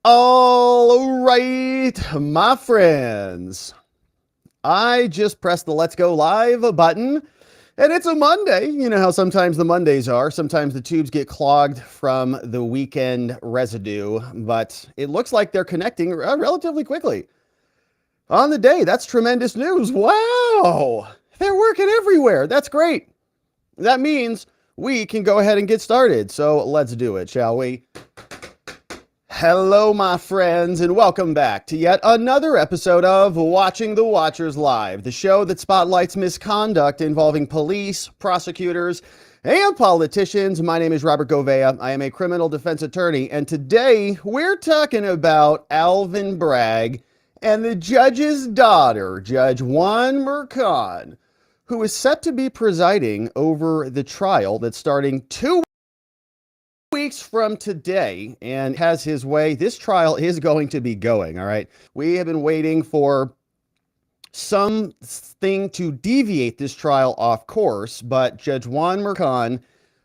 All right, my friends, I just pressed the Let's Go Live button, and it's a Monday. You know how sometimes the Mondays are. Sometimes the tubes get clogged from the weekend residue, but it looks like they're connecting relatively quickly on the day. That's tremendous news. Wow, they're working everywhere. That's great. That means we can go ahead and get started. So let's do it, shall we? Hello, my friends, and welcome back to yet another episode of Watching the Watchers Live, the show that spotlights misconduct involving police, prosecutors, and politicians. My name is Robert Govea. I am a criminal defense attorney, and today we're talking about Alvin Bragg and the judge's daughter, Judge Juan Mercan, who is set to be presiding over the trial that's starting 2 weeks from today and has his way. This trial is going to be going, all right? We have been waiting for something to deviate this trial off course, but Judge Juan Mercan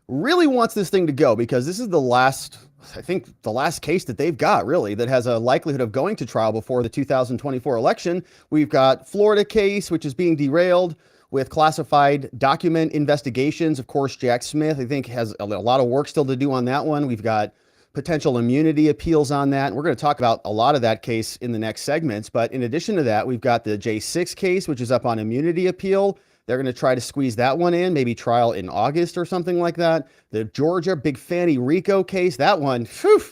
really wants this thing to go because this is the last, I think, the last case that they've got, really, that has a likelihood of going to trial before the 2024 election. We've got Florida case, which is being derailed with classified document investigations. Of course, Jack Smith, I think, has a lot of work still to do on that one. We've got potential immunity appeals on that. And we're going to talk about a lot of that case in the next segments. But in addition to that, we've got the J6 case, which is up on immunity appeal. They're going to try to squeeze that one in, maybe trial in August or something like that. The Georgia Big Fanny Rico case, that one, whew,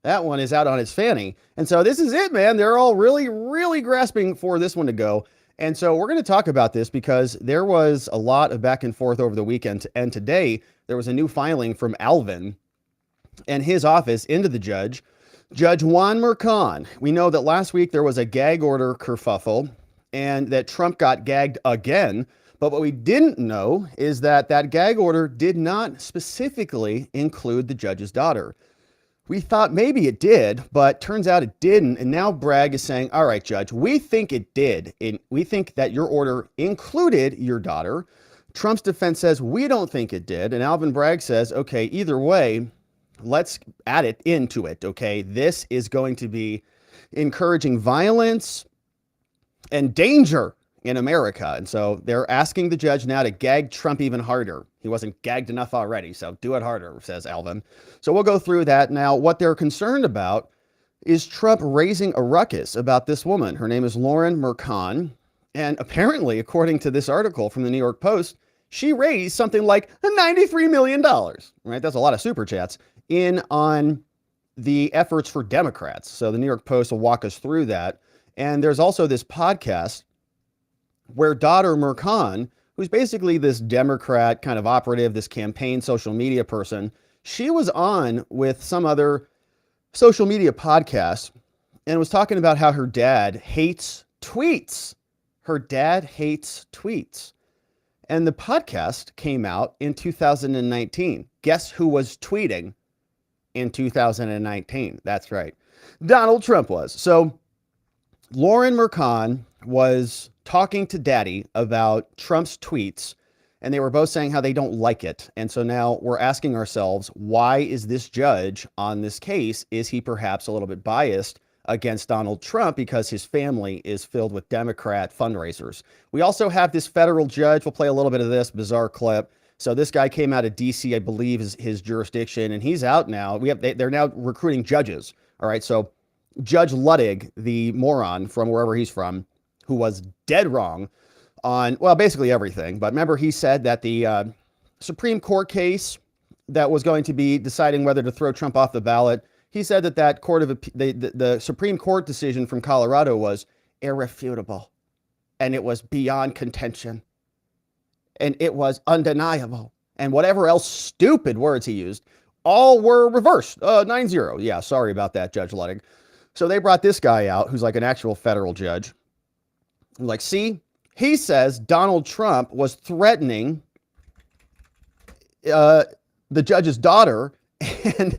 that one is out on its fanny. And so this is it, man. They're all really grasping for this one to go. And so we're going to talk about this because there was a lot of back and forth over the weekend. And today there was a new filing from Alvin and his office into the judge, Judge Juan Mercan. We know that last week there was a gag order kerfuffle and that Trump got gagged again. But what we didn't know is that that gag order did not specifically include the judge's daughter. We thought maybe it did, but turns out it didn't. And now Bragg is saying, all right, Judge, we think it did. We think that your order included your daughter. Trump's defense says, we don't think it did. And Alvin Bragg says, okay, either way, let's add it into it, okay? This is going to be encouraging violence and danger in America. And so they're asking the judge now to gag Trump even harder. He wasn't gagged enough already, so do it harder, says Alvin. So we'll go through that. Now, what they're concerned about is Trump raising a ruckus about this woman. Her name is Loren Mercan. And apparently, according to this article from the NYPost, she raised something like $93 million, right? That's a lot of super chats in on the efforts for Democrats. So the NYPost will walk us through that. And there's also this podcast where daughter Mercan, who's basically this Democrat kind of operative, this campaign social media person, she was on with some other social media podcast and was talking about how her dad hates tweets. Her dad hates tweets. And the podcast came out in 2019. Guess who was tweeting in 2019? That's right. Donald Trump was. So Loren Mercan was talking to Daddy about Trump's tweets, and they were both saying how they don't like it. And so now we're asking ourselves, why is this judge on this case? Is he perhaps a little bit biased against Donald Trump because his family is filled with Democrat fundraisers? We also have this federal judge. We'll play a little bit of this bizarre clip. So this guy came out of DC, I believe, is his jurisdiction, and he's out now. They're now recruiting judges. All right, so Judge Ludwig, the moron from wherever he's from, who was dead wrong on, well, basically everything. But remember, he said that the Supreme Court case that was going to be deciding whether to throw Trump off the ballot, he said that that the Supreme Court decision from Colorado was irrefutable, and it was beyond contention, and it was undeniable, and whatever else stupid words he used, all were reversed. 9-0. Yeah, sorry about that, Judge Ludwig. So they brought this guy out, who's like an actual federal judge. Like, see, he says Donald Trump was threatening the judge's daughter, and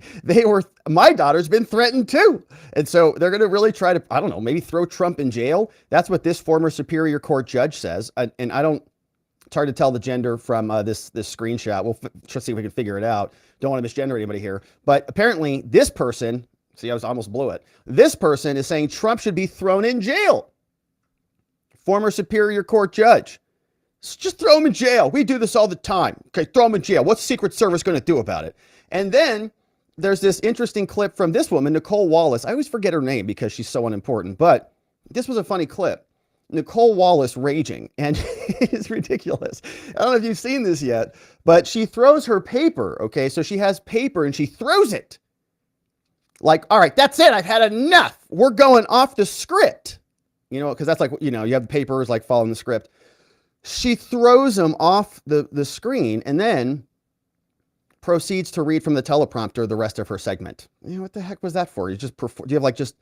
my daughter's been threatened too. And so they're going to really try to, I don't know, maybe throw Trump in jail. That's what this former Superior Court judge says. And I don't, it's hard to tell the gender from this screenshot. We'll try to see if we can figure it out. Don't want to misgender anybody here. But apparently this person See, I almost blew it. This person is saying Trump should be thrown in jail. Former Superior Court judge. Just throw him in jail. We do this all the time. Okay, throw him in jail. What's the Secret Service going to do about it? And then there's this interesting clip from this woman, Nicole Wallace. I always forget her name because she's so unimportant, but this was a funny clip. Nicole Wallace raging, and it's ridiculous. I don't know if you've seen this yet, but she throws her paper, okay? So she has paper and she throws it. Like, all right, that's it. I've had enough. We're going off the script. You know, because that's like, you know, you have the papers like following the script. She throws them off the screen and then proceeds to read from the teleprompter the rest of her segment. You know, what the heck was that for? You just do you have like just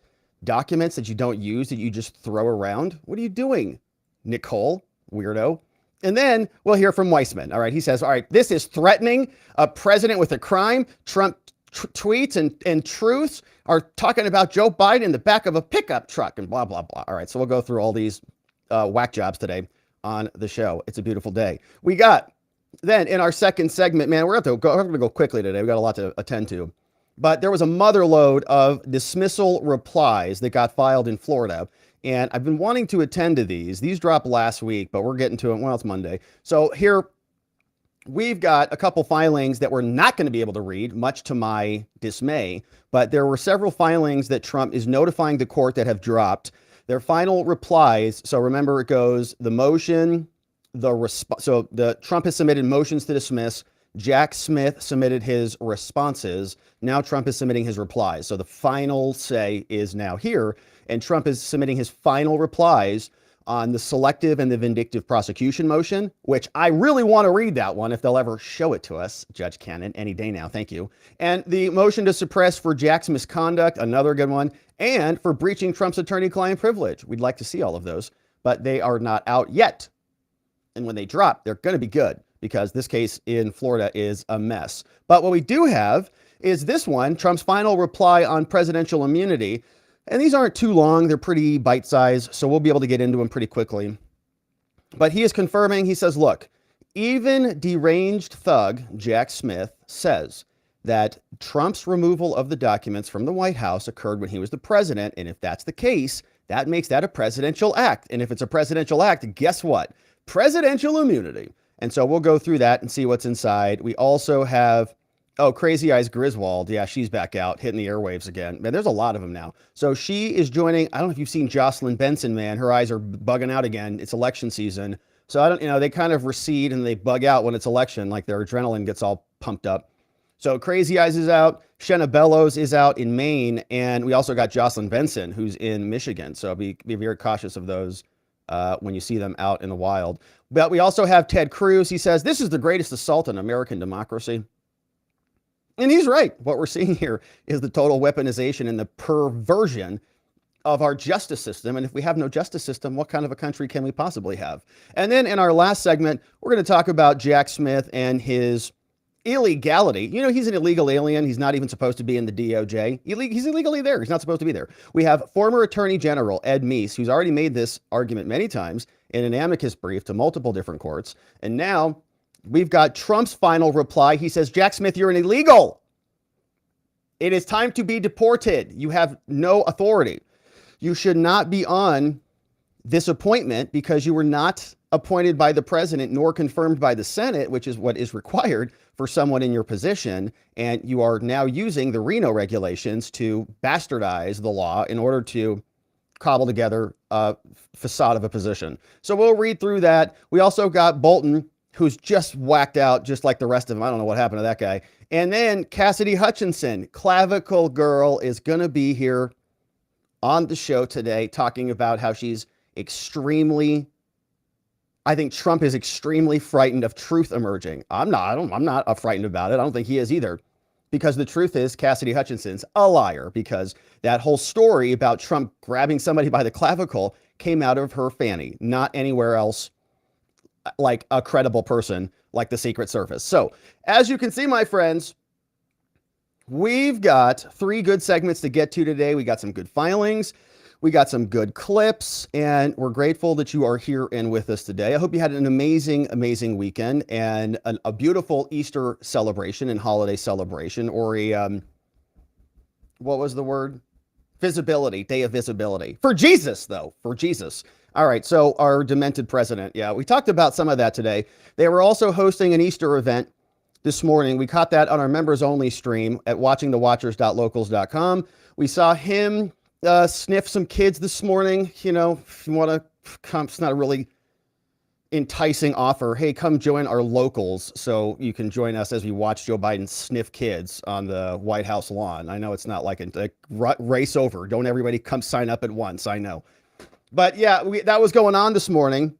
documents that you don't use that you just throw around? What are you doing, Nicole? Weirdo. And then we'll hear from Weismann. All right, he says, all right, this is threatening a president with a crime. Trump tweets and truths are talking about Joe Biden in the back of a pickup truck and blah, blah, blah. All right, so we'll go through all these whack jobs today on the show. It's a beautiful day. We got then in our second segment, man, we're going to go quickly today. We got a lot to attend to, but there was a motherlode of dismissal replies that got filed in Florida. And I've been wanting to attend to these. These dropped last week, but we're getting to it. Well, it's Monday. So here we've got a couple filings that we're not going to be able to read, much to my dismay. But there were several filings that Trump is notifying the court that have dropped. Their final replies. So remember, it goes the motion, the response. So the Trump has submitted motions to dismiss. Jack Smith submitted his responses. Now Trump is submitting his replies. So the final say is now here. And Trump is submitting his final replies on the selective and the vindictive prosecution motion, which I really want to read that one if they'll ever show it to us, Judge Cannon, any day now. Thank you. And the motion to suppress for Jack's misconduct, another good one, and for breaching Trump's attorney-client privilege. We'd like to see all of those, but they are not out yet. And when they drop, they're going to be good because this case in Florida is a mess. But what we do have is this one, Trump's final reply on presidential immunity. And these aren't too long. They're pretty bite-sized, so we'll be able to get into them pretty quickly. But he is confirming, he says, look, even deranged thug Jack Smith says that Trump's removal of the documents from the White House occurred when he was the president. And if that's the case, that makes that a presidential act. And if it's a presidential act, guess what? Presidential immunity. And so we'll go through that and see what's inside. We also have, oh, Crazy Eyes Griswold. Yeah, she's back out, hitting the airwaves again. Man, there's a lot of them now. So she is joining, I don't know if you've seen Jocelyn Benson, man. Her eyes are bugging out again. It's election season. So I don't, they kind of recede and they bug out when it's election, like their adrenaline gets all pumped up. So Crazy Eyes is out. Shenna Bellows is out in Maine. And we also got Jocelyn Benson, who's in Michigan. So be very cautious of those when you see them out in the wild. But we also have Ted Cruz. He says, this is the greatest assault on American democracy. And he's right. What we're seeing here is the total weaponization and the perversion of our justice system. And if we have no justice system, what kind of a country can we possibly have? And then in our last segment, we're going to talk about Jack Smith and his illegality. He's an illegal alien. He's not even supposed to be in the DOJ. He's illegally there. He's not supposed to be there. We have former Attorney General Ed Meese, who's already made this argument many times in an amicus brief to multiple different courts. And now we've got Trump's final reply. He says, Jack Smith, you're an illegal. It is time to be deported. You have no authority. You should not be on this appointment because you were not appointed by the president nor confirmed by the Senate, which is what is required for someone in your position. And you are now using the Reno regulations to bastardize the law in order to cobble together a facade of a position. So we'll read through that. We also got Bolton, who's just whacked out, just like the rest of them. I don't know what happened to that guy. And then Cassidy Hutchinson, Clavicle Girl, is going to be here on the show today talking about how she's I think Trump is extremely frightened of truth emerging. I'm not frightened about it. I don't think he is either. Because the truth is Cassidy Hutchinson's a liar because that whole story about Trump grabbing somebody by the clavicle came out of her fanny, not anywhere else like a credible person like the Secret Service. So as you can see, my friends, we've got 3 good segments to get to today. We got some good filings. We got some good clips, and we're grateful that you are here and with us today. I hope you had an amazing, amazing weekend and a beautiful Easter celebration and holiday celebration, or what was the word? Visibility, day of visibility. For Jesus, though, for Jesus. All right, so our demented president. Yeah, we talked about some of that today. They were also hosting an Easter event this morning. We caught that on our members only stream at watchingthewatchers.locals.com. We saw him sniff some kids this morning. You know, if you want to come, it's not a really enticing offer. Hey, come join our locals so you can join us as we watch Joe Biden sniff kids on the White House lawn. I know it's not like a race over. Don't everybody come sign up at once. I know. But yeah, that was going on this morning.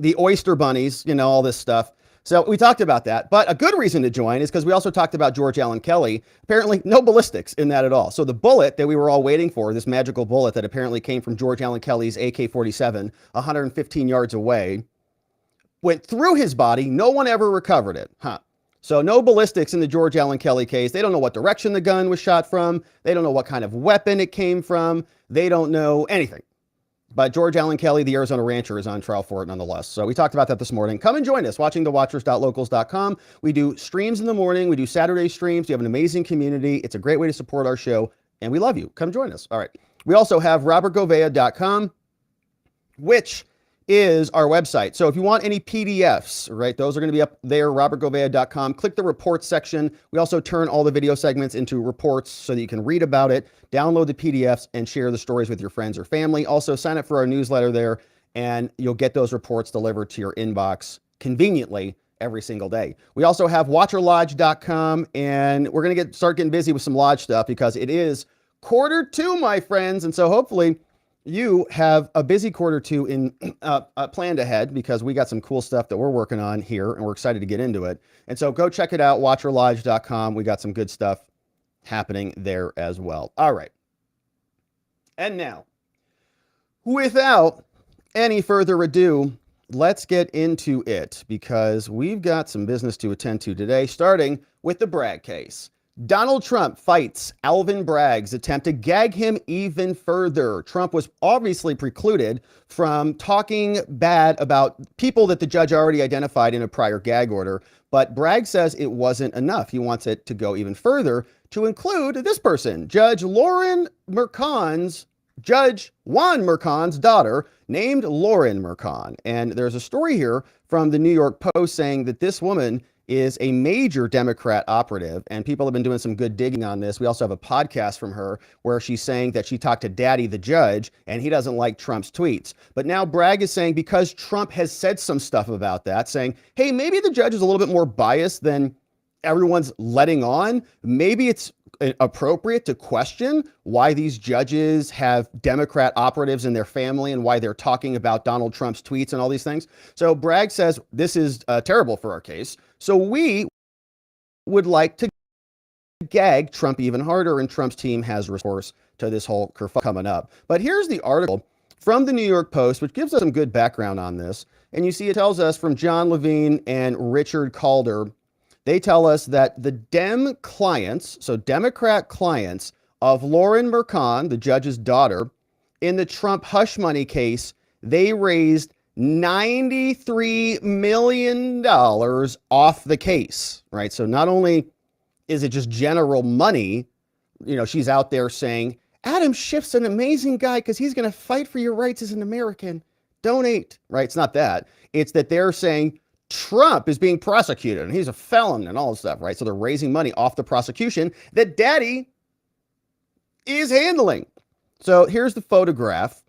The oyster bunnies, you know, all this stuff. So we talked about that. But a good reason to join is because we also talked about George Allen Kelly. Apparently no ballistics in that at all. So the bullet that we were all waiting for, this magical bullet that apparently came from George Allen Kelly's AK-47, 115 yards away, went through his body. No one ever recovered it. So no ballistics in the George Allen Kelly case. They don't know what direction the gun was shot from. They don't know what kind of weapon it came from. They don't know anything. But George Allen Kelly, the Arizona rancher, is on trial for it nonetheless. So we talked about that this morning. Come and join us, watchingthewatchers.locals.com. We do streams in the morning. We do Saturday streams. We have an amazing community. It's a great way to support our show, and we love you. Come join us. All right. We also have robertgovea.com, which is our website. So if you want any PDFs, right, those are going to be up there, robertgovea.com. Click the reports section. We also turn all the video segments into reports so that you can read about it, download the PDFs, and share the stories with your friends or family. Also, sign up for our newsletter there, and you'll get those reports delivered to your inbox conveniently every single day. We also have watcherlodge.com, and we're going to start getting busy with some lodge stuff because it is Q2, my friends, and so hopefully you have a busy Q2 in planned ahead because we got some cool stuff that we're working on here and we're excited to get into it. And so go check it out, watcherlodge.com. We got some good stuff happening there as well. All right. And now, without any further ado, let's get into it because we've got some business to attend to today, starting with the Bragg case. Donald Trump fights Alvin Bragg's attempt to gag him even further. Trump was obviously precluded from talking bad about people that the judge already identified in a prior gag order, but Bragg says it wasn't enough. He wants it to go even further to include this person, Judge Juan Mercan's daughter, named Loren Mercan. And there's a story here from the New York Post saying that this woman is a major Democrat operative, and people have been doing some good digging on this. We also have a podcast from her where she's saying that she talked to Daddy the judge, and he doesn't like Trump's tweets. But now Bragg is saying because Trump has said some stuff about that, saying, hey, maybe the judge is a little bit more biased than everyone's letting on. Maybe it's appropriate to question why these judges have Democrat operatives in their family and why they're talking about Donald Trump's tweets and all these things. So Bragg says this is terrible for our case. So we would like to gag Trump even harder, and Trump's team has recourse to this whole kerfuffle coming up. But here's the article from the New York Post, which gives us some good background on this. And you see it tells us from John Levine and Richard Calder. They tell us that the Democrat clients of Loren Mercan, the judge's daughter, in the Trump hush money case, they raised $93 million off the case, right? So not only is it just general money, you know, she's out there saying, Adam Schiff's an amazing guy because he's going to fight for your rights as an American. Donate, right? It's not that. It's that they're saying Trump is being prosecuted and he's a felon and all this stuff, right? So they're raising money off the prosecution that Daddy is handling. So here's the photograph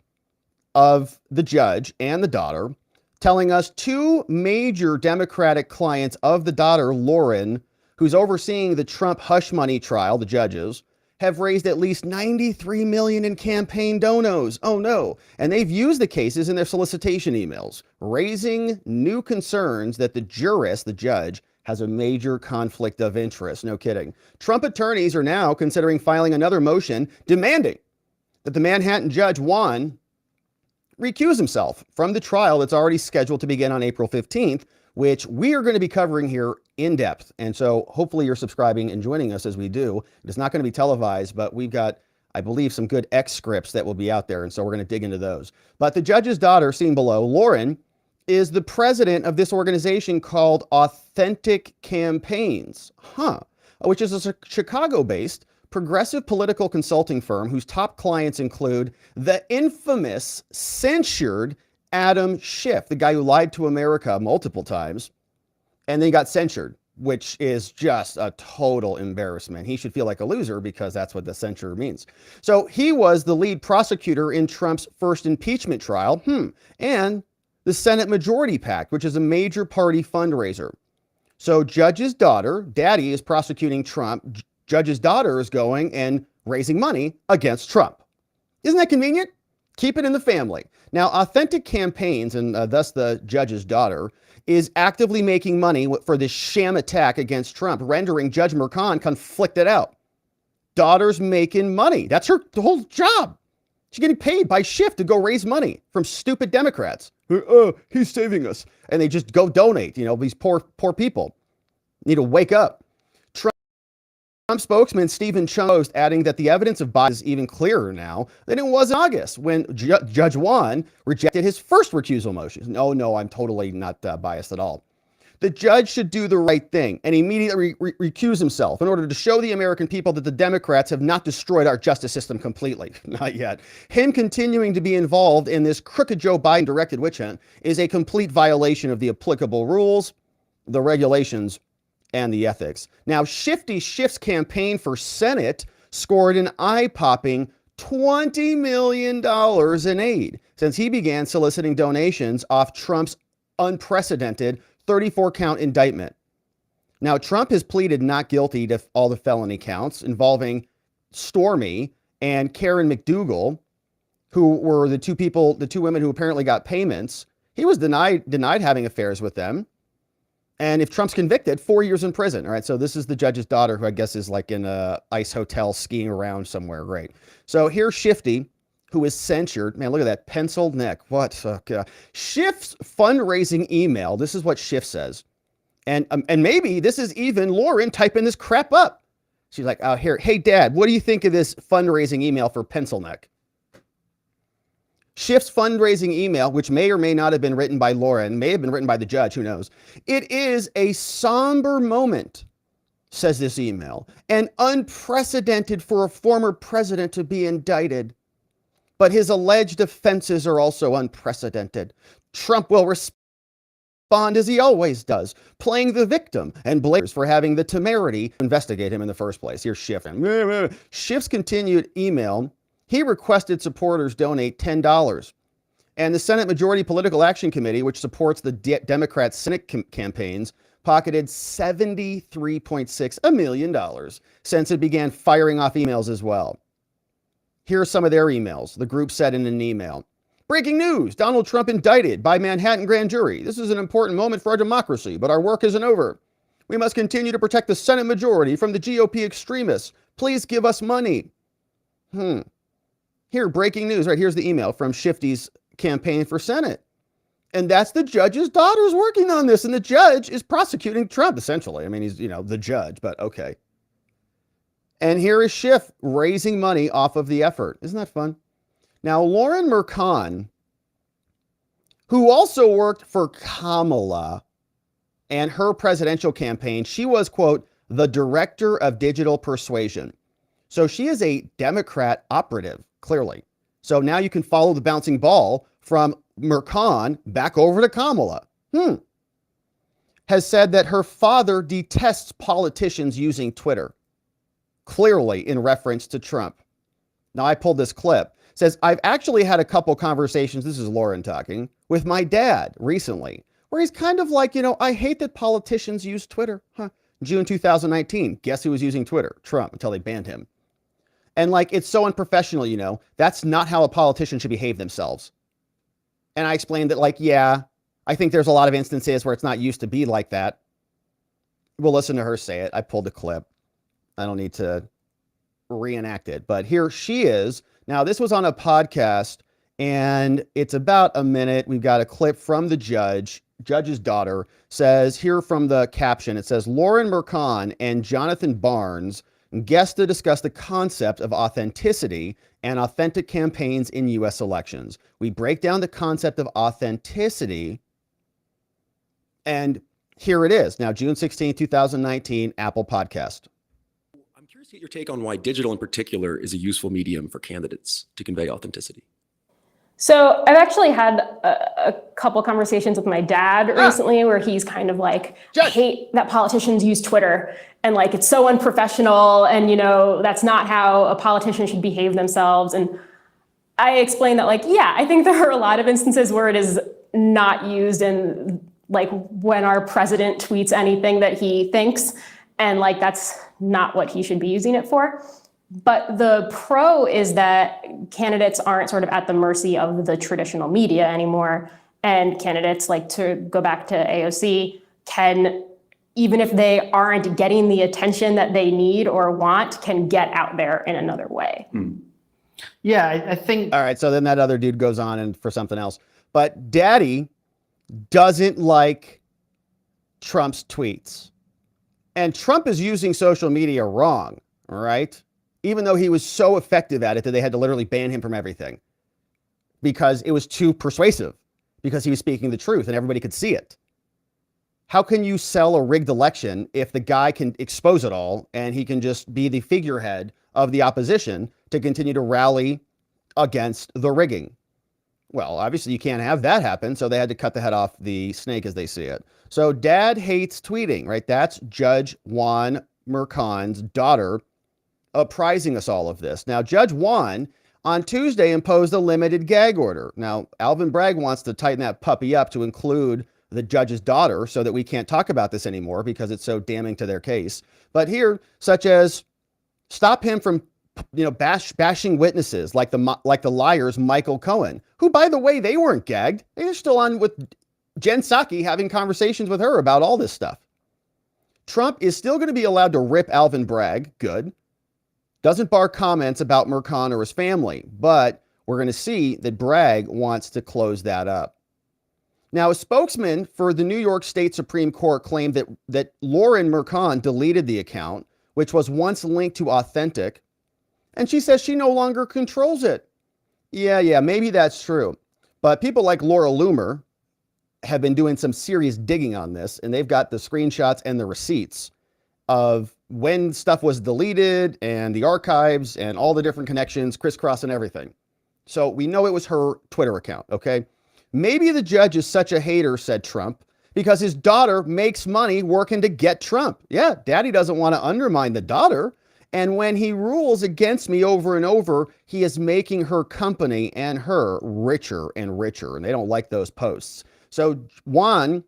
of the judge and the daughter telling us two major Democratic clients of the daughter, Loren, who's overseeing the Trump hush money trial, the judges, have raised at least $93 million in campaign donos. Oh no. And they've used the cases in their solicitation emails, raising new concerns that the jurist, the judge, has a major conflict of interest. No kidding. Trump attorneys are now considering filing another motion demanding that the Manhattan judge, Juan, recuse himself from the trial that's already scheduled to begin on April 15th, which we are going to be covering here in depth. And so hopefully you're subscribing and joining us as we do. It's not going to be televised, but we've got, I believe, some good X scripts that will be out there. And so we're going to dig into those. But the judge's daughter, seen below, Loren, is the president of this organization called Authentic Campaigns, which is a Chicago-based progressive political consulting firm whose top clients include the infamous censured Adam Schiff, the guy who lied to America multiple times, and then got censured, which is just a total embarrassment. He should feel like a loser because that's what the censure means. So he was the lead prosecutor in Trump's first impeachment trial, and the Senate Majority PAC, which is a major party fundraiser. So Judge's daughter, Daddy, is prosecuting Trump. Judge's daughter is going and raising money against Trump. Isn't that convenient? Keep it in the family. Now, Authentic Campaigns, and thus the judge's daughter, is actively making money for this sham attack against Trump, rendering Judge Merchan conflicted out. Daughter's making money. That's her whole job. She's getting paid by Schiff to go raise money from stupid Democrats. He's saving us. And they just go donate. These poor people need to wake up. Trump spokesman Stephen Post adding that the evidence of bias is even clearer now than it was in August when Judge Juan rejected his first recusal motion. No, I'm totally not biased at all. The judge should do the right thing and immediately recuse himself in order to show the American people that the Democrats have not destroyed our justice system completely. Not yet. Him continuing to be involved in this crooked Joe Biden-directed witch hunt is a complete violation of the applicable rules, the regulations, and the ethics. Now, Shifty Schiff's campaign for Senate scored an eye-popping $20 million in aid since he began soliciting donations off Trump's unprecedented 34-count indictment. Now, Trump has pleaded not guilty to all the felony counts involving Stormy and Karen McDougal, who were the two women who apparently got payments. He was denied having affairs with them. And if Trump's convicted, 4 years in prison. All right, so this is the judge's daughter, who I guess is like in a ice hotel skiing around somewhere. Great. So here's Shifty, who is censured. Man, look at that penciled neck. What? Schiff's fundraising email. This is what Schiff says. And maybe this is even Loren typing this crap up. She's like, oh, here. Hey, Dad, what do you think of this fundraising email for pencil neck? Schiff's fundraising email, which may or may not have been written by Loren, may have been written by the judge, who knows. It is a somber moment, says this email, and unprecedented for a former president to be indicted. But his alleged offenses are also unprecedented. Trump will respond as he always does, playing the victim and blames for having the temerity to investigate him in the first place. Here's Schiff. Schiff's continued email. He requested supporters donate $10. And the Senate Majority Political Action Committee, which supports the Democrat Senate campaigns, pocketed $73.6 million since it began firing off emails as well. Here are some of their emails. The group said in an email, breaking news, Donald Trump indicted by Manhattan grand jury. This is an important moment for our democracy, but our work isn't over. We must continue to protect the Senate majority from the GOP extremists. Please give us money. Here, breaking news, right? Here's the email from Shifty's campaign for Senate. And that's the judge's daughter's working on this. And the judge is prosecuting Trump, essentially. I mean, he's, the judge, but okay. And here is Schiff raising money off of the effort. Isn't that fun? Now, Loren Merchan, who also worked for Kamala and her presidential campaign, she was, quote, the director of digital persuasion. So she is a Democrat operative, clearly. So now you can follow the bouncing ball from Merchan back over to Kamala. Has said that her father detests politicians using Twitter, clearly in reference to Trump. Now, I pulled this clip. Says, I've actually had a couple conversations, this is Loren talking, with my dad recently, where he's kind of like, I hate that politicians use Twitter. June 2019, guess who was using Twitter? Trump, until they banned him. And it's so unprofessional, that's not how a politician should behave themselves. And I explained that, yeah, I think there's a lot of instances where it's not used to be like that. We'll listen to her say it. I pulled a clip. I don't need to reenact it, but here she is. Now, this was on a podcast, and it's about a minute. We've got a clip from the judge's daughter says, here from the caption, it says, Loren Merchan and Jonathan Barnes guest to discuss the concept of authenticity and authentic campaigns in U.S. elections. We break down the concept of authenticity, and here it is. Now, June 16, 2019, Apple Podcast. I'm curious Get your take on why digital in particular is a useful medium for candidates to convey authenticity. So I've actually had a couple conversations with my dad recently where he's kind of like, I hate that politicians use Twitter and like it's so unprofessional and, you know, that's not how a politician should behave themselves. And I explained that, like, yeah, I think there are a lot of instances where it is not used in, like, when our president tweets anything that he thinks, and like that's not what he should be using it for. But the pro is that candidates aren't sort of at the mercy of the traditional media anymore. And candidates, like, to go back to AOC, can, even if they aren't getting the attention that they need or want, can get out there in another way. Yeah, I think. All right, so then that other dude goes on and for something else. But Daddy doesn't like Trump's tweets. And Trump is using social media wrong, all right? Even though he was so effective at it that they had to literally ban him from everything because it was too persuasive, because he was speaking the truth and everybody could see it. How can you sell a rigged election if the guy can expose it all and he can just be the figurehead of the opposition to continue to rally against the rigging? Well, obviously you can't have that happen, so they had to cut the head off the snake as they see it. So Dad hates tweeting, right? That's Judge Juan Mercan's daughter apprising us all of this. Now, Judge Juan on Tuesday imposed a limited gag order. Now, Alvin Bragg wants to tighten that puppy up to include the judge's daughter so that we can't talk about this anymore because it's so damning to their case. But here, such as stop him from, you know, bashing witnesses like the liars Michael Cohen, who, by the way, they weren't gagged. They were still on with Jen Psaki having conversations with her about all this stuff. Trump is still going to be allowed to rip Alvin Bragg. Good. Doesn't bar comments about Mercan or his family, but we're going to see that Bragg wants to close that up. Now, a spokesman for the New York State Supreme Court claimed that Loren Mercan deleted the account, which was once linked to Authentic, and she says she no longer controls it. Yeah, maybe that's true. But people like Laura Loomer have been doing some serious digging on this, and they've got the screenshots and the receipts of when stuff was deleted and the archives and all the different connections, crisscross and everything. So we know it was her Twitter account, okay? Maybe the judge is such a hater, said Trump, because his daughter makes money working to get Trump. Yeah, Daddy doesn't want to undermine the daughter. And when he rules against me over and over, he is making her company and her richer and richer. And they don't like those posts. So Juan,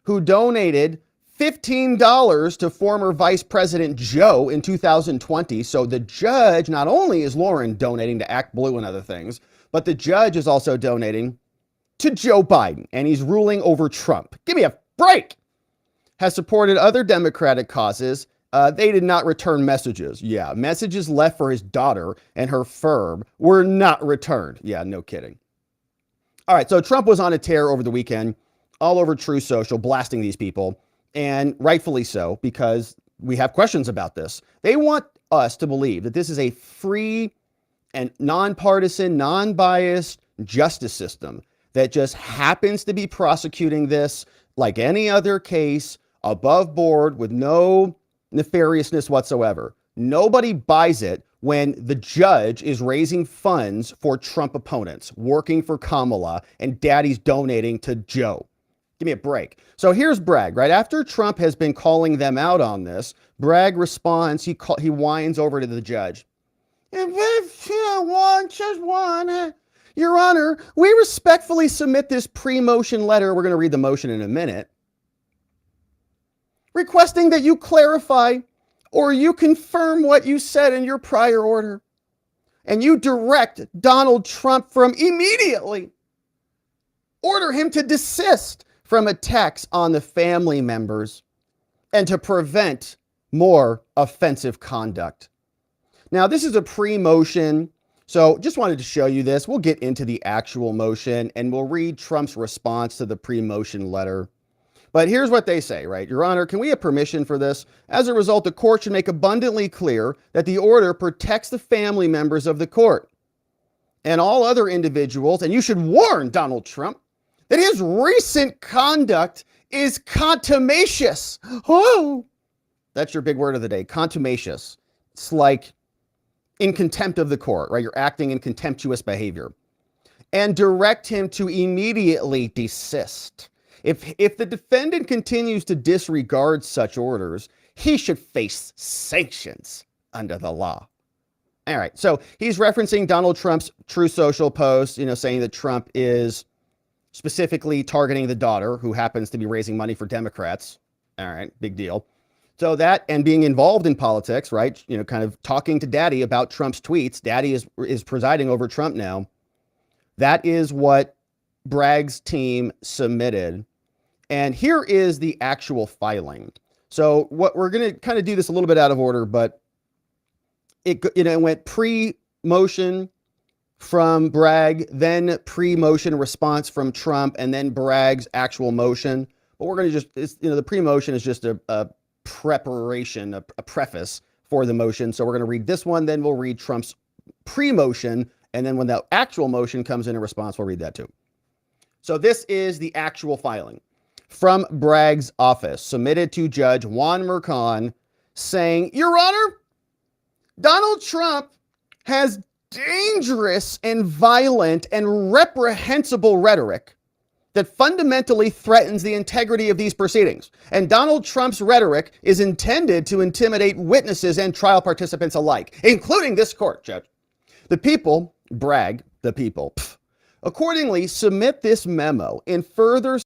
who donated $15 to former Vice President Joe in 2020. So the judge, not only is Loren donating to Act Blue and other things, but the judge is also donating to Joe Biden, and he's ruling over Trump. Give me a break. Has supported other Democratic causes. They did not return messages. Yeah, messages left for his daughter and her firm were not returned. Yeah, no kidding. All right, so Trump was on a tear over the weekend, all over True Social, blasting these people. And rightfully so, because we have questions about this. They want us to believe that this is a free and nonpartisan, non-biased justice system that just happens to be prosecuting this like any other case, above board, with no nefariousness whatsoever. Nobody buys it when the judge is raising funds for Trump opponents, working for Kamala, and Daddy's donating to Joe. Give me a break. So here's Bragg, right? After Trump has been calling them out on this, Bragg responds, he whines over to the judge. Just one. Your Honor, we respectfully submit this pre-motion letter. We're going to read the motion in a minute. Requesting that you clarify or you confirm what you said in your prior order. And you direct Donald Trump from immediately order him to desist from attacks on the family members and to prevent more offensive conduct. Now, this is a pre-motion, so just wanted to show you this. We'll get into the actual motion and we'll read Trump's response to the pre-motion letter. But here's what they say, right? Your Honor, can we have permission for this? As a result, the court should make abundantly clear that the order protects the family members of the court and all other individuals, and you should warn Donald Trump that his recent conduct is contumacious. Oh, that's your big word of the day, contumacious. It's like in contempt of the court, right? You're acting in contemptuous behavior. And direct him to immediately desist. If the defendant continues to disregard such orders, he should face sanctions under the law. All right, so he's referencing Donald Trump's Truth Social post, saying that Trump is specifically targeting the daughter who happens to be raising money for Democrats. All right, big deal. So that, and being involved in politics, right? Kind of talking to daddy about Trump's tweets. Daddy is presiding over Trump now. That is what Bragg's team submitted. And here is the actual filing. So what we're going to kind of do this a little bit out of order, but it went pre-motion from Bragg, then pre-motion response from Trump, and then Bragg's actual motion. But we're going to the pre-motion is just a preparation, a preface for the motion. So we're going to read this one, then we'll read Trump's pre-motion, and then when the actual motion comes in response, we'll read that too. So this is the actual filing from Bragg's office, submitted to Judge Juan Merchan, saying, Your Honor, Donald Trump has dangerous and violent and reprehensible rhetoric that fundamentally threatens the integrity of these proceedings. And Donald Trump's rhetoric is intended to intimidate witnesses and trial participants alike, including this court, Judge. The people, Bragg, the people, accordingly submit this memo in further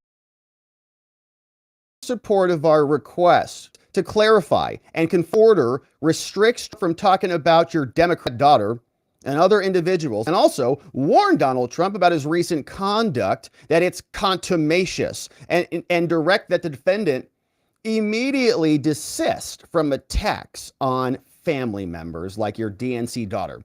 support of our request to clarify and order restricts from talking about your Democrat daughter and other individuals, and also warn Donald Trump about his recent conduct, that it's contumacious, and direct that the defendant immediately desist from attacks on family members like your DNC daughter.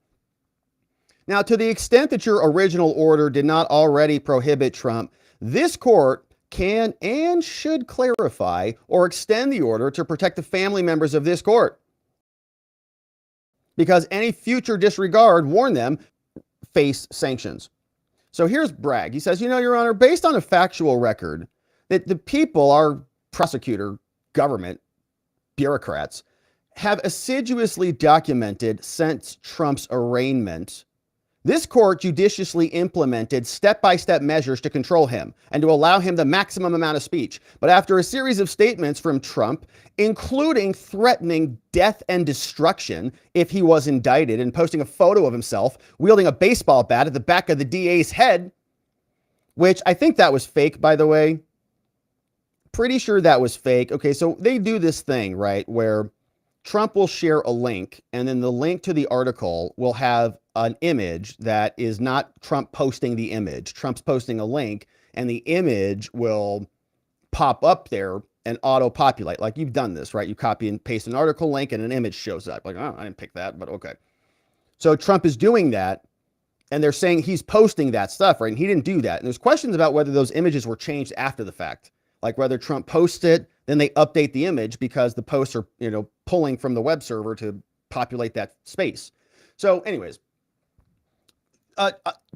Now, to the extent that your original order did not already prohibit Trump, this court can and should clarify or extend the order to protect the family members of this court. Because any future disregard, warn them, face sanctions. So here's Bragg. He says, Your Honor, based on a factual record that the people, our prosecutor, government, bureaucrats, have assiduously documented since Trump's arraignment, this court judiciously implemented step-by-step measures to control him and to allow him the maximum amount of speech. But after a series of statements from Trump, including threatening death and destruction if he was indicted and posting a photo of himself wielding a baseball bat at the back of the DA's head, which I think that was fake, by the way. Pretty sure that was fake. Okay, so they do this thing, right, where Trump will share a link, and then the link to the article will have an image that is not Trump posting the image. Trump's posting a link, and the image will pop up there and auto-populate. Like, you've done this, right? You copy and paste an article link, and an image shows up. Like, oh, I didn't pick that, but okay. So Trump is doing that, and they're saying he's posting that stuff, right? And he didn't do that. And there's questions about whether those images were changed after the fact. Like whether Trump posts it, then they update the image because the posts are, pulling from the web server to populate that space. So anyways,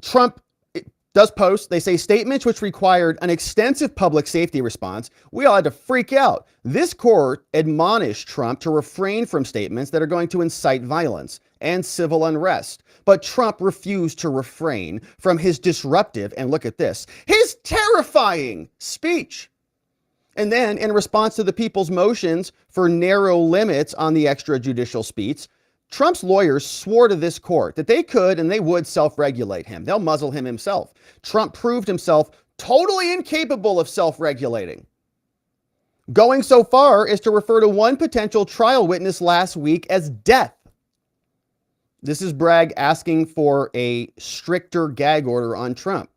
Trump does post. They say statements which required an extensive public safety response. We all had to freak out. This court admonished Trump to refrain from statements that are going to incite violence and civil unrest. But Trump refused to refrain from his disruptive, and look at this, his terrifying speech. And then, in response to the people's motions for narrow limits on the extrajudicial speech, Trump's lawyers swore to this court that they could and they would self-regulate him. They'll muzzle him himself. Trump proved himself totally incapable of self-regulating, going so far as to refer to one potential trial witness last week as death. This is Bragg asking for a stricter gag order on Trump,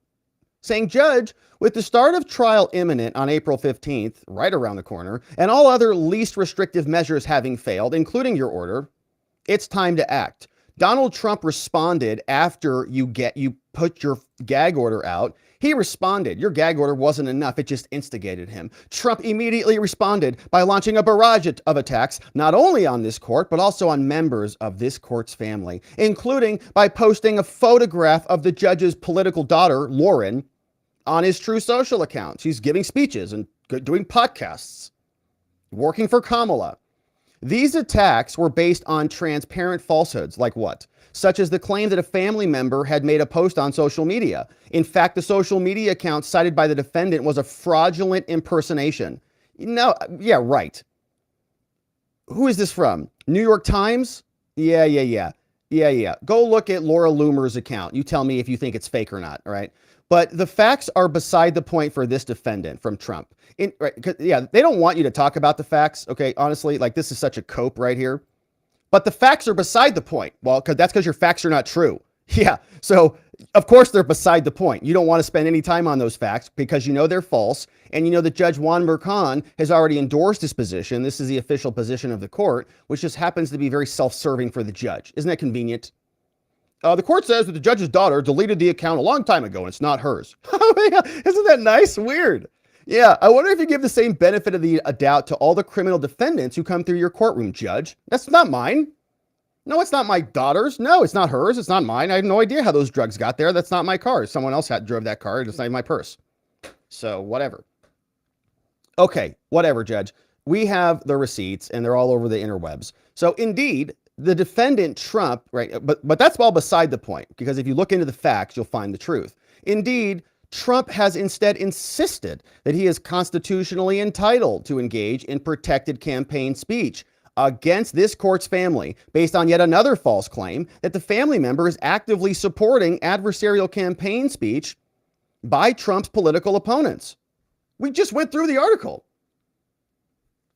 saying, Judge, with the start of trial imminent on April 15th, right around the corner, and all other least restrictive measures having failed, including your order, it's time to act. Donald Trump responded after you put your gag order out. He responded. Your gag order wasn't enough. It just instigated him. Trump immediately responded by launching a barrage of attacks, not only on this court, but also on members of this court's family, including by posting a photograph of the judge's political daughter, Loren, on his True Social account. She's giving speeches and doing podcasts, working for Kamala. These attacks were based on transparent falsehoods, like what? Such as the claim that a family member had made a post on social media. In fact, the social media account cited by the defendant was a fraudulent impersonation. No, yeah, right. Who is this from? New York Times? Yeah. Go look at Laura Loomer's account. You tell me if you think it's fake or not, all right? But the facts are beside the point for this defendant from Trump. Right, they don't want you to talk about the facts, okay? Honestly, like this is such a cope right here. But the facts are beside the point. Well, that's because your facts are not true. Yeah, so of course they're beside the point. You don't want to spend any time on those facts because you know they're false. And you know that Judge Juan Merchan has already endorsed his position. This is the official position of the court, which just happens to be very self-serving for the judge. Isn't that convenient? The court says that the judge's daughter deleted the account a long time ago and it's not hers. Isn't that nice? Weird. Yeah, I wonder if you give the same benefit of the doubt to all the criminal defendants who come through your courtroom, Judge. That's not mine. No, it's not my daughter's. No, it's not hers. It's not mine. I have no idea how those drugs got there. That's not my car. Someone else drove that car. It's not even my purse. So whatever. Okay, whatever, Judge. We have the receipts and they're all over the interwebs. So indeed, the defendant Trump, right? But that's all beside the point, because if you look into the facts, you'll find the truth. Indeed, Trump has instead insisted that he is constitutionally entitled to engage in protected campaign speech against this court's family based on yet another false claim that the family member is actively supporting adversarial campaign speech by Trump's political opponents. We just went through the article.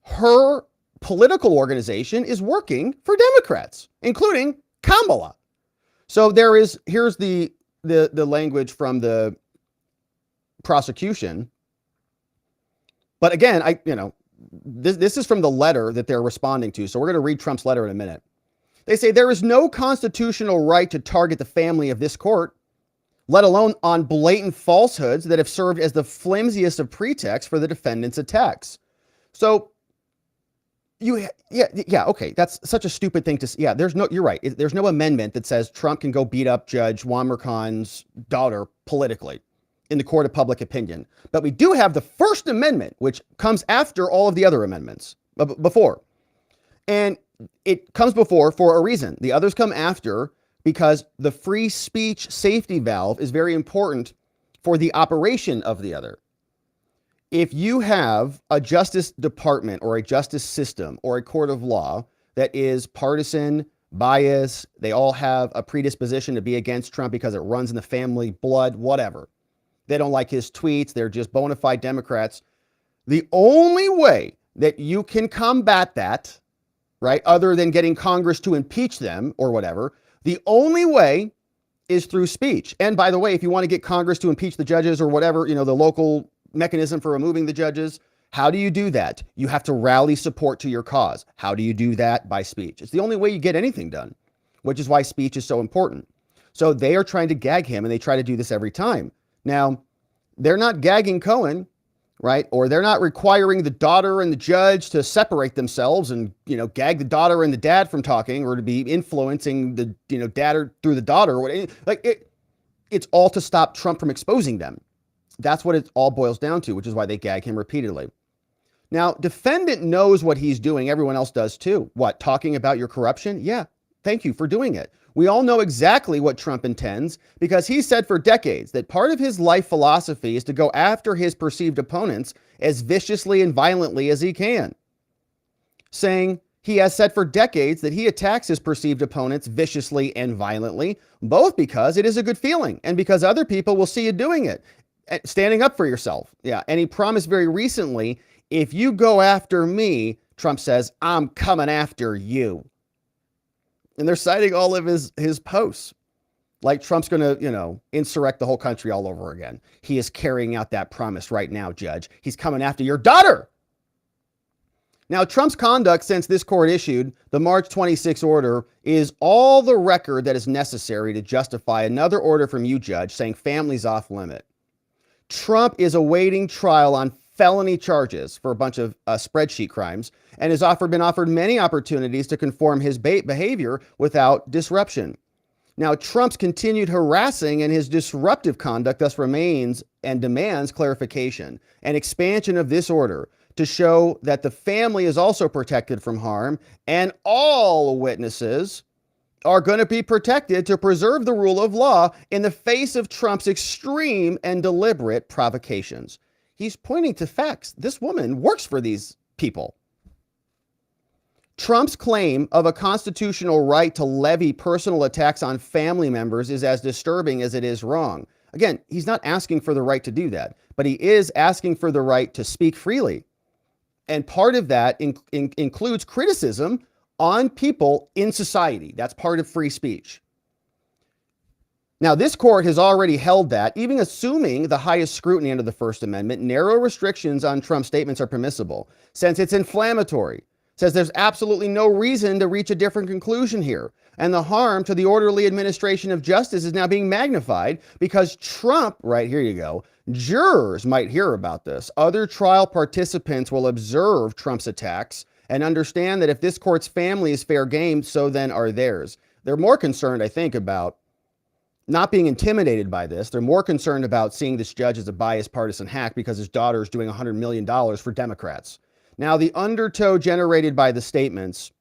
Her political organization is working for Democrats, including Kamala. So here's the language from the prosecution. But again, this is from the letter that they're responding to. So we're going to read Trump's letter in a minute. They say there is no constitutional right to target the family of this court, let alone on blatant falsehoods that have served as the flimsiest of pretexts for the defendant's attacks. So okay. That's such a stupid thing to say. Yeah, you're right. There's no amendment that says Trump can go beat up Judge Juan Merchan's daughter politically in the court of public opinion. But we do have the First Amendment, which comes after all of the other amendments before. And it comes before for a reason. The others come after because the free speech safety valve is very important for the operation of the other. If you have a justice department or a justice system or a court of law that is partisan, biased, they all have a predisposition to be against Trump because it runs in the family blood, whatever. They don't like his tweets. They're just bona fide Democrats. The only way that you can combat that, right, other than getting Congress to impeach them or whatever, the only way is through speech. And by the way, if you want to get Congress to impeach the judges or whatever, the local mechanism for removing the judges, how do you do that? You have to rally support to your cause. How do you do that? By speech. It's the only way you get anything done, which is why speech is so important. So they are trying to gag him, and they try to do this every time. Now, they're not gagging Cohen, right? Or they're not requiring the daughter and the judge to separate themselves and, gag the daughter and the dad from talking, or to be influencing the, dad through the daughter or whatever. It's all to stop Trump from exposing them. That's what it all boils down to, which is why they gag him repeatedly. Now, defendant knows what he's doing. Everyone else does too. What? Talking about your corruption? Yeah. Thank you for doing it. We all know exactly what Trump intends because he said for decades that part of his life philosophy is to go after his perceived opponents as viciously and violently as he can. Saying he has said for decades that he attacks his perceived opponents viciously and violently, both because it is a good feeling and because other people will see you doing it, standing up for yourself. Yeah. And he promised very recently, if you go after me, Trump says, I'm coming after you. And they're citing all of his posts. Like Trump's going to, insurrect the whole country all over again. He is carrying out that promise right now, Judge. He's coming after your daughter. Now, Trump's conduct since this court issued the March 26 order is all the record that is necessary to justify another order from you, Judge, saying families off limit. Trump is awaiting trial on felony charges for a bunch of spreadsheet crimes and has been offered many opportunities to conform his behavior without disruption. Now, Trump's continued harassing and his disruptive conduct thus remains and demands clarification and expansion of this order to show that the family is also protected from harm, and all witnesses are going to be protected to preserve the rule of law in the face of Trump's extreme and deliberate provocations. He's pointing to facts. This woman works for these people. Trump's claim of a constitutional right to levy personal attacks on family members is as disturbing as it is wrong. Again, he's not asking for the right to do that, but he is asking for the right to speak freely. And part of that includes criticism on people in society. That's part of free speech. Now, this court has already held that, even assuming the highest scrutiny under the First Amendment, narrow restrictions on Trump's statements are permissible, since it's inflammatory. Says there's absolutely no reason to reach a different conclusion here. And the harm to the orderly administration of justice is now being magnified because Trump, right here you go, jurors might hear about this. Other trial participants will observe Trump's attacks and understand that if this court's family is fair game, so then are theirs. They're more concerned, I think, about not being intimidated by this. They're more concerned about seeing this judge as a biased partisan hack because his daughter is doing $100 million for Democrats. Now, the undertow generated by the statements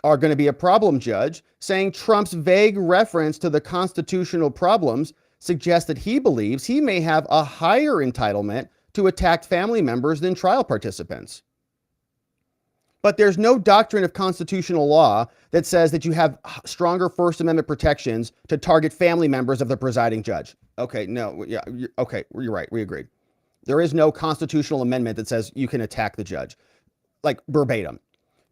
are going to be a problem, Judge, saying Trump's vague reference to the constitutional problems suggests that he believes he may have a higher entitlement to attack family members than trial participants. But there's no doctrine of constitutional law that says that you have stronger First Amendment protections to target family members of the presiding judge. Okay, no, yeah, okay, you're right, we agree. There is no constitutional amendment that says you can attack the judge, like verbatim.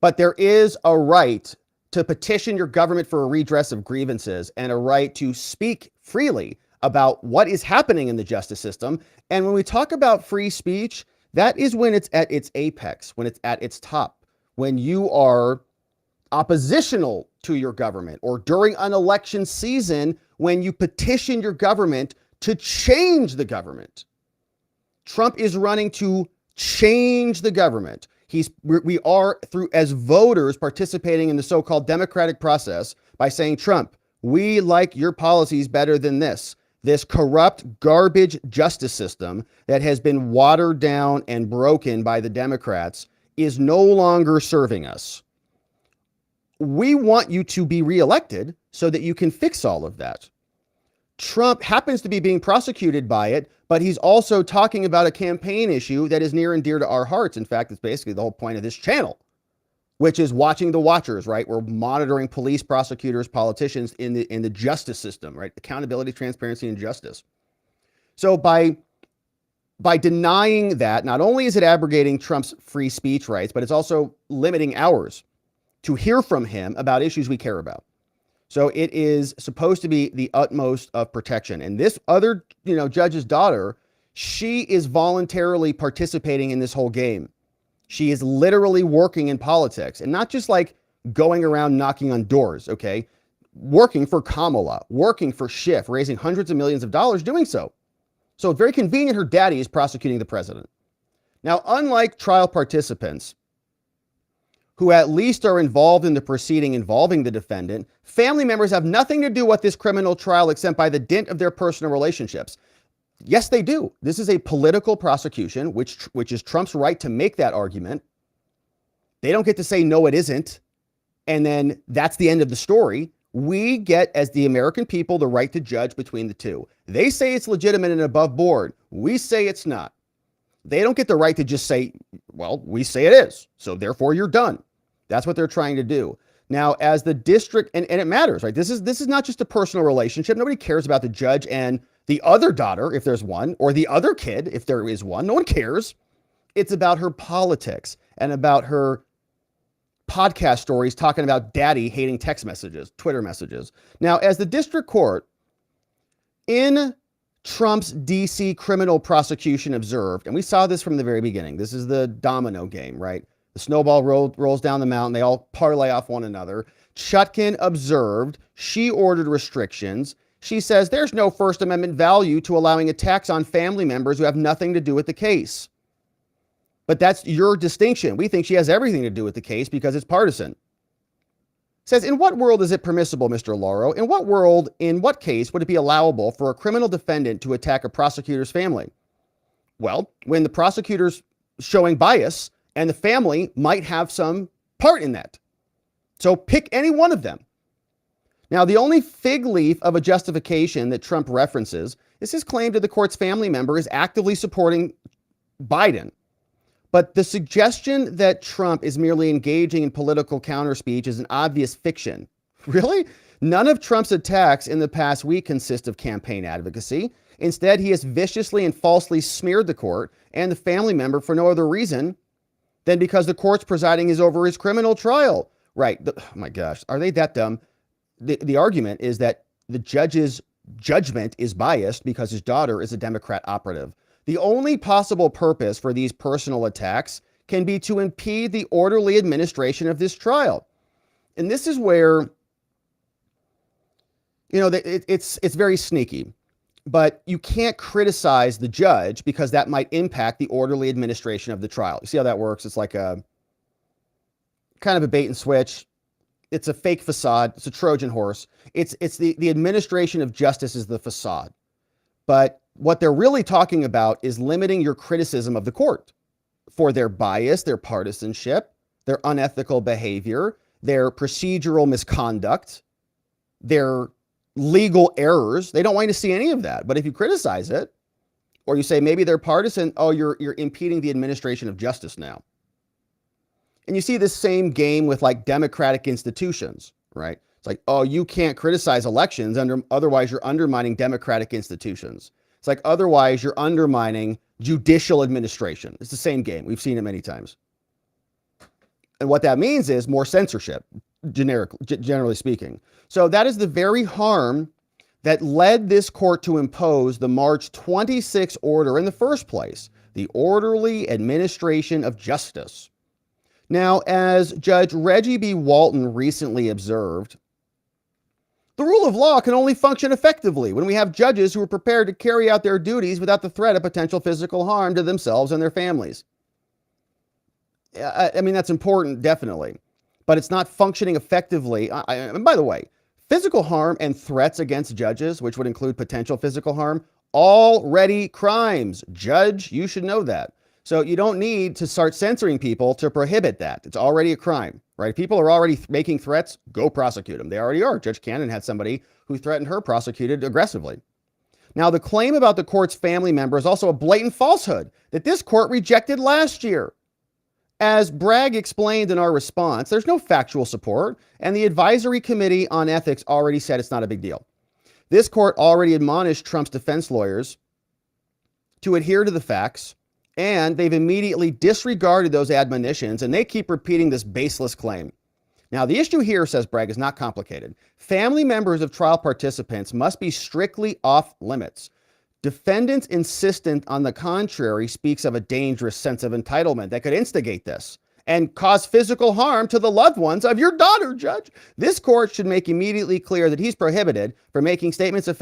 But there is a right to petition your government for a redress of grievances and a right to speak freely about what is happening in the justice system. And when we talk about free speech, that is when it's at its apex, when it's at its top, when you are oppositional to your government, or during an election season when you petition your government to change the government. Trump is running to change the government. We are, through as voters, participating in the so-called democratic process by saying, Trump, we like your policies better than this corrupt garbage justice system that has been watered down and broken by the Democrats is no longer serving us. We want you to be reelected so that you can fix all of that. Trump happens to be being prosecuted by it, but he's also talking about a campaign issue that is near and dear to our hearts. In fact, it's basically the whole point of this channel, which is watching the watchers, right? We're monitoring police, prosecutors, politicians in the justice system, right? Accountability, transparency, and justice. So by denying that, not only is it abrogating Trump's free speech rights, but it's also limiting ours to hear from him about issues we care about. So it is supposed to be the utmost of protection. And this other, judge's daughter, she is voluntarily participating in this whole game. She is literally working in politics, and not just like going around knocking on doors, okay? Working for Kamala, working for Schiff, raising hundreds of millions of dollars doing so. So very convenient her daddy is prosecuting the president. Now, unlike trial participants, who at least are involved in the proceeding involving the defendant, family members have nothing to do with this criminal trial except by the dint of their personal relationships. Yes, they do. This is a political prosecution, which is Trump's right to make that argument. They don't get to say, no, it isn't. And then that's the end of the story. We get, as the American people, the right to judge between the two. They say it's legitimate and above board. We say it's not. They don't get the right to just say, well, we say it is, so therefore you're done. That's what they're trying to do. Now, as the district, and it matters, right? This is not just a personal relationship. Nobody cares about the judge and the other daughter, if there's one, or the other kid, if there is one. No one cares. It's about her politics and about her podcast stories talking about daddy hating text messages, Twitter messages. Now, as the district court in Trump's DC criminal prosecution observed, and we saw this from the very beginning. This is the domino game, right? The snowball rolls down the mountain. They all parlay off one another. Chutkan observed. She ordered restrictions. She says there's no First Amendment value to allowing attacks on family members who have nothing to do with the case. But that's your distinction. We think she has everything to do with the case because it's partisan. Says, in what world is it permissible, Mr. Lauro? In what case would it be allowable for a criminal defendant to attack a prosecutor's family? Well, when the prosecutor's showing bias, and the family might have some part in that. So pick any one of them. Now, the only fig leaf of a justification that Trump references is his claim to the court's family member is actively supporting Biden. But the suggestion that Trump is merely engaging in political counterspeech is an obvious fiction. Really? None of Trump's attacks in the past week consist of campaign advocacy. Instead, he has viciously and falsely smeared the court and the family member for no other reason than because the court's presiding is over his criminal trial. Right. Oh my gosh. Are they that dumb? The argument is that the judge's judgment is biased because his daughter is a Democrat operative. The only possible purpose for these personal attacks can be to impede the orderly administration of this trial. And this is where, it's very sneaky, but you can't criticize the judge because that might impact the orderly administration of the trial. You see how that works? It's like a kind of a bait and switch. It's a fake facade. It's a Trojan horse. It's the administration of justice is the facade. But what they're really talking about is limiting your criticism of the court for their bias, their partisanship, their unethical behavior, their procedural misconduct, their legal errors. They don't want you to see any of that. But if you criticize it, or you say maybe they're partisan, oh, you're impeding the administration of justice now. And you see this same game with like democratic institutions, right? It's like, oh, you can't criticize elections otherwise you're undermining democratic institutions. It's like, otherwise you're undermining judicial administration. It's the same game. We've seen it many times. And what that means is more censorship, generally speaking. So that is the very harm that led this court to impose the March 26 order in the first place, the orderly administration of justice. Now, as Judge Reggie B. Walton recently observed, the rule of law can only function effectively when we have judges who are prepared to carry out their duties without the threat of potential physical harm to themselves and their families. I mean, that's important, definitely, but it's not functioning effectively. And by the way, physical harm and threats against judges, which would include potential physical harm, already crimes. Judge, you should know that. So you don't need to start censoring people to prohibit that. It's already a crime, right? People are already making threats, go prosecute them. They already are. Judge Cannon had somebody who threatened her prosecuted aggressively. Now, the claim about the court's family member is also a blatant falsehood that this court rejected last year. As Bragg explained in our response, there's no factual support, and the Advisory Committee on Ethics already said it's not a big deal. This court already admonished Trump's defense lawyers to adhere to the facts, and they've immediately disregarded those admonitions, and they keep repeating this baseless claim. Now, the issue here, says Bragg, is not complicated. Family members of trial participants must be strictly off limits. Defendants' insistence on the contrary speaks of a dangerous sense of entitlement that could instigate this and cause physical harm to the loved ones of your daughter, Judge. This court should make immediately clear that he's prohibited from making statements of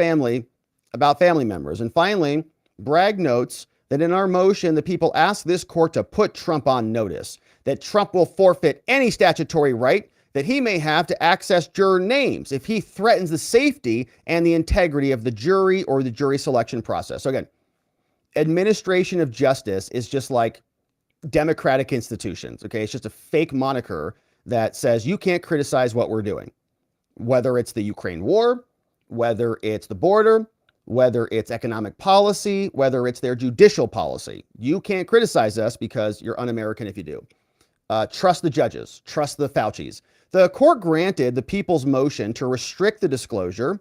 about family members. And finally, Bragg notes that in our motion, the people ask this court to put Trump on notice, that Trump will forfeit any statutory right that he may have to access juror names if he threatens the safety and the integrity of the jury or the jury selection process. So again, administration of justice is just like democratic institutions, okay? It's just a fake moniker that says you can't criticize what we're doing, whether it's the Ukraine war, whether it's the border, whether it's economic policy, whether it's their judicial policy. You can't criticize us because you're un-American if you do. Trust the judges, trust the Faucis. The court granted the people's motion to restrict the disclosure,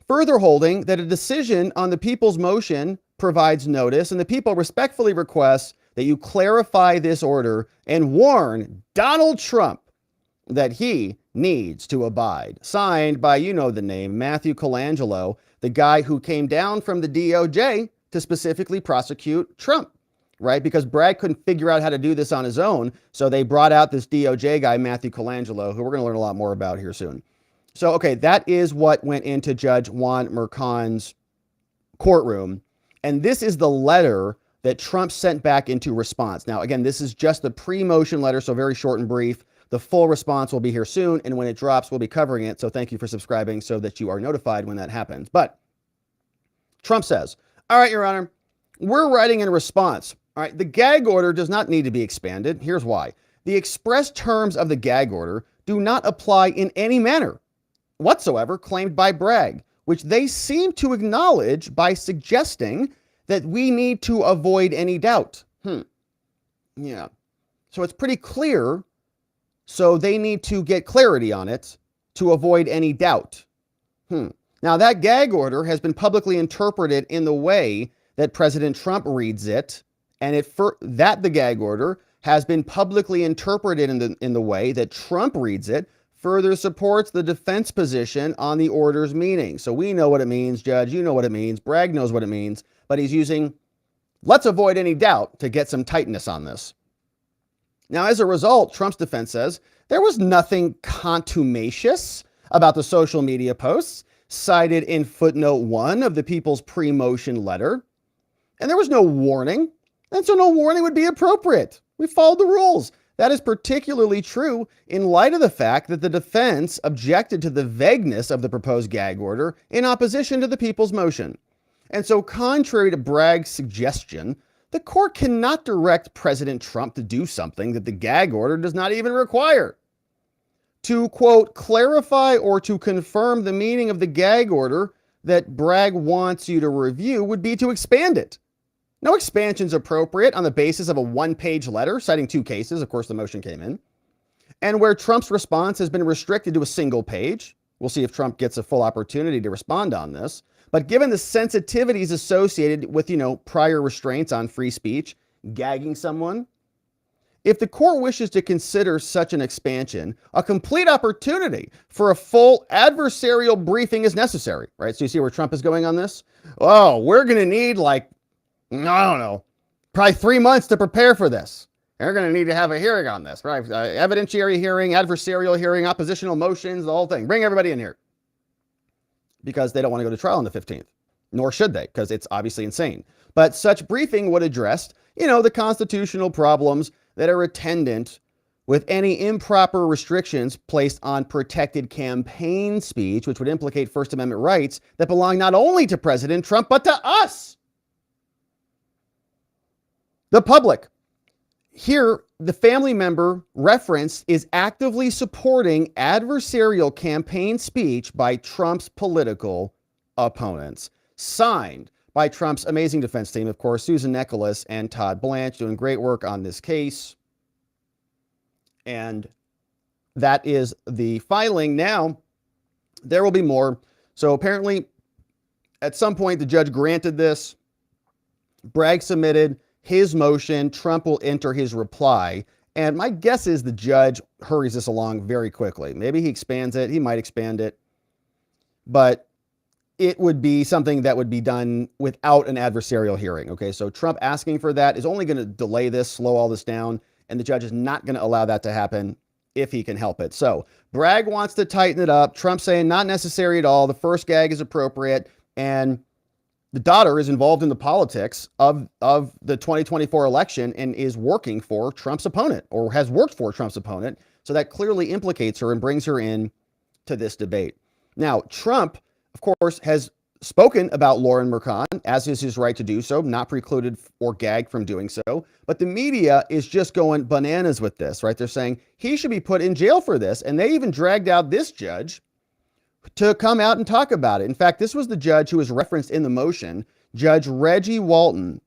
further holding that a decision on the people's motion provides notice, and the people respectfully request that you clarify this order and warn Donald Trump that he needs to abide. Signed by, you know the name, Matthew Colangelo, the guy who came down from the DOJ to specifically prosecute Trump. Right? Because Bragg couldn't figure out how to do this on his own. So they brought out this DOJ guy, Matthew Colangelo, who we're going to learn a lot more about here soon. So, okay, that is what went into Judge Juan Mercan's courtroom. And this is the letter that Trump sent back into response. Now, again, this is just the pre-motion letter, so very short and brief. The full response will be here soon. And when it drops, we'll be covering it. So thank you for subscribing so that you are notified when that happens. But Trump says, all right, Your Honor, We're writing in response. All right, the gag order does not need to be expanded. Here's why. The express terms of the gag order do not apply in any manner whatsoever claimed by Bragg, which they seem to acknowledge by suggesting that we need to avoid any doubt. Yeah. So it's pretty clear. So they need to get clarity on it to avoid any doubt. Now that gag order has been publicly interpreted in the way that President Trump reads it, and the gag order has been publicly interpreted in the way that Trump reads it, further supports the defense position on the order's meaning. So we know what it means, Judge, you know what it means, Bragg knows what it means, but he's using let's avoid any doubt to get some tightness on this. Now, as a result, Trump's defense says there was nothing contumacious about the social media posts cited in footnote 1 of the People's pre-motion letter. And there was no warning. And so no warning would be appropriate. We followed the rules. That is particularly true in light of the fact that the defense objected to the vagueness of the proposed gag order in opposition to the People's motion. And so contrary to Bragg's suggestion, the court cannot direct President Trump to do something that the gag order does not even require. To, quote, clarify or to confirm the meaning of the gag order that Bragg wants you to review would be to expand it. No expansion is appropriate on the basis of a one-page letter citing 2 cases. Of course, the motion came in. And where Trump's response has been restricted to a single page. We'll see if Trump gets a full opportunity to respond on this. But given the sensitivities associated with, prior restraints on free speech, gagging someone, if the court wishes to consider such an expansion, a complete opportunity for a full adversarial briefing is necessary, right? So you see where Trump is going on this? Oh, we're going to need probably 3 months to prepare for this. They're going to need to have a hearing on this, right? Evidentiary hearing, adversarial hearing, oppositional motions, the whole thing. Bring everybody in here. Because they don't want to go to trial on the 15th, nor should they, because it's obviously insane. But such briefing would address, the constitutional problems that are attendant with any improper restrictions placed on protected campaign speech, which would implicate First Amendment rights that belong not only to President Trump, but to us, the public. Here, the family member referenced is actively supporting adversarial campaign speech by Trump's political opponents. Signed by Trump's amazing defense team, of course, Susan Nicholas and Todd Blanche, doing great work on this case. And that is the filing. Now, there will be more. So apparently, at some point, the judge granted this. Bragg submitted his motion. Trump will enter his reply. And my guess is the judge hurries this along very quickly. Maybe he expands it. He might expand it. But it would be something that would be done without an adversarial hearing. Okay, so Trump asking for that is only going to delay this, slow all this down. And the judge is not going to allow that to happen if he can help it. So Bragg wants to tighten it up. Trump saying not necessary at all. The first gag is appropriate. And the daughter is involved in the politics of the 2024 election and is working for Trump's opponent, or has worked for Trump's opponent. So that clearly implicates her and brings her in to this debate. Now, Trump, of course, has spoken about Loren Mercan, as is his right to do so, not precluded or gagged from doing so. But the media is just going bananas with this, right? They're saying he should be put in jail for this. And they even dragged out this judge to come out and talk about it. In fact, this was the judge who was referenced in the motion. Judge Reggie Walton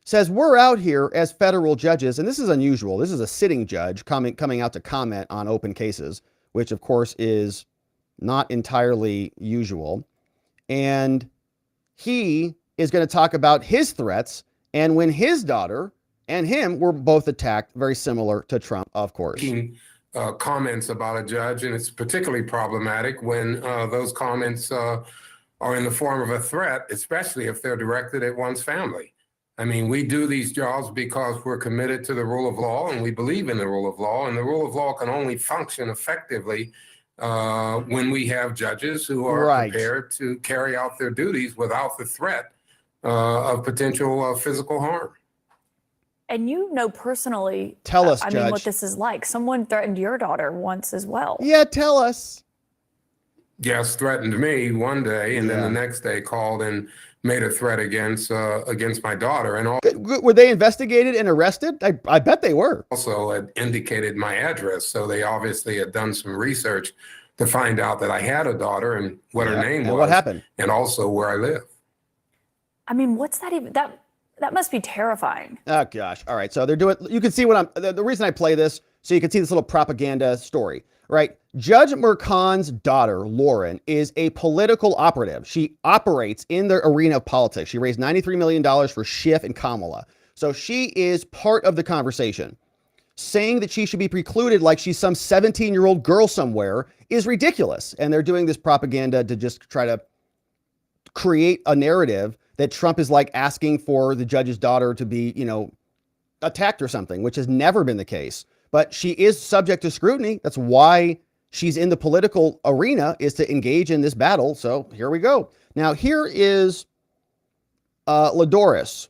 says, we're out here as federal judges, and this is unusual. This is a sitting judge coming out to comment on open cases, which of course is not entirely usual. And he is going to talk about his threats and when his daughter and him were both attacked, very similar to Trump, of course. Comments about a judge, and it's particularly problematic when those comments are in the form of a threat, especially if they're directed at one's family. I mean, we do these jobs because we're committed to the rule of law and we believe in the rule of law, and the rule of law can only function effectively when we have judges who are prepared to carry out their duties without the threat of potential physical harm. And personally, tell us, I Judge. mean, what this is like. Someone threatened your daughter once as well. Yeah, tell us. Yes, threatened me one day, and then Yeah. the next day called and made a threat against my daughter, and Were they investigated and arrested? I bet they were. also had indicated my address. So they obviously had done some research to find out that I had a daughter and what her Yeah. name And was, what happened? and also where I live. I mean, what's that even? That must be terrifying. Oh gosh. All right. So they're doing, you can see what the reason I play this, so you can see this little propaganda story, right? Judge Mercan's daughter, Loren, is a political operative. She operates in the arena of politics. She raised $93 million for Schiff and Kamala. So she is part of the conversation. Saying that she should be precluded like she's some 17-year-old girl somewhere is ridiculous. And they're doing this propaganda to just try to create a narrative that Trump is like asking for the judge's daughter to be, attacked or something, which has never been the case. But she is subject to scrutiny. That's why she's in the political arena, is to engage in this battle. So here we go. Now, here is Ladoris.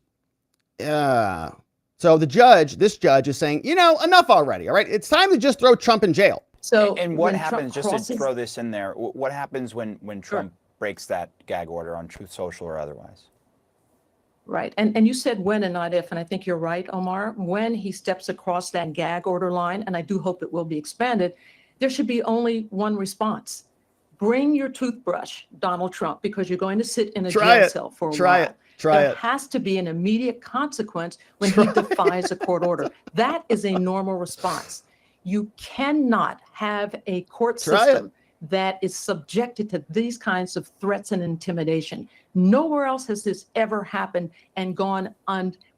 So this judge is saying, enough already. All right. It's time to just throw Trump in jail. So and what when happens, Trump just to throw this in there, what happens when Trump breaks that gag order on Truth Social or otherwise? Right. And you said when and not if, and I think you're right, Omar. When he steps across that gag order line, and I do hope it will be expanded, there should be only one response. Bring your toothbrush, Donald Trump, because you're going to sit in a jail cell for a while. There has to be an immediate consequence when he defies a court order. That is a normal response. You cannot have a court system that is subjected to these kinds of threats and intimidation. Nowhere else has this ever happened and gone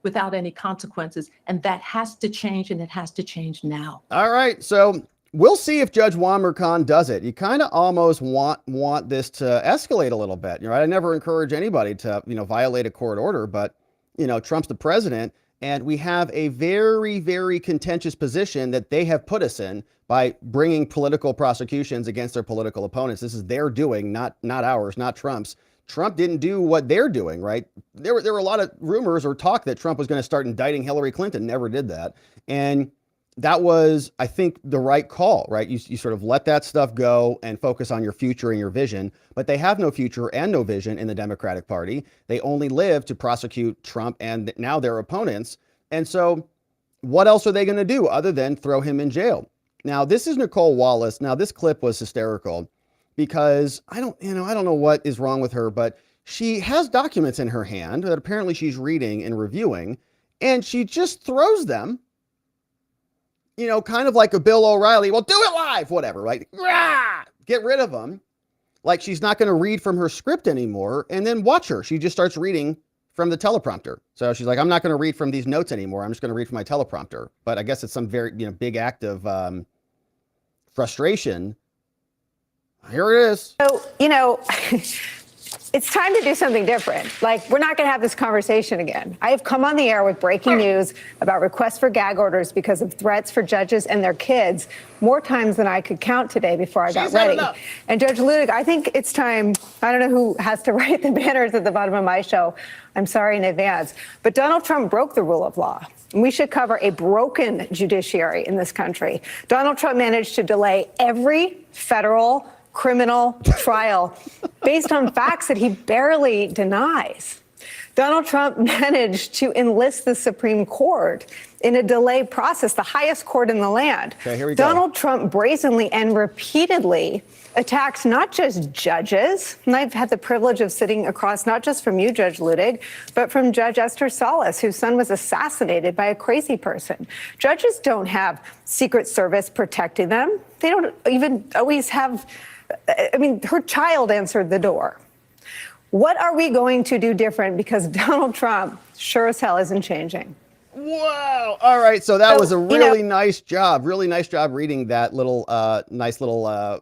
without any consequences. And that has to change, and it has to change now. All right. So we'll see if Judge Juan Mercan does it. You kind of almost want this to escalate a little bit. I never encourage anybody to, violate a court order, but, Trump's the president, and we have a very, very contentious position that they have put us in by bringing political prosecutions against their political opponents. This is their doing, not ours, not Trump's. Trump didn't do what they're doing, right? There were a lot of rumors or talk that Trump was going to start indicting Hillary Clinton. Never did that. And that was, I think, the right call, right? You sort of let that stuff go and focus on your future and your vision. But they have no future and no vision in the Democratic Party. They only live to prosecute Trump and now their opponents. And so what else are they going to do other than throw him in jail? Now, this is Nicole Wallace. Now, this clip was hysterical because I don't know what is wrong with her, but she has documents in her hand that apparently she's reading and reviewing, and she just throws them, kind of like a Bill O'Reilly. Well, do it live, whatever, right? Rah! Get rid of them. Like she's not going to read from her script anymore. And then watch her. She just starts reading from the teleprompter. So she's like, I'm not going to read from these notes anymore. I'm just going to read from my teleprompter. But I guess it's some very, big act of frustration. Here it is. So, it's time to do something different. Like, we're not going to have this conversation again. I have come on the air with breaking news about requests for gag orders because of threats for judges and their kids more times than I could count today before I got ready. And Judge Ludig, I think it's time. I don't know who has to write the banners at the bottom of my show. I'm sorry in advance. But Donald Trump broke the rule of law. We should cover a broken judiciary in this country. Donald Trump managed to delay every federal criminal trial based on facts that he barely denies. Donald Trump managed to enlist the Supreme Court in a delay process, the highest court in the land. Okay, here we go. Donald Trump brazenly and repeatedly attacks not just judges, and I've had the privilege of sitting across not just from you, Judge Ludig, but from Judge Esther Salas, whose son was assassinated by a crazy person. Judges don't have Secret Service protecting them. They don't even always have, her child answered the door. What are we going to do different? Because Donald Trump sure as hell isn't changing. Wow. All right. So that was a really nice job. Really nice job reading that little, nice little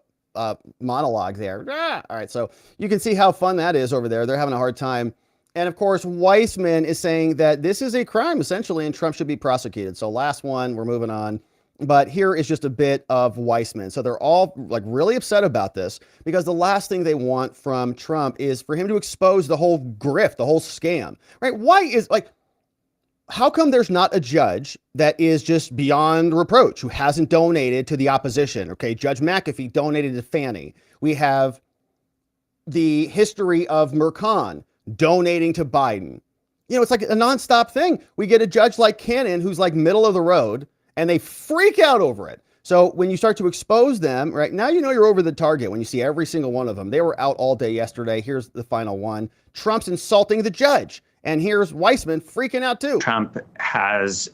monologue there. All right. So you can see how fun that is over there. They're having a hard time. And of course, Weismann is saying that this is a crime essentially, and Trump should be prosecuted. So last one, we're moving on. But here is just a bit of Weismann. So they're all like really upset about this because the last thing they want from Trump is for him to expose the whole grift, the whole scam, right? How come there's not a judge that is just beyond reproach who hasn't donated to the opposition? Okay, Judge McAfee donated to Fannie. We have the history of Mercan donating to Biden. You know, it's like a nonstop thing. We get a judge like Cannon who's like middle of the road and they freak out over it. So when you start to expose them, right now, you know you're over the target when you see every single one of them. They were out all day yesterday. Here's the final one. Trump's insulting the judge. And here's Weismann freaking out too. Trump has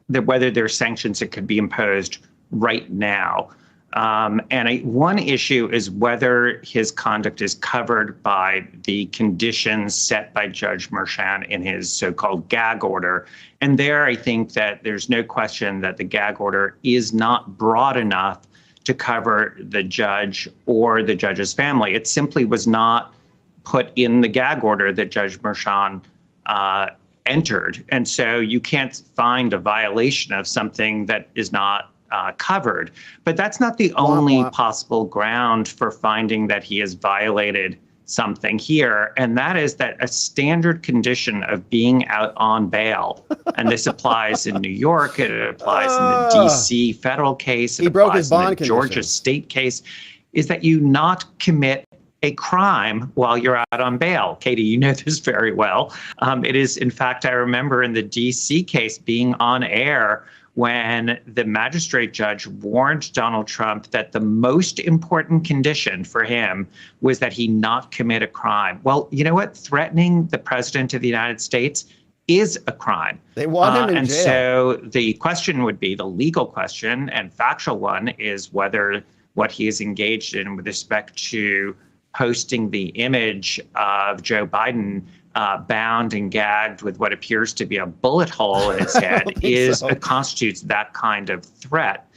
whether there are sanctions that could be imposed right now. One issue is whether his conduct is covered by the conditions set by Judge Merchan in his so-called gag order. And there, I think that there's no question that the gag order is not broad enough to cover the judge or the judge's family. It simply was not put in the gag order that Judge Merchan entered. And so you can't find a violation of something that is not covered. But that's not the only possible ground for finding that he has violated something here. And that is that a standard condition of being out on bail, and this applies in New York, it applies in the DC federal case, it applies in the Georgia state case, is that you not commit a crime while you're out on bail. Katie, you know this very well. It is, in fact, I remember in the DC case being on air when the magistrate judge warned Donald Trump that the most important condition for him was that he not commit a crime. Well, you know what? Threatening the president of the United States is a crime. They want him in and jail. So the question would be, the legal question and factual one, is whether what he is engaged in with respect to posting the image of Joe Biden bound and gagged with what appears to be a bullet hole in his head constitutes that kind of threat.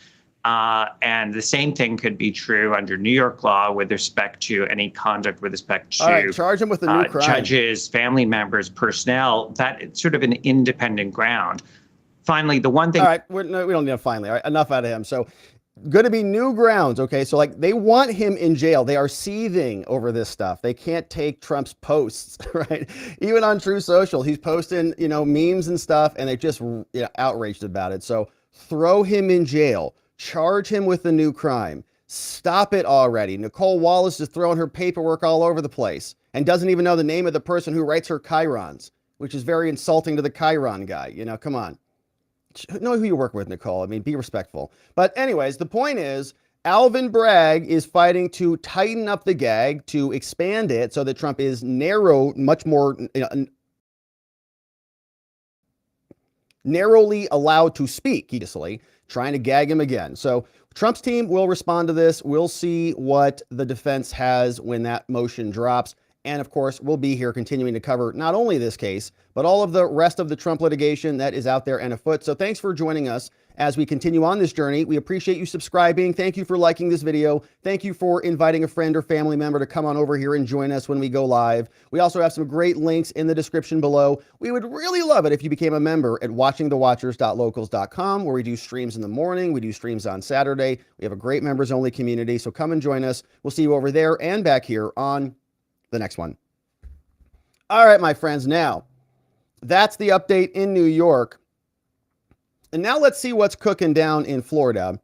And the same thing could be true under New York law with respect to any conduct with respect to charge him with a new crime. Judges, family members, personnel. That it's sort of an independent ground. Finally, the one thing. All right, we don't need a finally. All right, enough out of him. So going to be new grounds. Okay, so like they want him in jail. They are seething over this stuff. They can't take Trump's posts, right? Even on True Social, he's posting, memes and stuff, and they're just outraged about it. So throw him in jail. Charge him with a new crime. Stop it already. Nicole Wallace is throwing her paperwork all over the place and doesn't even know the name of the person who writes her chyrons, which is very insulting to the chyron guy. Come on. Know who you work with, Nicole. I mean, be respectful. But anyways, the point is, Alvin Bragg is fighting to tighten up the gag, to expand it so that Trump is much more narrowly allowed to speak, easily, trying to gag him again. So Trump's team will respond to this. We'll see what the defense has when that motion drops. And of course, we'll be here continuing to cover not only this case, but all of the rest of the Trump litigation that is out there and afoot. So thanks for joining us as we continue on this journey. We appreciate you subscribing. Thank you for liking this video. Thank you for inviting a friend or family member to come on over here and join us when we go live. We also have some great links in the description below. We would really love it if you became a member at watchingthewatchers.locals.com, where we do streams in the morning. We do streams on Saturday. We have a great members only community. So come and join us. We'll see you over there and back here on the next one. All right, my friends, now that's the update in New York. And now let's see what's cooking down in Florida,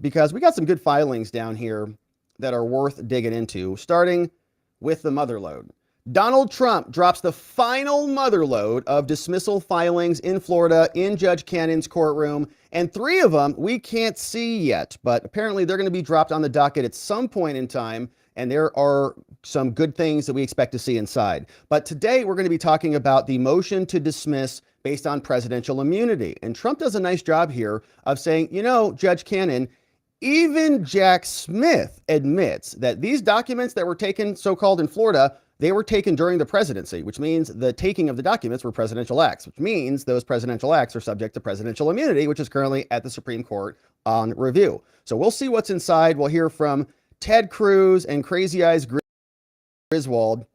because we got some good filings down here that are worth digging into, starting with the motherlode. Donald Trump drops the final motherlode of dismissal filings in Florida in Judge Cannon's courtroom, and 3 of them we can't see yet, but apparently they're going to be dropped on the docket at some point in time. And there are some good things that we expect to see inside. But today we're going to be talking about the motion to dismiss based on presidential immunity. And Trump does a nice job here of saying, Judge Cannon, even Jack Smith admits that these documents that were taken, so-called in Florida, they were taken during the presidency, which means the taking of the documents were presidential acts, which means those presidential acts are subject to presidential immunity, which is currently at the Supreme Court on review. So we'll see what's inside. We'll hear from Ted Cruz and Crazy Eyes Griswold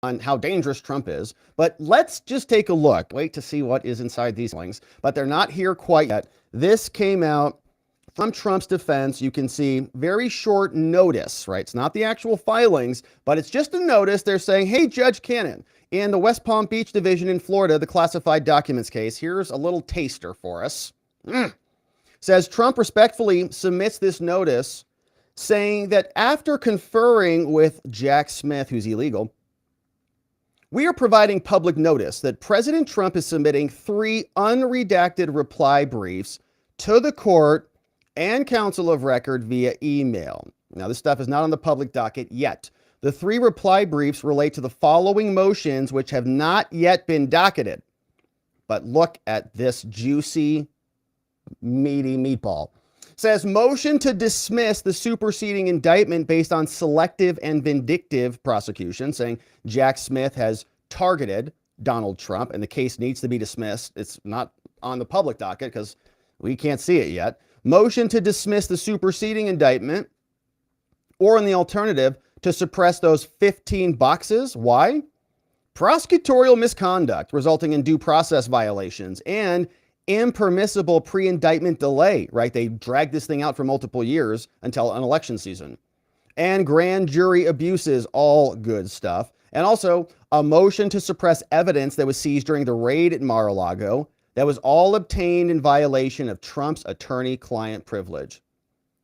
on how dangerous Trump is. But let's just take a look. Wait to see what is inside these things. But they're not here quite yet. This came out from Trump's defense. You can see very short notice, right? It's not the actual filings, but it's just a notice. They're saying, hey, Judge Cannon, in the West Palm Beach division in Florida, the classified documents case, here's a little taster for us. Says Trump respectfully submits this notice saying that after conferring with Jack Smith, who's illegal, we are providing public notice that President Trump is submitting 3 unredacted reply briefs to the court and counsel of record via email. Now, this stuff is not on the public docket yet. The 3 reply briefs relate to the following motions, which have not yet been docketed. But look at this juicy, meaty meatball. It says, motion to dismiss the superseding indictment based on selective and vindictive prosecution, saying Jack Smith has targeted Donald Trump and the case needs to be dismissed. It's not on the public docket because we can't see it yet. Motion to dismiss the superseding indictment, or in the alternative, to suppress those 15 boxes. Why? Prosecutorial misconduct resulting in due process violations and impermissible pre-indictment delay, right? They dragged this thing out for multiple years until an election season. And grand jury abuses, all good stuff. And also a motion to suppress evidence that was seized during the raid at Mar-a-Lago that was all obtained in violation of Trump's attorney-client privilege.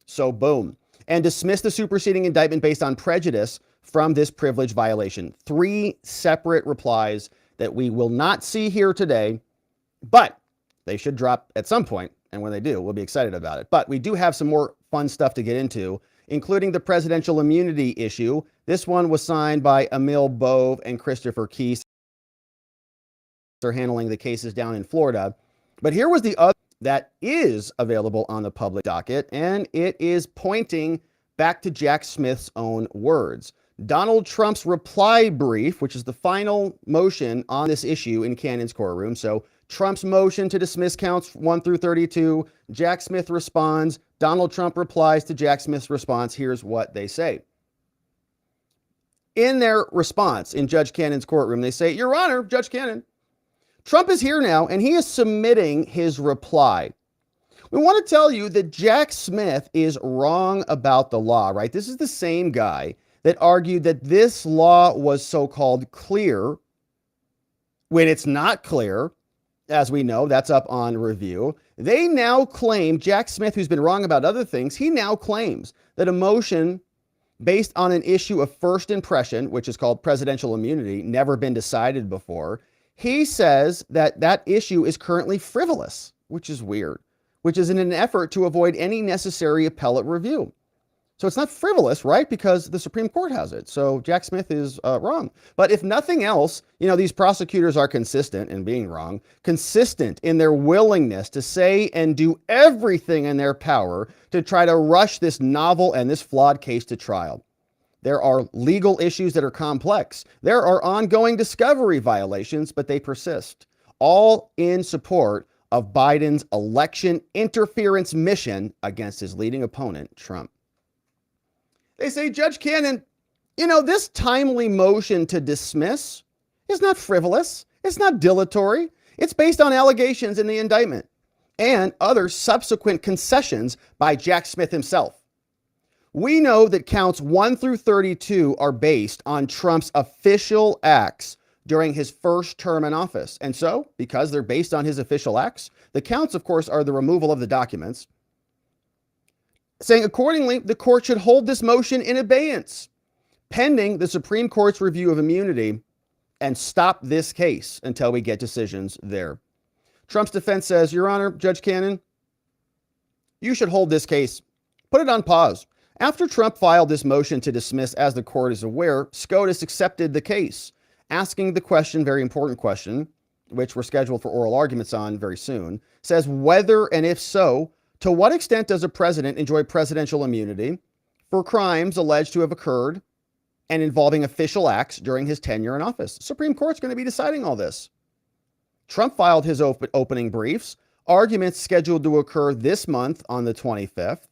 So boom. And dismiss the superseding indictment based on prejudice from this privilege violation. 3 separate replies that we will not see here today, but they should drop at some point. And when they do, we'll be excited about it. But we do have some more fun stuff to get into, including the presidential immunity issue. This one was signed by Emil Bove and Christopher Keese. They're handling the cases down in Florida. But here was the other that is available on the public docket, and it is pointing back to Jack Smith's own words. Donald Trump's reply brief, which is the final motion on this issue in Cannon's courtroom. So Trump's motion to dismiss counts 1 through 32. Jack Smith responds. Donald Trump replies to Jack Smith's response. Here's what they say. In their response in Judge Cannon's courtroom, they say, Your Honor, Judge Cannon, Trump is here now, and he is submitting his reply. We want to tell you that Jack Smith is wrong about the law, right? This is the same guy that argued that this law was so-called clear when it's not clear. As we know, that's up on review. They now claim, Jack Smith, who's been wrong about other things, he now claims that a motion based on an issue of first impression, which is called presidential immunity, never been decided before. He says that that issue is currently frivolous, which is weird, which is in an effort to avoid any necessary appellate review. So it's not frivolous, right? Because the Supreme Court has it. So Jack Smith is wrong. But if nothing else, you know, these prosecutors are consistent in being wrong, consistent in their willingness to say and do everything in their power to try to rush this novel and this flawed case to trial. There are legal issues that are complex. There are ongoing discovery violations, but they persist, all in support of Biden's election interference mission against his leading opponent, Trump. They say, Judge Cannon, you know, this timely motion to dismiss is not frivolous. It's not dilatory. It's based on allegations in the indictment and other subsequent concessions by Jack Smith himself. We know that counts 1 through 32 are based on Trump's official acts during his first term in office. And so, because they're based on his official acts, the counts, of course, are the removal of the documents. Saying, accordingly, the court should hold this motion in abeyance, pending the Supreme Court's review of immunity, and stop this case until we get decisions there. Trump's defense says, Your Honor, Judge Cannon, you should hold this case. Put it on pause. After Trump filed this motion to dismiss, as the court is aware, SCOTUS accepted the case, asking the question, very important question, which we're scheduled for oral arguments on very soon, says whether and if so, to what extent does a president enjoy presidential immunity for crimes alleged to have occurred and involving official acts during his tenure in office? The Supreme Court's going to be deciding all this. Trump filed his opening briefs, arguments scheduled to occur this month on the 25th.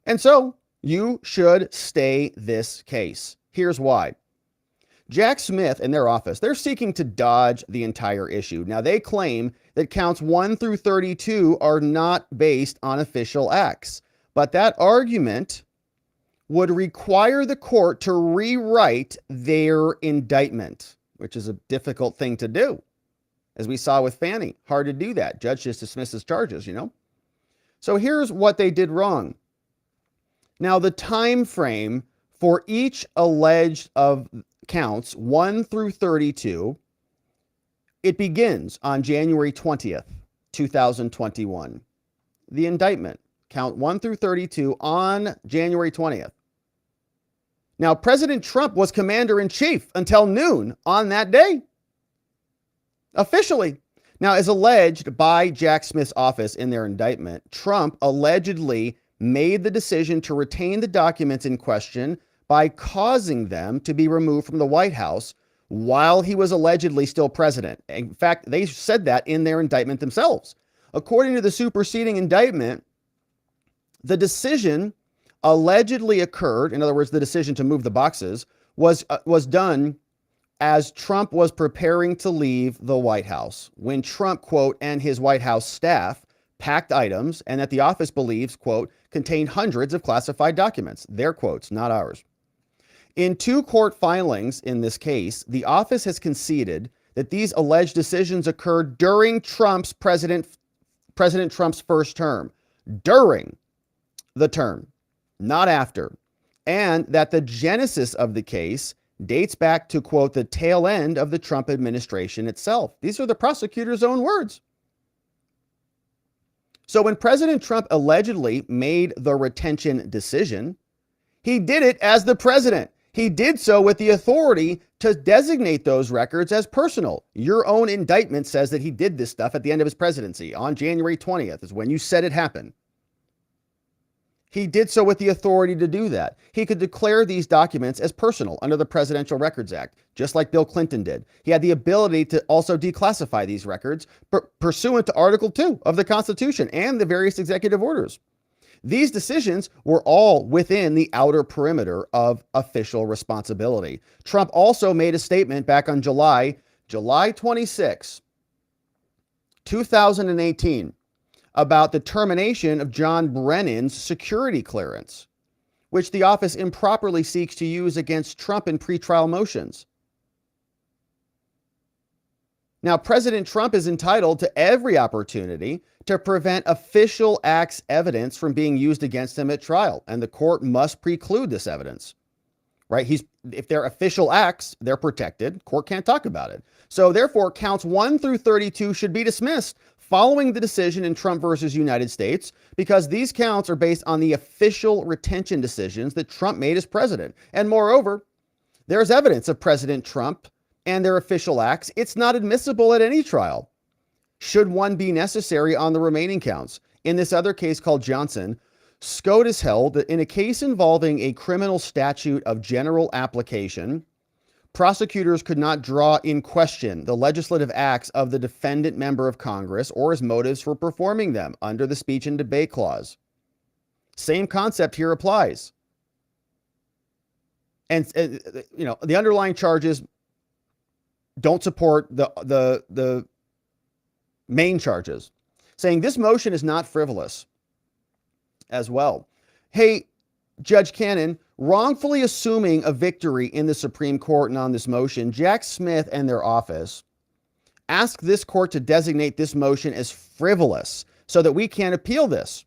And so you should stay this case. Here's why. Jack Smith and their office, they're seeking to dodge the entire issue. Now, they claim that counts 1 through 32 are not based on official acts. But that argument would require the court to rewrite their indictment, which is a difficult thing to do. As we saw with Fannie, hard to do that. Judge just dismisses charges, you know? So here's what they did wrong. Now, the time frame for each alleged of counts 1 through 32, it begins on January 20th, 2021. The indictment, count 1 through 32 on January 20th. Now, President Trump was commander-in-chief until noon on that day. Officially. Now, as alleged by Jack Smith's office in their indictment, Trump allegedly made the decision to retain the documents in question by causing them to be removed from the White House while he was allegedly still president. In fact, they said that in their indictment themselves. According to the superseding indictment, the decision allegedly occurred, in other words, the decision to move the boxes, was done as Trump was preparing to leave the White House, when Trump, quote, and his White House staff packed items and that the office believes, quote, contained hundreds of classified documents. Their quotes, not ours. In 2 court filings in this case, the office has conceded that these alleged decisions occurred during President Trump's first term, during the term, not after, and that the genesis of the case dates back to, quote, the tail end of the Trump administration itself. These are the prosecutor's own words. So when President Trump allegedly made the retention decision, he did it as the president. He did so with the authority to designate those records as personal. Your own indictment says that he did this stuff at the end of his presidency on January 20th is when you said it happened. He did so with the authority to do that. He could declare these documents as personal under the Presidential Records Act, just like Bill Clinton did. He had the ability to also declassify these records pursuant to Article 2 of the Constitution and the various executive orders. These decisions were all within the outer perimeter of official responsibility. Trump also made a statement back on July 26, 2018, about the termination of John Brennan's security clearance, which the office improperly seeks to use against Trump in pretrial motions. Now, President Trump is entitled to every opportunity to prevent official acts evidence from being used against him at trial, and the court must preclude this evidence, right? If they're official acts, they're protected. Court can't talk about it. So therefore, counts 1 through 32 should be dismissed following the decision in Trump versus United States, because these counts are based on the official retention decisions that Trump made as president. And moreover, there's evidence of President Trump and their official acts. It's not admissible at any trial, should one be necessary on the remaining counts. In this other case called Johnson, SCOTUS held that in a case involving a criminal statute of general application, prosecutors could not draw in question the legislative acts of the defendant member of Congress or his motives for performing them under the speech and debate clause. Same concept here applies. And the underlying charges don't support the main charges, saying this motion is not frivolous as well. Hey, Judge Cannon, wrongfully assuming a victory in the Supreme Court and on this motion, Jack Smith and their office asked this court to designate this motion as frivolous so that we can't appeal this.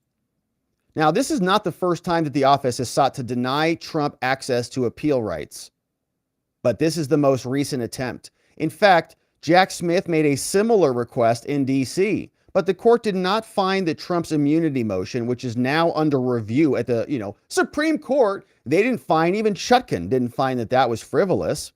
Now, this is not the first time that the office has sought to deny Trump access to appeal rights, but this is the most recent attempt. In fact, Jack Smith made a similar request in D.C., but the court did not find that Trump's immunity motion, which is now under review at the Supreme Court, they didn't find, even Chutkan didn't find that that was frivolous.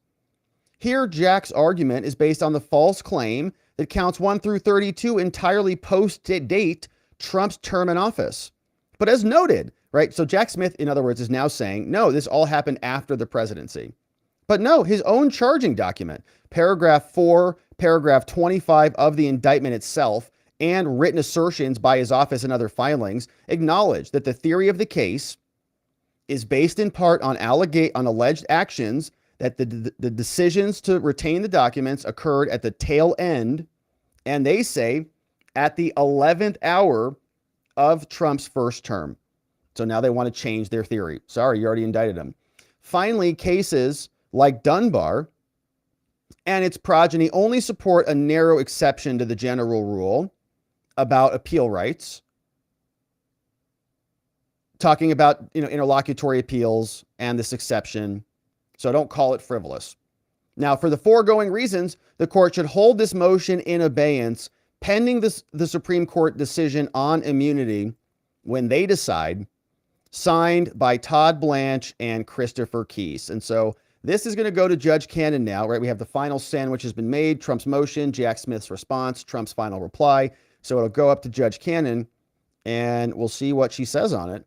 Here, Jack's argument is based on the false claim that counts 1 through 32 entirely post-date Trump's term in office. But as noted, right, so Jack Smith, in other words, is now saying, no, this all happened after the presidency. But no, his own charging document, paragraph 4, paragraph 25 of the indictment itself, and written assertions by his office and other filings acknowledge that the theory of the case is based in part on alleged actions, that the decisions to retain the documents occurred at the tail end, and they say at the 11th hour of Trump's first term. So now they want to change their theory. Sorry, you already indicted him. Finally, cases like Dunbar and its progeny only support a narrow exception to the general rule about appeal rights. talking about, interlocutory appeals and this exception. So don't call it frivolous. Now, for the foregoing reasons, the court should hold this motion in abeyance pending the Supreme Court decision on immunity when they decide, signed by Todd Blanche and Christopher Keese. And so this is going to go to Judge Cannon now, right? We have the final sandwich has been made, Trump's motion, Jack Smith's response, Trump's final reply. So it'll go up to Judge Cannon, and we'll see what she says on it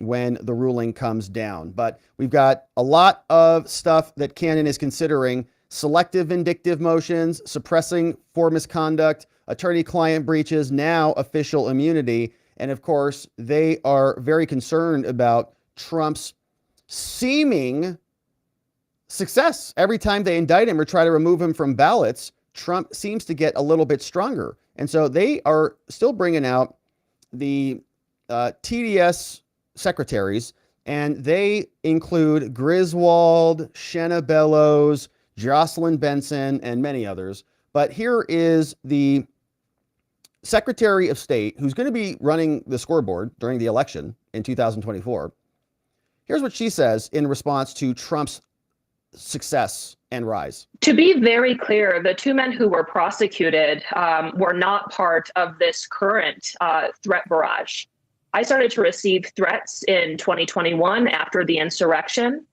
when the ruling comes down. But we've got a lot of stuff that Cannon is considering: selective vindictive motions, suppressing for misconduct, attorney-client breaches, now official immunity. And of course, they are very concerned about Trump's seeming success. Every time they indict him or try to remove him from ballots, Trump seems to get a little bit stronger. And so they are still bringing out the TDS secretaries, and they include Griswold, Shanna Bellows, Jocelyn Benson, and many others. But here is the Secretary of State who's going to be running the scoreboard during the election in 2024. Here's what she says in response to Trump's success and rise. To be very clear, the two men who were prosecuted were not part of this current threat barrage. I started to receive threats in 2021 after the insurrection,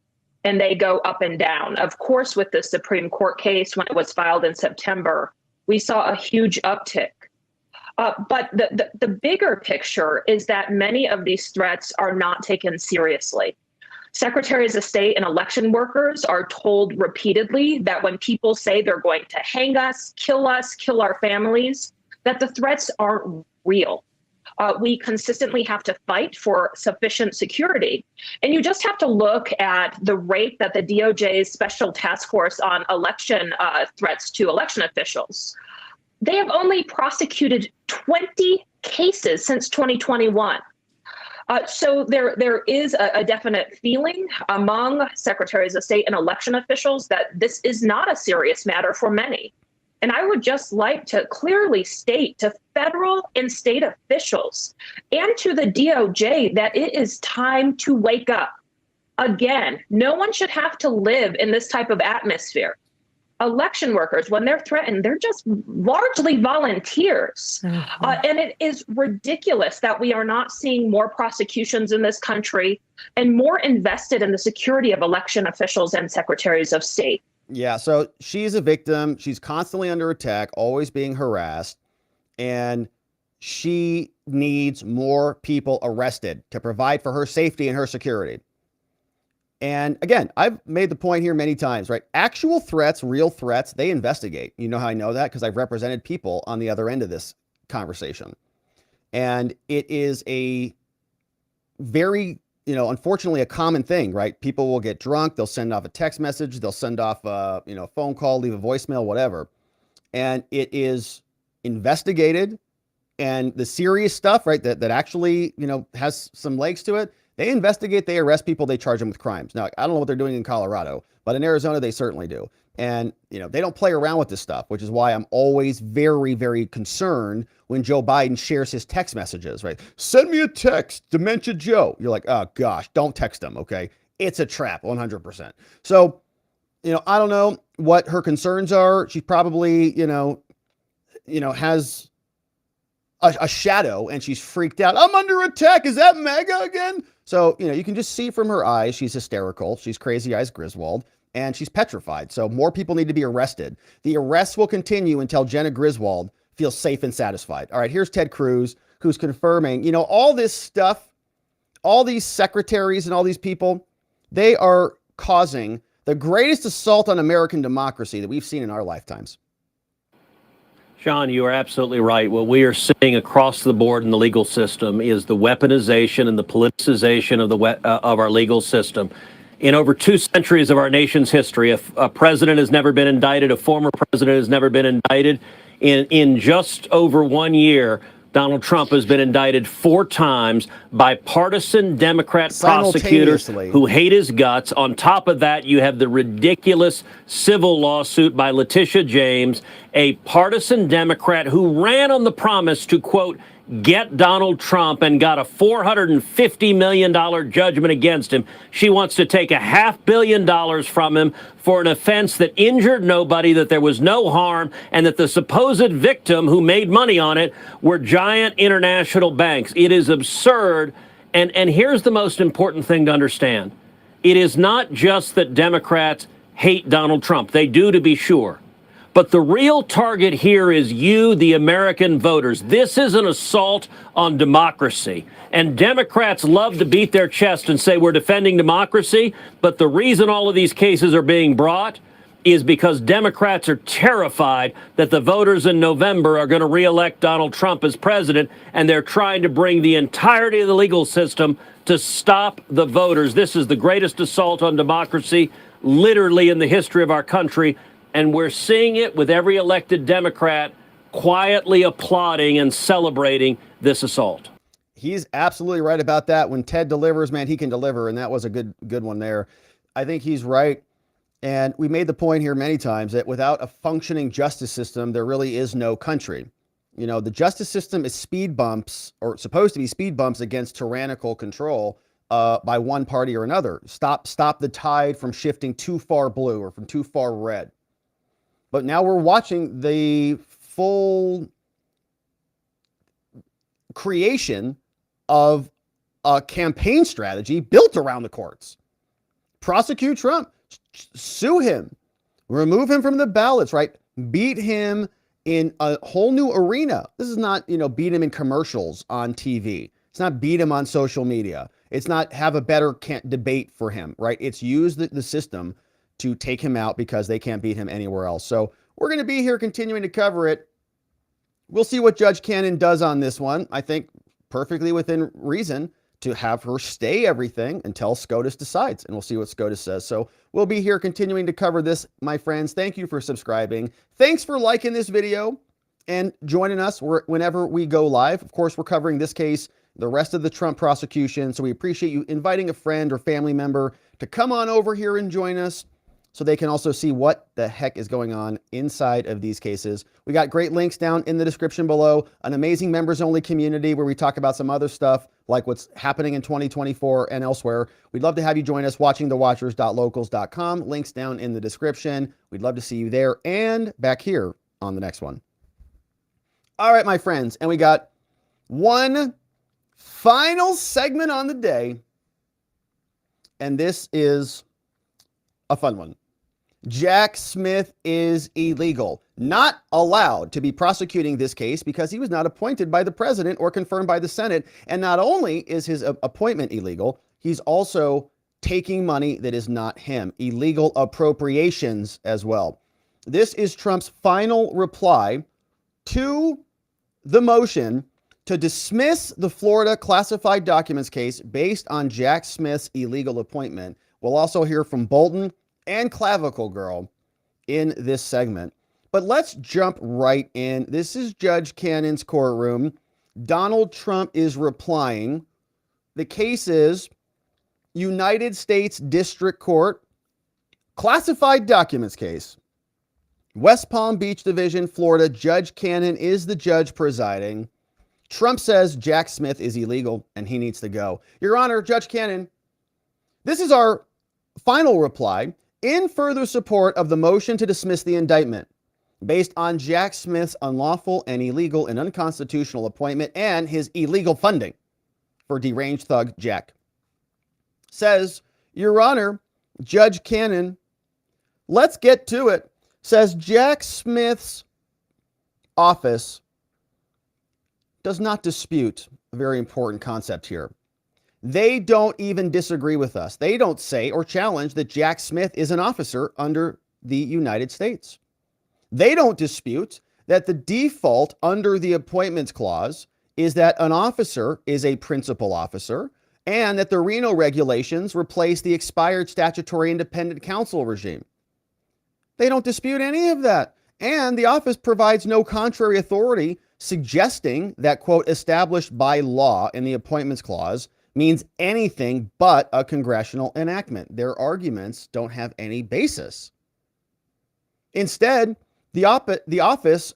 and they go up and down. Of course, with the Supreme Court case, when it was filed in September, we saw a huge uptick. But the bigger picture is that many of these threats are not taken seriously. Secretaries of State and election workers are told repeatedly that when people say they're going to hang us, kill our families, that the threats aren't real. We consistently have to fight for sufficient security. And you just have to look at the rate that the DOJ's Special Task Force on election threats to election officials. They have only prosecuted 20 cases since 2021. So there is a definite feeling among secretaries of state and election officials that this is not a serious matter for many. And I would just like to clearly state to federal and state officials and to the DOJ that it is time to wake up. Again, no one should have to live in this type of atmosphere. Election workers, when they're threatened, they're just largely volunteers. And it is ridiculous that we are not seeing more prosecutions in this country and more invested in the security of election officials and secretaries of state. Yeah, so she's a victim. She's constantly under attack, always being harassed. And she needs more people arrested to provide for her safety and her security. And again, I've made the point here many times, right? Actual threats, real threats, they investigate. You know how I know that? Because I've represented people on the other end of this conversation. And it is a very, unfortunately a common thing, right? People will get drunk. They'll send off a text message. They'll send off a phone call, leave a voicemail, whatever. And it is investigated. And the serious stuff, right, that actually, has some legs to it, they investigate, they arrest people, they charge them with crimes. Now, I don't know what they're doing in Colorado, but in Arizona, they certainly do. And, they don't play around with this stuff, which is why I'm always very, very concerned when Joe Biden shares his text messages, right? Send me a text, Dementia Joe. You're like, oh gosh, don't text them, okay? It's a trap, 100%. So, I don't know what her concerns are. She probably, has a shadow and she's freaked out. I'm under attack. Is that MAGA again? So, you can just see from her eyes, she's hysterical. She's crazy eyes Griswold, and she's petrified. So more people need to be arrested. The arrests will continue until Jenna Griswold feels safe and satisfied. All right, here's Ted Cruz, who's confirming, all this stuff, all these secretaries and all these people, they are causing the greatest assault on American democracy that we've seen in our lifetimes. Sean, you are absolutely right. What we are seeing across the board in the legal system is the weaponization and the politicization of our legal system. In over 2 centuries of our nation's history, a president has never been indicted, a former president has never been indicted. In just over 1 year, Donald Trump has been indicted 4 times by partisan Democrat prosecutors who hate his guts. On top of that, you have the ridiculous civil lawsuit by Letitia James, a partisan Democrat who ran on the promise to, quote, get Donald Trump and got a $450 million judgment against him. She wants to take $500 million from him for an offense that injured nobody, that there was no harm, and that the supposed victim who made money on it were giant international banks. It is absurd. And here's the most important thing to understand. It is not just that Democrats hate Donald Trump. They do, to be sure. But the real target here is you, the American voters. This is an assault on democracy. And Democrats love to beat their chest and say we're defending democracy. But the reason all of these cases are being brought is because Democrats are terrified that the voters in November are going to reelect Donald Trump as president. And they're trying to bring the entirety of the legal system to stop the voters. This is the greatest assault on democracy, literally, in the history of our country. And we're seeing it with every elected Democrat quietly applauding and celebrating this assault. He's absolutely right about that. When Ted delivers, man, he can deliver. And that was a good one there. I think he's right. And we made the point here many times that without a functioning justice system, there really is no country. You know, the justice system is speed bumps, or supposed to be speed bumps, against tyrannical control by one party or another. Stop the tide from shifting too far blue or from too far red. But now we're watching the full creation of a campaign strategy built around the courts. Prosecute Trump, sue him, remove him from the ballots, right? Beat him in a whole new arena. This is not, beat him in commercials on TV. It's not beat him on social media. It's not have a better debate for him, right? It's use the system to take him out because they can't beat him anywhere else. So we're going to be here continuing to cover it. We'll see what Judge Cannon does on this one. I think perfectly within reason to have her stay everything until SCOTUS decides, and we'll see what SCOTUS says. So we'll be here continuing to cover this, my friends. Thank you for subscribing. Thanks for liking this video and joining us whenever we go live. Of course, we're covering this case, the rest of the Trump prosecution. So we appreciate you inviting a friend or family member to come on over here and join us, so they can also see what the heck is going on inside of these cases. We got great links down in the description below, an amazing members-only community where we talk about some other stuff like what's happening in 2024 and elsewhere. We'd love to have you join us watching thewatchers.locals.com. Links down in the description. We'd love to see you there and back here on the next one. All right, my friends, and we got one final segment on the day, and this is a fun one. Jack Smith is illegal, not allowed to be prosecuting this case because he was not appointed by the president or confirmed by the Senate. And not only is his appointment illegal, he's also taking money that is not him, illegal appropriations as well. This is Trump's final reply to the motion to dismiss the Florida classified documents case based on Jack Smith's illegal appointment. We'll also hear from Bolton and Clavicle Girl in this segment. But let's jump right in. This is Judge Cannon's courtroom. Donald Trump is replying. The case is United States District Court, classified documents case. West Palm Beach Division, Florida. Judge Cannon is the judge presiding. Trump says Jack Smith is illegal and he needs to go. Your Honor, Judge Cannon, this is our final reply in further support of the motion to dismiss the indictment based on Jack Smith's unlawful and illegal and unconstitutional appointment and his illegal funding for deranged thug Jack. Says, Your Honor, Judge Cannon, let's get to it. Says Jack Smith's office does not dispute a very important concept here. They don't even disagree with us. They don't say or challenge that Jack Smith is an officer under the United States. They don't dispute that the default under the appointments clause is that an officer is a principal officer and that the Reno regulations replace the expired statutory independent counsel regime. They don't dispute any of that. And the office provides no contrary authority suggesting that, quote, established by law in the appointments clause means anything but a congressional enactment. Their arguments don't have any basis. Instead, The office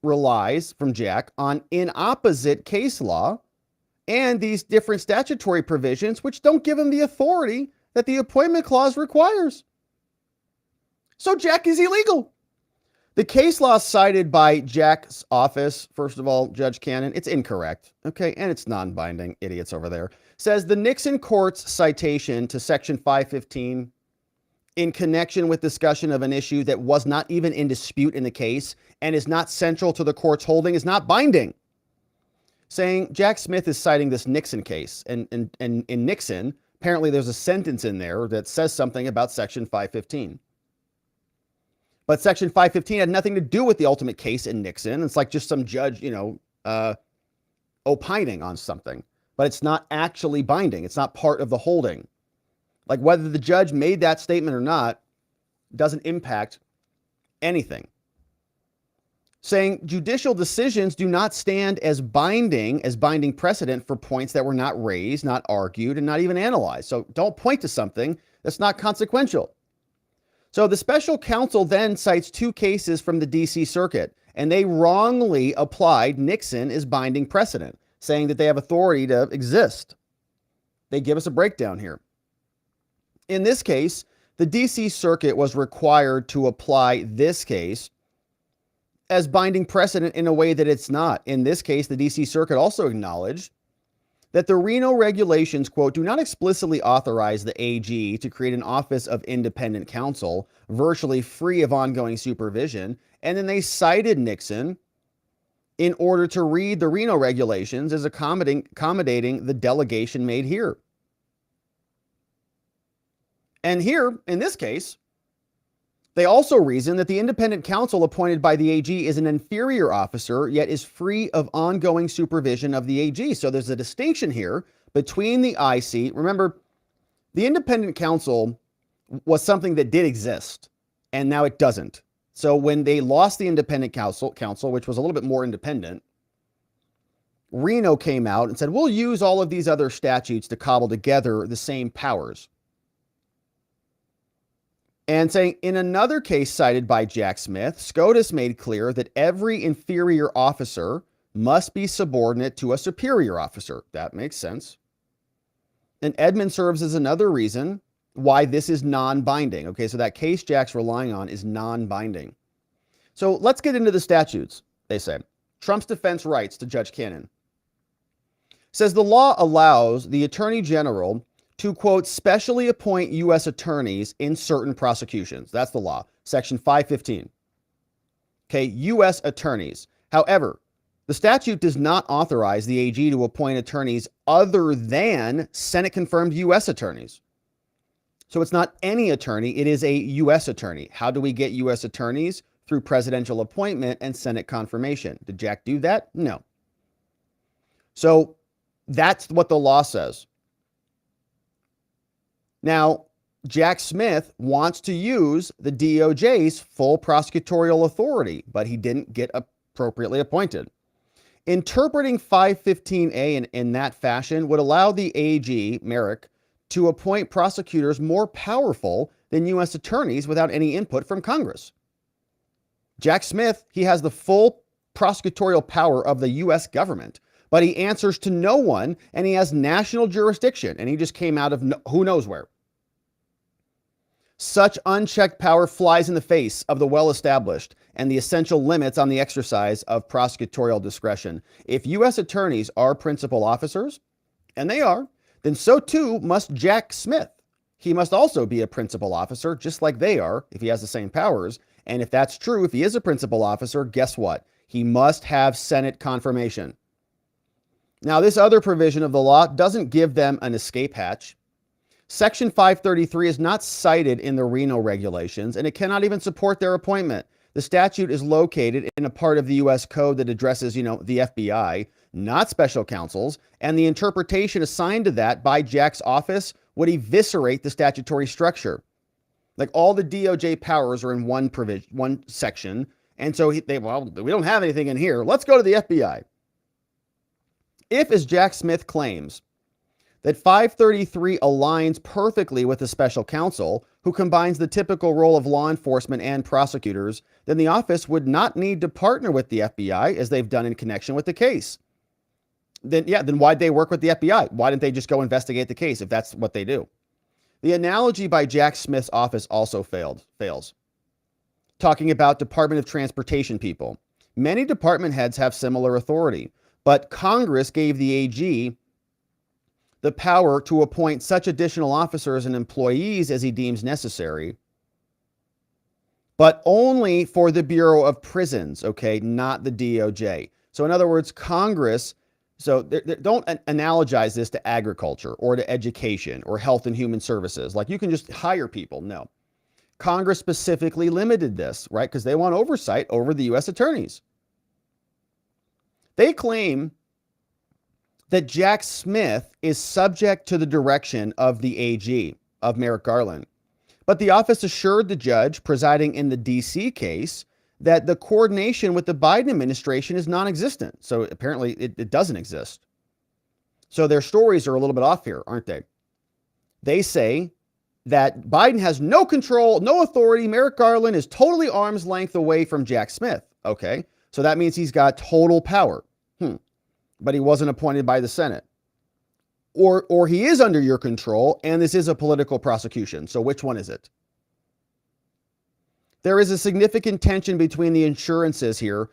relies from Jack on inopposite case law and these different statutory provisions, which don't give him the authority that the appointment clause requires. So Jack is illegal. The case law cited by Jack's office, first of all, Judge Cannon, it's incorrect, okay, and it's non-binding, idiots over there, says the Nixon court's citation to Section 515 in connection with discussion of an issue that was not even in dispute in the case and is not central to the court's holding is not binding. Saying Jack Smith is citing this Nixon case, and in Nixon, apparently there's a sentence in there that says something about Section 515. But Section 515 had nothing to do with the ultimate case in Nixon. It's like just some judge, opining on something. But it's not actually binding. It's not part of the holding. Like whether the judge made that statement or not doesn't impact anything. Saying judicial decisions do not stand as binding precedent for points that were not raised, not argued, and not even analyzed. So don't point to something that's not consequential. So the special counsel then cites two cases from the DC Circuit, and they wrongly applied Nixon as binding precedent, saying that they have authority to exist. They give us a breakdown here. In this case, the DC Circuit was required to apply this case as binding precedent in a way that it's not. In this case, the DC Circuit also acknowledged that the Reno regulations, quote, do not explicitly authorize the AG to create an office of independent counsel virtually free of ongoing supervision. And then they cited Nixon in order to read the Reno regulations as accommodating the delegation made here. And here, in this case, they also reason that the independent counsel appointed by the AG is an inferior officer, yet is free of ongoing supervision of the AG. So there's a distinction here between the IC. Remember, the independent counsel was something that did exist, and now it doesn't. So when they lost the independent counsel, which was a little bit more independent, Reno came out and said, we'll use all of these other statutes to cobble together the same powers. And saying in another case cited by Jack Smith, SCOTUS made clear that every inferior officer must be subordinate to a superior officer. That makes sense. And Edmund serves as another reason why this is non-binding. Okay, so that case Jack's relying on is non-binding. So let's get into the statutes, they say. Trump's defense rights to Judge Cannon. Says the law allows the Attorney General to, quote, specially appoint U.S. attorneys in certain prosecutions. That's the law, Section 515. Okay, U.S. attorneys. However, the statute does not authorize the AG to appoint attorneys other than Senate-confirmed U.S. attorneys. So it's not any attorney, it is a U.S. attorney. How do we get U.S. attorneys? Through presidential appointment and Senate confirmation. Did Jack do that? No. So that's what the law says. Now, Jack Smith wants to use the DOJ's full prosecutorial authority, but he didn't get appropriately appointed. Interpreting 515A in that fashion would allow the AG, Merrick, to appoint prosecutors more powerful than U.S. attorneys without any input from Congress. Jack Smith, he has the full prosecutorial power of the U.S. government, but he answers to no one, and he has national jurisdiction, and he just came out of who knows where. Such unchecked power flies in the face of the well-established and the essential limits on the exercise of prosecutorial discretion. If U.S. attorneys are principal officers, and they are, then so too must Jack Smith. He must also be a principal officer, just like they are, if he has the same powers. And if that's true, if he is a principal officer, guess what? He must have Senate confirmation. Now, this other provision of the law doesn't give them an escape hatch. Section 533 is not cited in the Reno regulations, and it cannot even support their appointment. The statute is located in a part of the U.S. Code that addresses, the FBI, not special counsels, and the interpretation assigned to that by Jack's office would eviscerate the statutory structure. Like all the DOJ powers are in one section, and so we don't have anything in here. Let's go to the FBI. If, as Jack Smith claims, that 533 aligns perfectly with the special counsel, who combines the typical role of law enforcement and prosecutors, then the office would not need to partner with the FBI as they've done in connection with the case. Then why'd they work with the FBI? Why didn't they just go investigate the case if that's what they do? The analogy by Jack Smith's office also fails. Talking about Department of Transportation people. Many department heads have similar authority, but Congress gave the AG the power to appoint such additional officers and employees as he deems necessary, but only for the Bureau of Prisons, okay, not the DOJ. So in other words, Congress, don't analogize this to agriculture or to education or health and human services. Like you can just hire people. No. Congress specifically limited this, right? Because they want oversight over the U.S. attorneys. They claim that Jack Smith is subject to the direction of the AG, of Merrick Garland. But the office assured the judge presiding in the D.C. case that the coordination with the Biden administration is non-existent. So apparently it doesn't exist. So their stories are a little bit off here, aren't they? They say that Biden has no control, no authority. Merrick Garland is totally arm's length away from Jack Smith. Okay, so that means he's got total power. But he wasn't appointed by the Senate. Or he is under your control, and this is a political prosecution. So which one is it? There is a significant tension between the insurances here,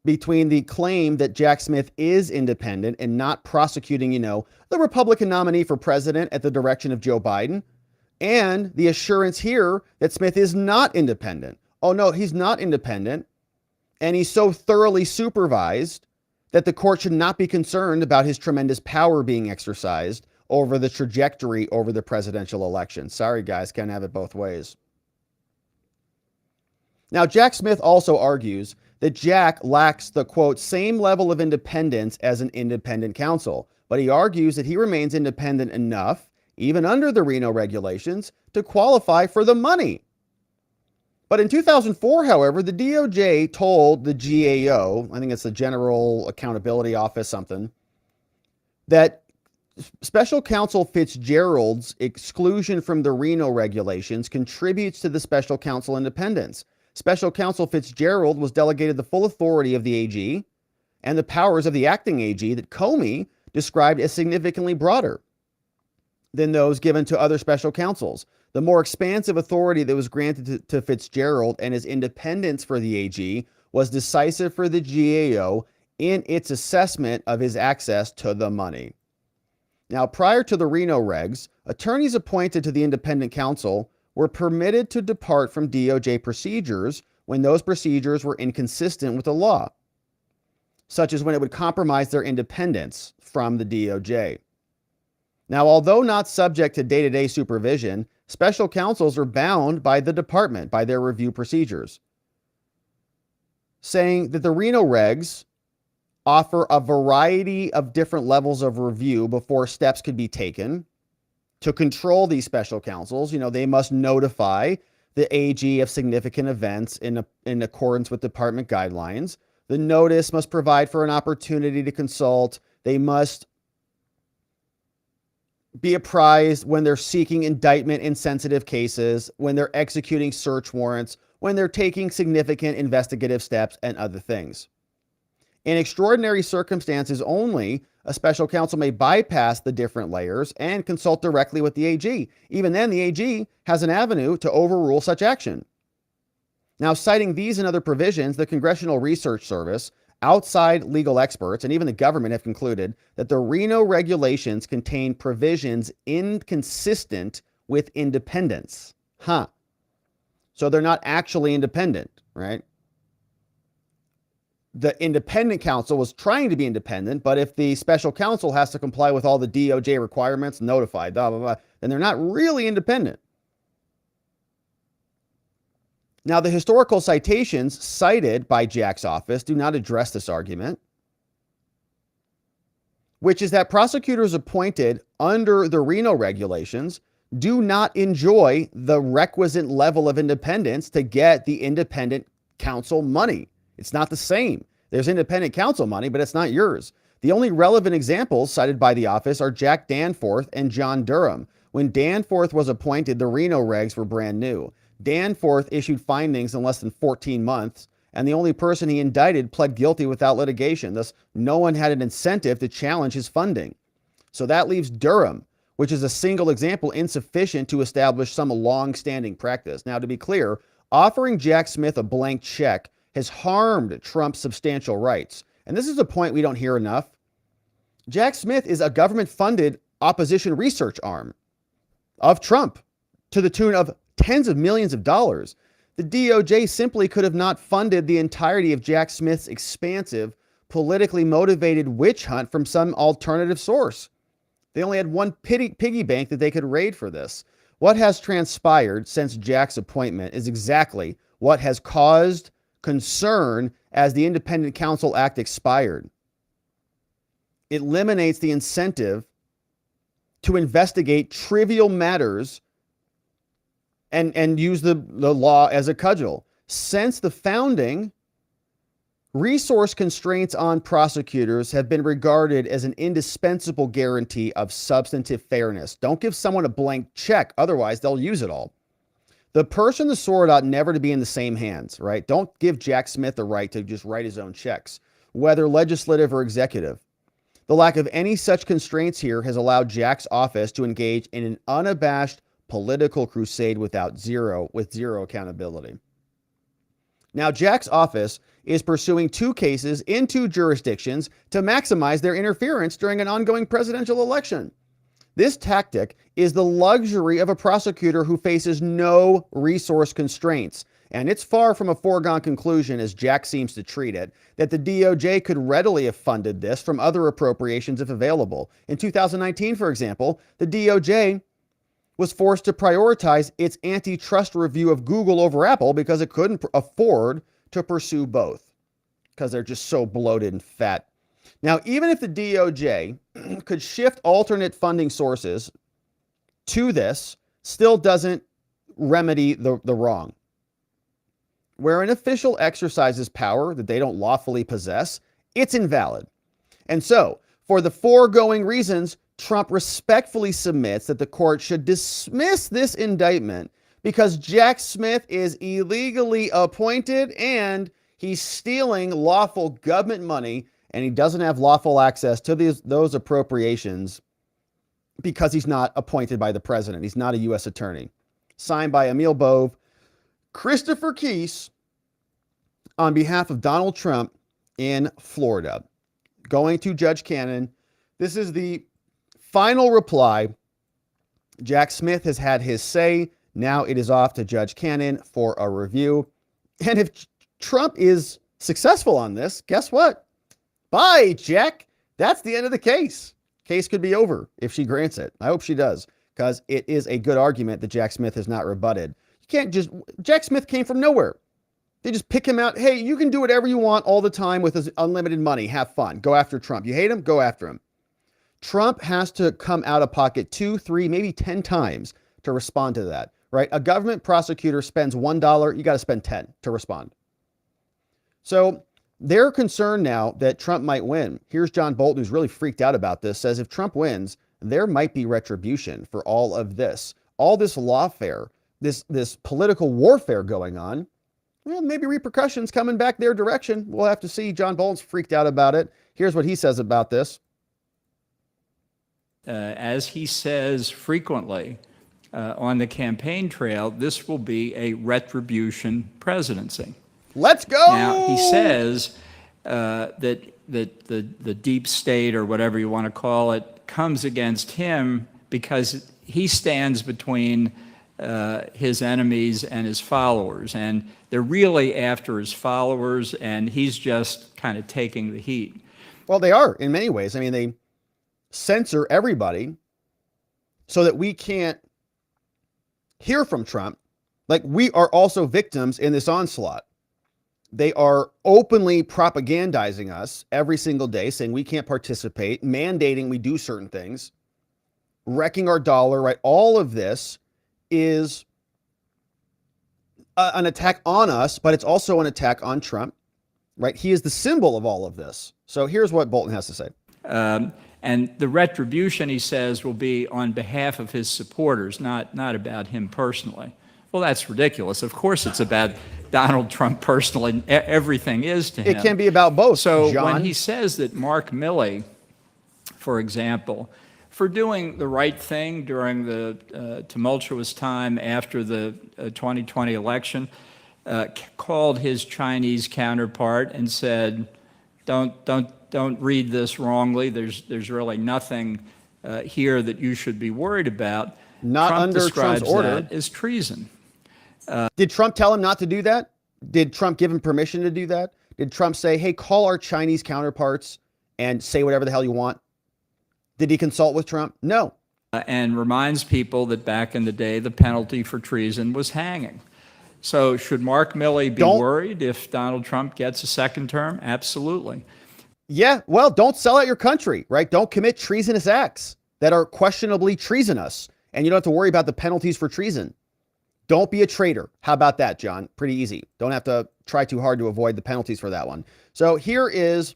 between the claim that Jack Smith is independent and not prosecuting, the Republican nominee for president at the direction of Joe Biden, and the assurance here that Smith is not independent. Oh no, he's not independent, and he's so thoroughly supervised that the court should not be concerned about his tremendous power being exercised over the trajectory over the presidential election. Sorry, guys, can't have it both ways. Now, Jack Smith also argues that Jack lacks the, quote, same level of independence as an independent counsel, but he argues that he remains independent enough, even under the Reno regulations, to qualify for the money. But in 2004, however, the DOJ told the GAO, I think it's the General Accountability Office something, that Special Counsel Fitzgerald's exclusion from the Reno regulations contributes to the Special Counsel independence. Special Counsel Fitzgerald was delegated the full authority of the AG and the powers of the acting AG that Comey described as significantly broader than those given to other special counsels. The more expansive authority that was granted to Fitzgerald and his independence for the AG was decisive for the GAO in its assessment of his access to the money. Now, prior to the Reno regs, attorneys appointed to the independent counsel were permitted to depart from DOJ procedures when those procedures were inconsistent with the law, such as when it would compromise their independence from the DOJ. Now, although not subject to day-to-day supervision, special counsels are bound by the department, by their review procedures, saying that the Reno regs offer a variety of different levels of review before steps could be taken to control these special counsels. They must notify the AG of significant events in accordance with department guidelines. The notice must provide for an opportunity to consult. They must be apprised when they're seeking indictment in sensitive cases, when they're executing search warrants, when they're taking significant investigative steps, and other things. In extraordinary circumstances only, a special counsel may bypass the different layers and consult directly with the AG. Even then, the AG has an avenue to overrule such action. Now, citing these and other provisions, the Congressional Research Service, outside legal experts, and even the government have concluded that the Reno regulations contain provisions inconsistent with independence. So they're not actually independent, right? The independent counsel was trying to be independent, but if the special counsel has to comply with all the DOJ requirements, notified, blah, blah, blah, then they're not really independent. Now, the historical citations cited by Jack's office do not address this argument, which is that prosecutors appointed under the Reno regulations do not enjoy the requisite level of independence to get the independent counsel money. It's not the same. There's independent counsel money, but it's not yours. The only relevant examples cited by the office are Jack Danforth and John Durham, When Danforth was appointed, the Reno regs were brand new. Danforth issued findings in less than 14 months, and the only person he indicted pled guilty without litigation. Thus, no one had an incentive to challenge his funding. So that leaves Durham, which is a single example insufficient to establish some long-standing practice. Now, to be clear, offering Jack Smith a blank check has harmed Trump's substantial rights. And this is a point we don't hear enough. Jack Smith is a government-funded opposition research arm of Trump to the tune of tens of millions of dollars. The DOJ simply could have not funded the entirety of Jack Smith's expansive, politically motivated witch hunt from some alternative source. They only had one piggy bank that they could raid for this. What has transpired since Jack's appointment is exactly what has caused concern as the Independent Counsel Act expired. It eliminates the incentive to investigate trivial matters and use the law as a cudgel. Since the founding, resource constraints on prosecutors have been regarded as an indispensable guarantee of substantive fairness. Don't give someone a blank check, otherwise they'll use it all. The person, the sword ought never to be in the same hands, right? Don't give Jack Smith the right to just write his own checks, whether legislative or executive. The lack of any such constraints here has allowed Jack's office to engage in an unabashed political crusade with zero accountability. Now, Jack's office is pursuing two cases in two jurisdictions to maximize their interference during an ongoing presidential election. This tactic is the luxury of a prosecutor who faces no resource constraints. And it's far from a foregone conclusion, as Jack seems to treat it, that the DOJ could readily have funded this from other appropriations if available. In 2019, for example, the DOJ was forced to prioritize its antitrust review of Google over Apple because it couldn't afford to pursue both, because they're just so bloated and fat. Now, even if the DOJ could shift alternate funding sources to this, still doesn't remedy the wrong. Where an official exercises power that they don't lawfully possess, it's invalid. And so, for the foregoing reasons, Trump respectfully submits that the court should dismiss this indictment because Jack Smith is illegally appointed and he's stealing lawful government money, and he doesn't have lawful access to those appropriations because he's not appointed by the president. He's not a U.S. attorney. Signed by Emil Bove, Christopher Keese, on behalf of Donald Trump in Florida. Going to Judge Cannon. This is the final reply. Jack Smith has had his say. Now it is off to Judge Cannon for a review. And if Trump is successful on this, guess what? Bye, Jack. That's the end of the case. Case could be over if she grants it. I hope she does, because it is a good argument that Jack Smith has not rebutted. You can't just, Jack Smith came from nowhere. They just pick him out. Hey, you can do whatever you want all the time with his unlimited money. Have fun. Go after Trump. You hate him? Go after him. Trump has to come out of pocket 2, 3, maybe 10 times to respond to that, right? A government prosecutor spends $1. You got to spend 10 to respond. So they're concerned now that Trump might win. Here's John Bolton, who's really freaked out about this, says if Trump wins, there might be retribution for all of this. All this lawfare, this political warfare going on, well, maybe repercussions coming back their direction. We'll have to see. John Bolton's freaked out about it. Here's what he says about this. As he says frequently on the campaign trail, this will be a retribution presidency. Let's go. Now, he says that the deep state, or whatever you want to call it, comes against him because he stands between his enemies and his followers. And they're really after his followers, and he's just kind of taking the heat. Well, they are in many ways. I mean, they censor everybody so that we can't hear from Trump. Like, we are also victims in this onslaught. They are openly propagandizing us every single day, saying we can't participate, mandating we do certain things, wrecking our dollar, right? All of this is an attack on us, but it's also an attack on Trump, right? He is the symbol of all of this. So here's what Bolton has to say. And the retribution, he says, will be on behalf of his supporters, not about him personally. Well, that's ridiculous. Of course it's about Donald Trump personally. Everything is to him. It can be about both, So John. when he says that Mark Milley, for example, for doing the right thing during the tumultuous time after the 2020 election, called his Chinese counterpart and said, don't read this wrongly. There's really nothing here that you should be worried about. Not Trump under describes Trump's order. that as treason. Did Trump tell him not to do that? Did Trump give him permission to do that? Did Trump say, hey, call our Chinese counterparts and say whatever the hell you want? Did he consult with Trump? No. And reminds people that back in the day, the penalty for treason was hanging. So should Mark Milley be worried if Donald Trump gets a second term? Absolutely. Yeah, well, don't sell out your country, right? Don't commit treasonous acts that are questionably treasonous. And you don't have to worry about the penalties for treason. Don't be a traitor. How about that, John? Pretty easy. Don't have to try too hard to avoid the penalties for that one. So here is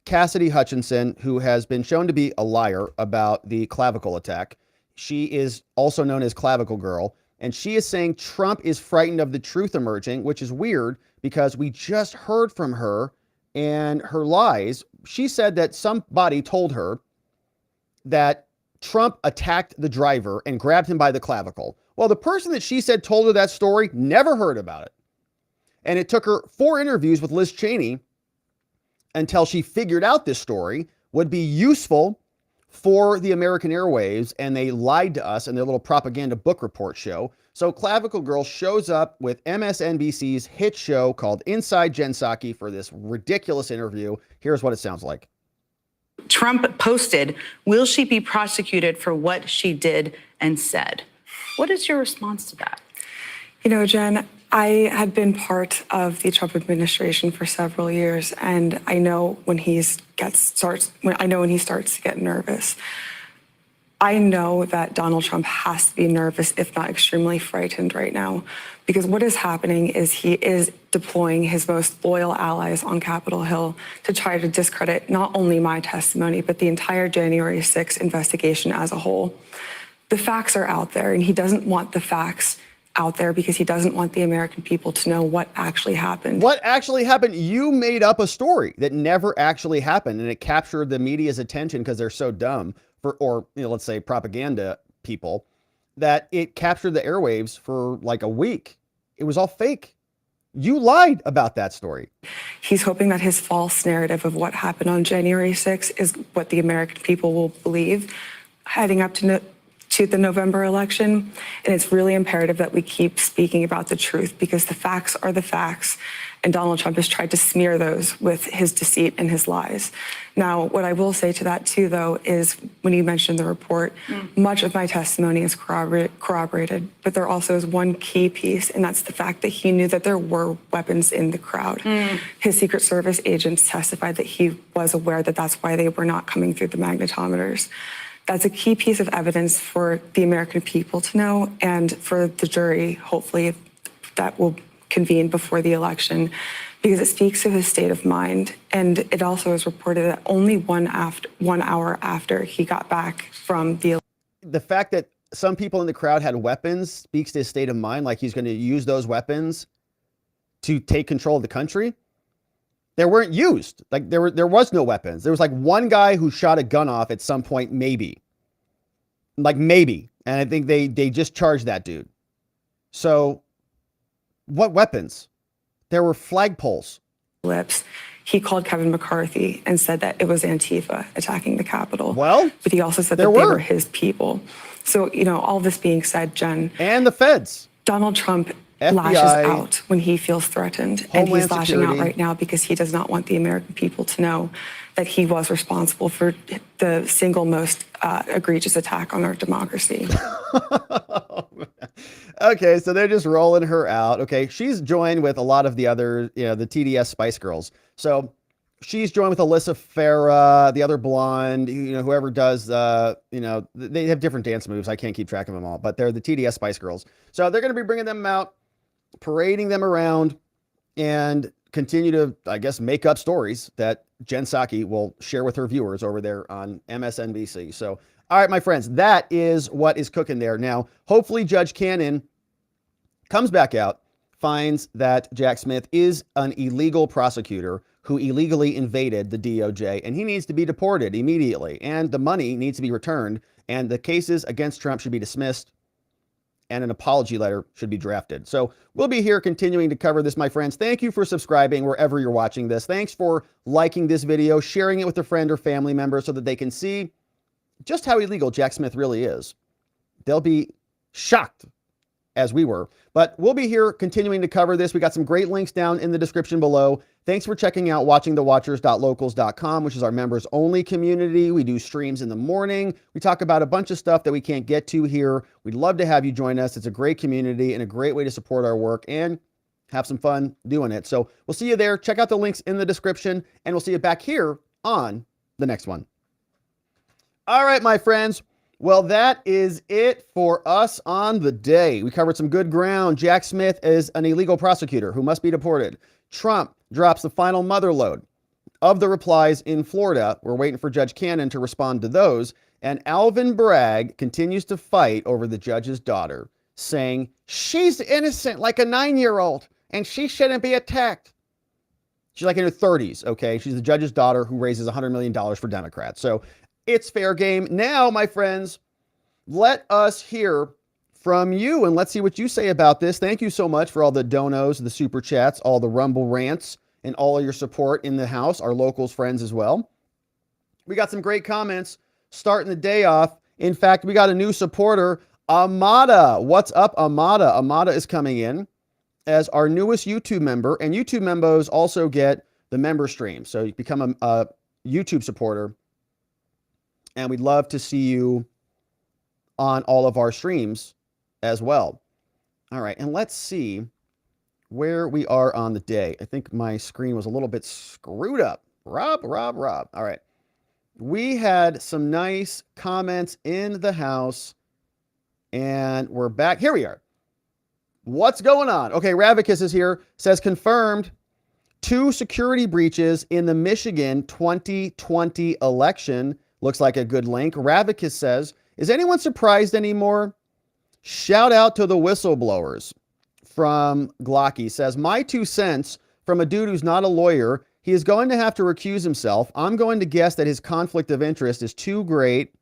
Cassidy Hutchinson, who has been shown to be a liar about the clavicle attack. She is also known as Clavicle Girl. And she is saying Trump is frightened of the truth emerging, which is weird because we just heard from her and her lies. She said that somebody told her that Trump attacked the driver and grabbed him by the clavicle. Well, the person that she said told her that story never heard about it. And it took her 4 interviews with Liz Cheney until she figured out this story would be useful for the American airwaves, and they lied to us in their little propaganda book report show. So Clavicle Girl shows up with MSNBC's hit show called Inside Jen Psaki for this ridiculous interview. Here's what it sounds like. Trump posted, will she be prosecuted for what she did and said? What is your response to that? You know, Jen, I have been part of the Trump administration for several years, and I know when he starts to get nervous. I know that Donald Trump has to be nervous, if not extremely frightened right now, because what is happening is he is deploying his most loyal allies on Capitol Hill to try to discredit not only my testimony, but the entire January 6th investigation as a whole. The facts are out there, and he doesn't want the facts out there because he doesn't want the American people to know what actually happened. What actually happened? You made up a story that never actually happened, and it captured the media's attention because they're so dumb, or let's say propaganda people, that it captured the airwaves for like a week. It was all fake. You lied about that story. He's hoping that his false narrative of what happened on January 6th is what the American people will believe heading up to the November election. And it's really imperative that we keep speaking about the truth because the facts are the facts. And Donald Trump has tried to smear those with his deceit and his lies. Now, what I will say to that too, though, is when you mentioned the report, much of my testimony is corroborated, but there also is one key piece, and that's the fact that he knew that there were weapons in the crowd. His Secret Service agents testified that he was aware that that's why they were not coming through the magnetometers. That's a key piece of evidence for the American people to know, and for the jury, hopefully, that will convene before the election, because it speaks to his state of mind. And it also is reported that only 1 hour after he got back from the fact that some people in the crowd had weapons speaks to his state of mind, like he's going to use those weapons to take control of the country. They weren't used. Like there was no weapons. There was like one guy who shot a gun off at some point, maybe. And I think they just charged that dude. So what weapons? There were flagpoles. He called Kevin McCarthy and said that it was Antifa attacking the Capitol. Well, but he also said that they were his people. So, all this being said, Jen. And the feds. Donald Trump FBI, lashes out when he feels threatened. And he's lashing Security. out right now because he does not want the American people to know that he was responsible for the single most egregious attack on our democracy. Okay, so they're just rolling her out. Okay, she's joined with a lot of the other, the TDS Spice Girls. So she's joined with Alyssa Farah, the other blonde, whoever does, they have different dance moves. I can't keep track of them all, but they're the TDS Spice Girls. So they're going to be bringing them out, parading them around, and continue to, I guess, make up stories that Jen Psaki will share with her viewers over there on MSNBC. So, all right, my friends, that is what is cooking there. Now, hopefully Judge Cannon comes back out, finds that Jack Smith is an illegal prosecutor who illegally invaded the DOJ, and he needs to be deported immediately, and the money needs to be returned, and the cases against Trump should be dismissed, and an apology letter should be drafted. So we'll be here continuing to cover this, my friends. Thank you for subscribing wherever you're watching this. Thanks for liking this video, sharing it with a friend or family member so that they can see just how illegal Jack Smith really is. They'll be shocked as we were. But we'll be here continuing to cover this. We got some great links down in the description below. Thanks for checking out watchingthewatchers.locals.com, which is our members only community. We do streams in the morning. We talk about a bunch of stuff that we can't get to here. We'd love to have you join us. It's a great community and a great way to support our work and have some fun doing it. So we'll see you there. Check out the links in the description, and we'll see you back here on the next one. All right, my friends. Well, that is it for us on the day. We covered some good ground. Jack Smith is an illegal prosecutor who must be deported. Trump drops the final motherlode of the replies in Florida. We're waiting for Judge Cannon to respond to those. And Alvin Bragg continues to fight over the judge's daughter, saying she's innocent like a 9-year-old and she shouldn't be attacked. She's like in her 30s, okay? She's the judge's daughter who raises $100 million for Democrats. So it's fair game. Now, my friends, let us hear from you and let's see what you say about this. Thank you so much for all the donos, the super chats, all the Rumble rants, and all of your support in the house, our locals friends as well. We got some great comments starting the day off. In fact, we got a new supporter, Amada. What's up, Amada? Amada is coming in as our newest YouTube member, and YouTube members also get the member stream. So you become a YouTube supporter, and we'd love to see you on all of our streams as well. All right, and let's see where we are on the day. I think my screen was a little bit screwed up. Rob. All right. We had some nice comments in the house, and we're back. Here we are. What's going on? Okay, Ravicus is here. Says confirmed 2 security breaches in the Michigan 2020 election. Looks like a good link. Ravicus says, is anyone surprised anymore? Shout out to the whistleblowers. From Glocky says, my 2 cents from a dude who's not a lawyer. He is going to have to recuse himself. I'm going to guess that his conflict of interest is too great,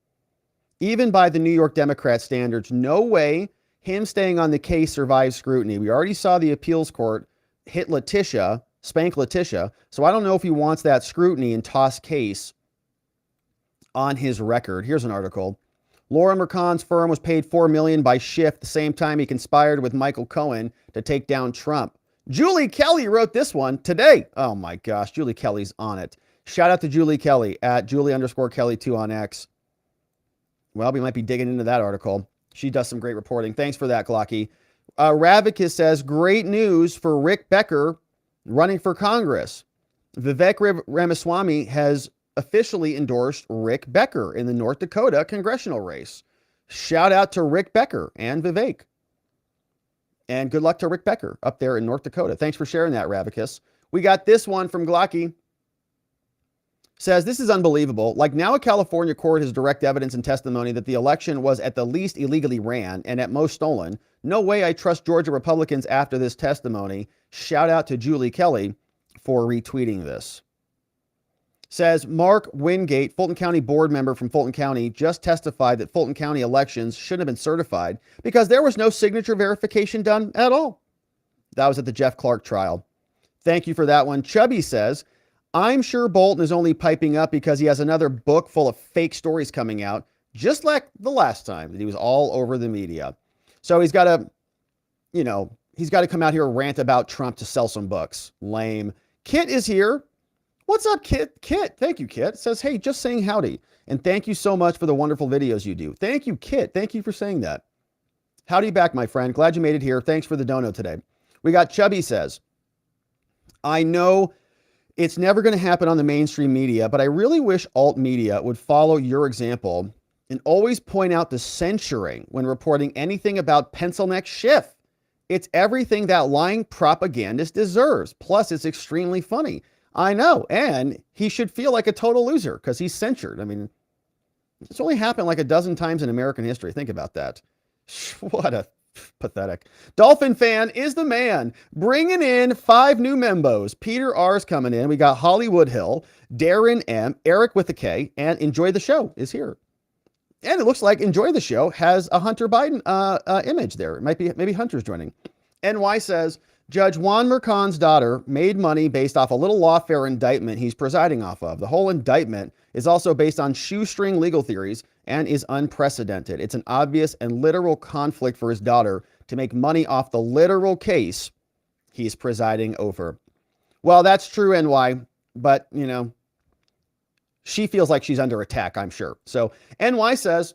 even by the New York Democrat standards. No way him staying on the case survives scrutiny. We already saw the appeals court hit Letitia, spank Letitia. So I don't know if he wants that scrutiny and toss case on his record. Here's an article. Loren Mercan's firm was paid $4 million by Schiff the same time he conspired with Michael Cohen to take down Trump. Julie Kelly wrote this one today. Oh my gosh, Julie Kelly's on it. Shout out to Julie Kelly at Julie_Kelly2 on X. Well, we might be digging into that article. She does some great reporting. Thanks for that, Glocky. Ravicus says, great news for Rick Becker running for Congress. Vivek Ramaswamy has officially endorsed Rick Becker in the North Dakota congressional race. Shout out to Rick Becker and Vivek. And good luck to Rick Becker up there in North Dakota. Thanks for sharing that, Ravicus. We got this one from Glocky. Says, this is unbelievable. Like now a California court has direct evidence and testimony that the election was at the least illegally ran and at most stolen. No way I trust Georgia Republicans after this testimony. Shout out to Julie Kelly for retweeting this. Says Mark Wingate, Fulton County board member from Fulton County, just testified that Fulton County elections shouldn't have been certified because there was no signature verification done at all. That was at the Jeff Clark trial. Thank you for that one. Chubby says, I'm sure Bolton is only piping up because he has another book full of fake stories coming out, just like the last time that he was all over the media. So he's got to, he's got to come out here and rant about Trump to sell some books. Lame. Kit is here. What's up, Kit? Kit, thank you, Kit. Says, hey, just saying howdy. And thank you so much for the wonderful videos you do. Thank you, Kit. Thank you for saying that. Howdy back, my friend. Glad you made it here. Thanks for the dono today. We got Chubby says, I know it's never going to happen on the mainstream media, but I really wish alt media would follow your example and always point out the censuring when reporting anything about pencil neck Schiff. It's everything that lying propagandist deserves. Plus, it's extremely funny. I know. And he should feel like a total loser because he's censured. I mean, it's only happened like a dozen times in American history. Think about that. What a pathetic. Dolphin fan is the man. Bringing in 5 new membos. Peter R's coming in. We got Hollywood Hill, Darren M, Eric with a K, and Enjoy the Show is here. And it looks like Enjoy the Show has a Hunter Biden image there. It might be, maybe Hunter's joining. NY says, Judge Juan Mercan's daughter made money based off a little lawfare indictment he's presiding off of. The whole indictment is also based on shoestring legal theories and is unprecedented. It's an obvious and literal conflict for his daughter to make money off the literal case he's presiding over. Well, that's true, NY, but, you know, she feels like she's under attack, I'm sure. So NY says,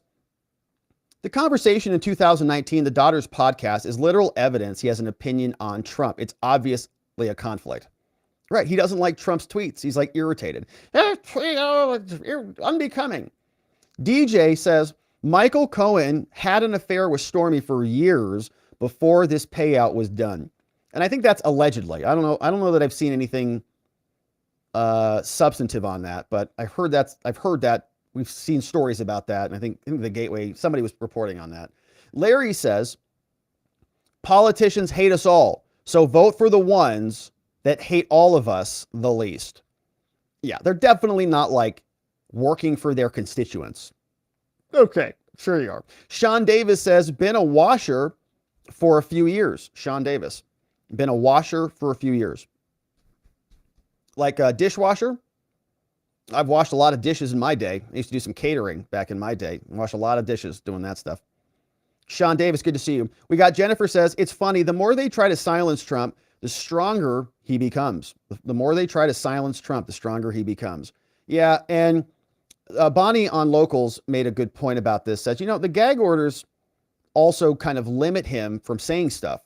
the conversation in 2019, the daughter's podcast, is literal evidence he has an opinion on Trump. It's obviously a conflict. Right. He doesn't like Trump's tweets. He's like irritated. Unbecoming. DJ says, Michael Cohen had an affair with Stormy for years before this payout was done. And I think that's allegedly. I don't know that I've seen anything substantive on that, but I've heard that we've seen stories about that. And I think in the Gateway, somebody was reporting on that. Larry says, politicians hate us all. So vote for the ones that hate all of us the least. Yeah, they're definitely not like working for their constituents. Okay, sure you are. Sean Davis says, been a washer for a few years. Sean Davis, been a washer for a few years. Like a dishwasher? I've washed a lot of dishes in my day. I used to do some catering back in my day. Wash a lot of dishes doing that stuff. Sean Davis, good to see you. We got Jennifer says, it's funny, the more they try to silence Trump, the stronger he becomes. The more they try to silence Trump, the stronger he becomes. Yeah, and Bonnie on Locals made a good point about this. Says, you know, the gag orders also kind of limit him from saying stuff.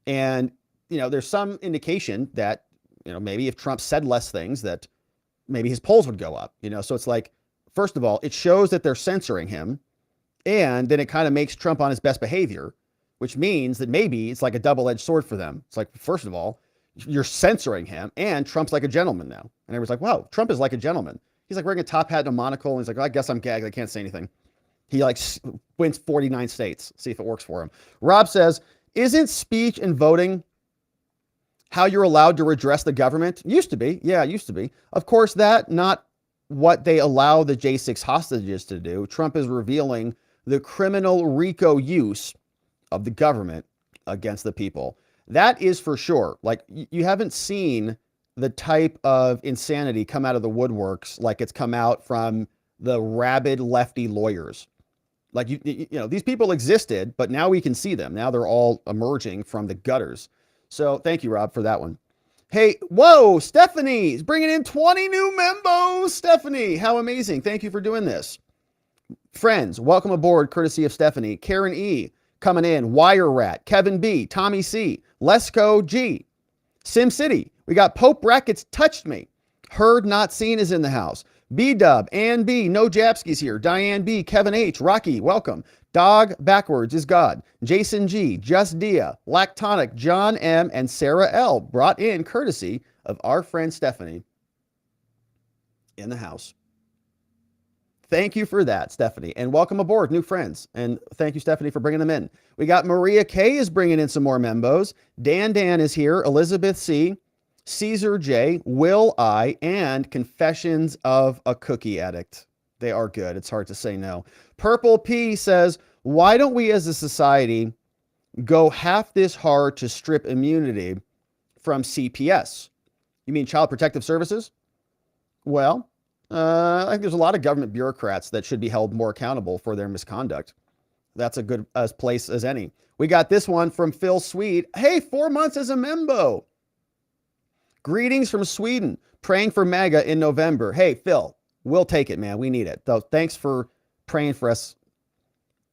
And, you know, there's some indication that, you know, maybe if Trump said less things, that maybe his polls would go up. You know, so it's like, first of all, it shows that they're censoring him. And then it kind of makes Trump on his best behavior, which means that maybe it's like a double-edged sword for them. It's like, first of all, you're censoring him, and Trump's like a gentleman now. And everyone's like, wow, Trump is like a gentleman. He's like wearing a top hat and a monocle, and he's like, oh, I guess I'm gagged. I can't say anything. He like wins 49 states. See if it works for him. Rob says, isn't speech and voting how you're allowed to redress the government? Used to be. Yeah, it used to be. Of course, that not what they allow the J6 hostages to do. Trump is revealing the criminal RICO use of the government against the people. That is for sure. Like, you haven't seen the type of insanity come out of the woodworks like it's come out from the rabid lefty lawyers. Like, you know, these people existed, but now we can see them. Now they're all emerging from the gutters. So thank you, Rob, for that one. Hey, whoa, Stephanie's bringing in 20 new membos. Stephanie, how amazing. Thank you for doing this. Friends, welcome aboard, courtesy of Stephanie. Karen E. coming in. Wire Rat, Kevin B, Tommy C, Lesco G, Sim City. We got Pope Brackets Touched Me. Heard Not Seen is in the house. B-Dub, Ann B, No Japski's here. Diane B, Kevin H, Rocky, welcome. Dog Backwards is God. Jason G, Just Dia, Lactonic, John M, and Sarah L brought in courtesy of our friend Stephanie in the house. Thank you for that, Stephanie, and welcome aboard, new friends. And thank you, Stephanie, for bringing them in. We got Maria K is bringing in some more membos. Dan is here. Elizabeth C, Caesar J, Will I, and Confessions of a Cookie Addict. They are good. It's hard to say no. Purple P says, why don't we as a society go half this hard to strip immunity from CPS? You mean Child Protective Services? Well, I think there's a lot of government bureaucrats that should be held more accountable for their misconduct. That's a good place as any. We got this one from Phil Swede. Hey, 4 months as a membo. Greetings from Sweden. Praying for MAGA in November. Hey, Phil, we'll take it, man. We need it. So thanks for praying for us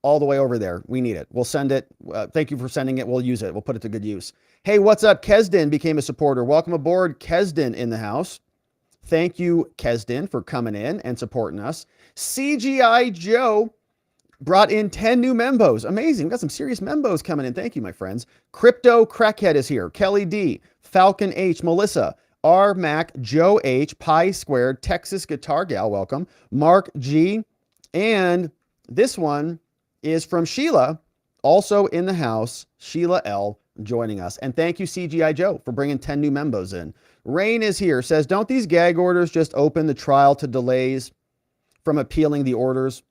all the way over there. We need it. We'll send it. Thank you for sending it. We'll use it. We'll put it to good use. Hey, what's up? Kesden became a supporter. Welcome aboard, Kesden in the house. Thank you, Kesden, for coming in and supporting us. CGI Joe brought in 10 new membos. Amazing. We've got some serious membos coming in. Thank you, my friends. Crypto Crackhead is here. Kelly D, Falcon H, Melissa, R. Mac, Joe H, Pi Squared, Texas Guitar Gal, welcome. Mark G, and this one is from Sheila, also in the house. Sheila L joining us. And thank you, CGI Joe, for bringing 10 new members in. Rain is here, says, don't these gag orders just open the trial to delays from appealing the orders?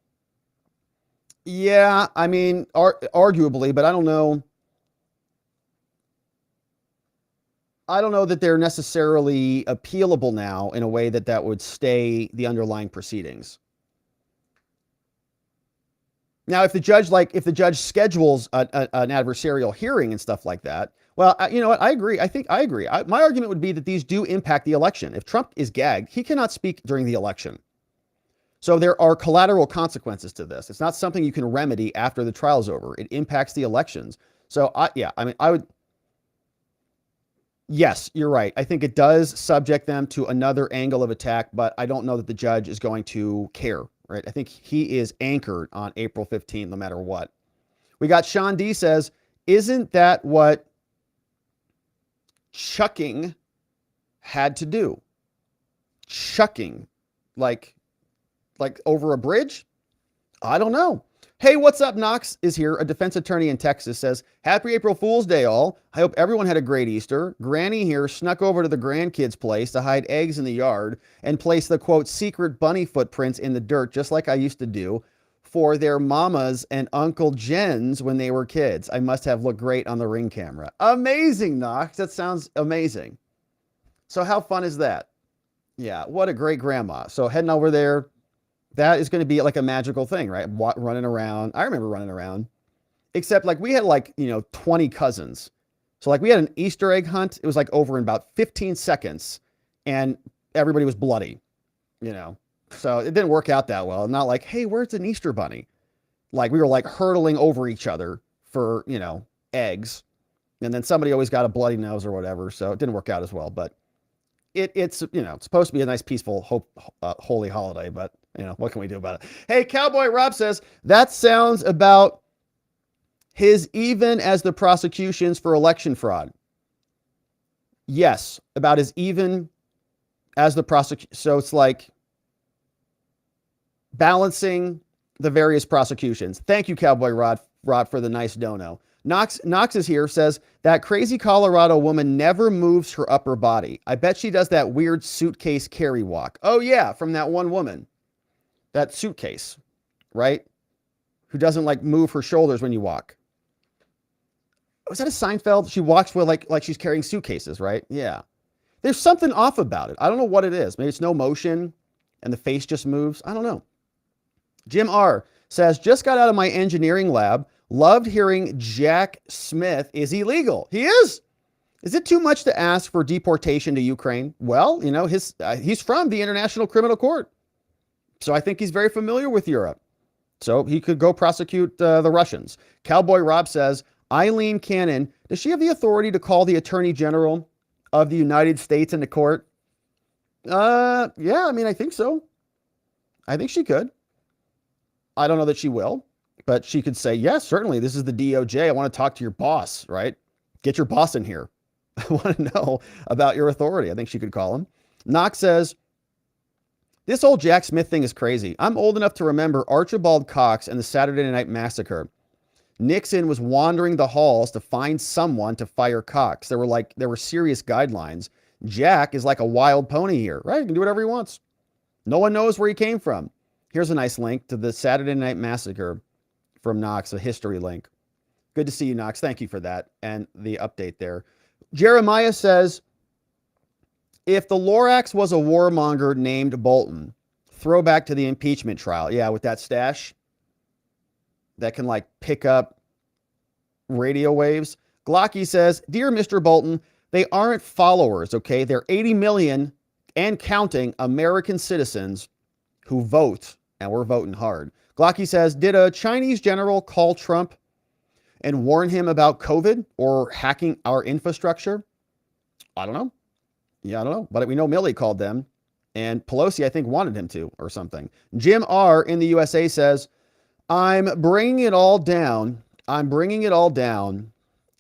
Yeah, I mean, arguably, but I don't know. I don't know that they're necessarily appealable now in a way that would stay the underlying proceedings. Now, if the judge schedules an adversarial hearing and stuff like that, well, you know what? I agree. I agree. My argument would be that these do impact the election. If Trump is gagged, he cannot speak during the election. So there are collateral consequences to this. It's not something you can remedy after the trial's over. It impacts the elections. So yes, you're right. I think it does subject them to another angle of attack, but I don't know that the judge is going to care, right? I think he is anchored on April 15th, no matter what. We got Sean D says, isn't that what chucking had to do? Chucking, like over a bridge? I don't know. Hey, what's up? Knox is here, a defense attorney in Texas, says, happy April Fool's Day, all. I hope everyone had a great Easter. Granny here snuck over to the grandkids' place to hide eggs in the yard and place the, quote, secret bunny footprints in the dirt, just like I used to do for their mamas and Uncle Jen's when they were kids. I must have looked great on the Ring camera. Amazing, Knox. That sounds amazing. So how fun is that? Yeah, what a great grandma. So heading over there, that is going to be like a magical thing, right? Running around. I remember running around, except like we had 20 cousins. So like we had an Easter egg hunt. It was like over in about 15 seconds and everybody was bloody, so it didn't work out that well. Not like, hey, where's an Easter bunny? Like we were like hurtling over each other for, eggs. And then somebody always got a bloody nose or whatever. So it didn't work out as well, but it's supposed to be a nice, peaceful, holy holiday, but what can we do about it? Hey, Cowboy Rob says, that sounds about his even as the prosecutions for election fraud. Yes, about as even as the prosecution. So it's like balancing the various prosecutions. Thank you, Cowboy Rob, for the nice dono. Knox is here, says, that crazy Colorado woman never moves her upper body. I bet she does that weird suitcase carry walk. Oh, yeah, from that one woman. That suitcase, right? Who doesn't like move her shoulders when you walk. Was that a Seinfeld? She walks with like she's carrying suitcases, right? Yeah. There's something off about it. I don't know what it is. Maybe it's no motion and the face just moves. I don't know. Jim R says, just got out of my engineering lab. Loved hearing Jack Smith is illegal. He is. Is it too much to ask for deportation to Ukraine? Well, he's from the International Criminal Court. So I think he's very familiar with Europe. So he could go prosecute the Russians. Cowboy Rob says, Eileen Cannon, does she have the authority to call the Attorney General of the United States into court? Yeah, I mean, I think so. I think she could. I don't know that she will, but she could say, yes, certainly. This is the DOJ. I want to talk to your boss, right? Get your boss in here. I want to know about your authority. I think she could call him. Knox says, this whole Jack Smith thing is crazy. I'm old enough to remember Archibald Cox and the Saturday Night Massacre. Nixon was wandering the halls to find someone to fire Cox. There were serious guidelines. Jack is like a wild pony here, right? He can do whatever he wants. No one knows where he came from. Here's a nice link to the Saturday Night Massacre from Knox, a history link. Good to see you, Knox. Thank you for that and the update there. Jeremiah says, if the Lorax was a warmonger named Bolton, throwback to the impeachment trial. Yeah, with that stash that can pick up radio waves. Glocky says, dear Mr. Bolton, they aren't followers, okay? They're 80 million and counting American citizens who vote, and we're voting hard. Glocky says, did a Chinese general call Trump and warn him about COVID or hacking our infrastructure? I don't know. Yeah, I don't know. But we know Milley called them, and Pelosi, I think, wanted him to or something. Jim R. in the USA says, I'm bringing it all down.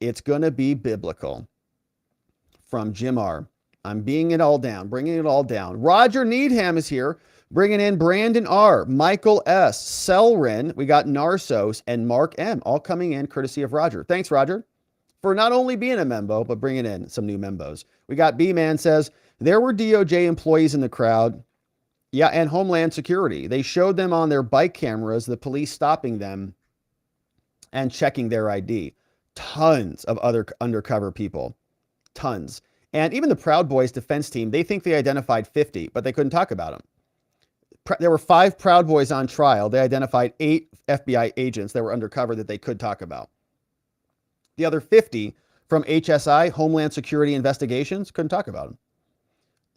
It's going to be biblical. From Jim R. I'm bringing it all down. Roger Needham is here, bringing in Brandon R., Michael S., Selrin, we got Narsos, and Mark M., all coming in courtesy of Roger. Thanks, Roger, for not only being a membo, but bringing in some new membos. We got B-Man says, there were DOJ employees in the crowd. Yeah, and Homeland Security. They showed them on their bike cameras, the police stopping them and checking their ID. Tons of other undercover people. Tons. And even the Proud Boys defense team, they think they identified 50, but they couldn't talk about them. There were 5 Proud Boys on trial. They identified 8 FBI agents that were undercover that they could talk about. The other 50 from HSI, Homeland Security Investigations, couldn't talk about them.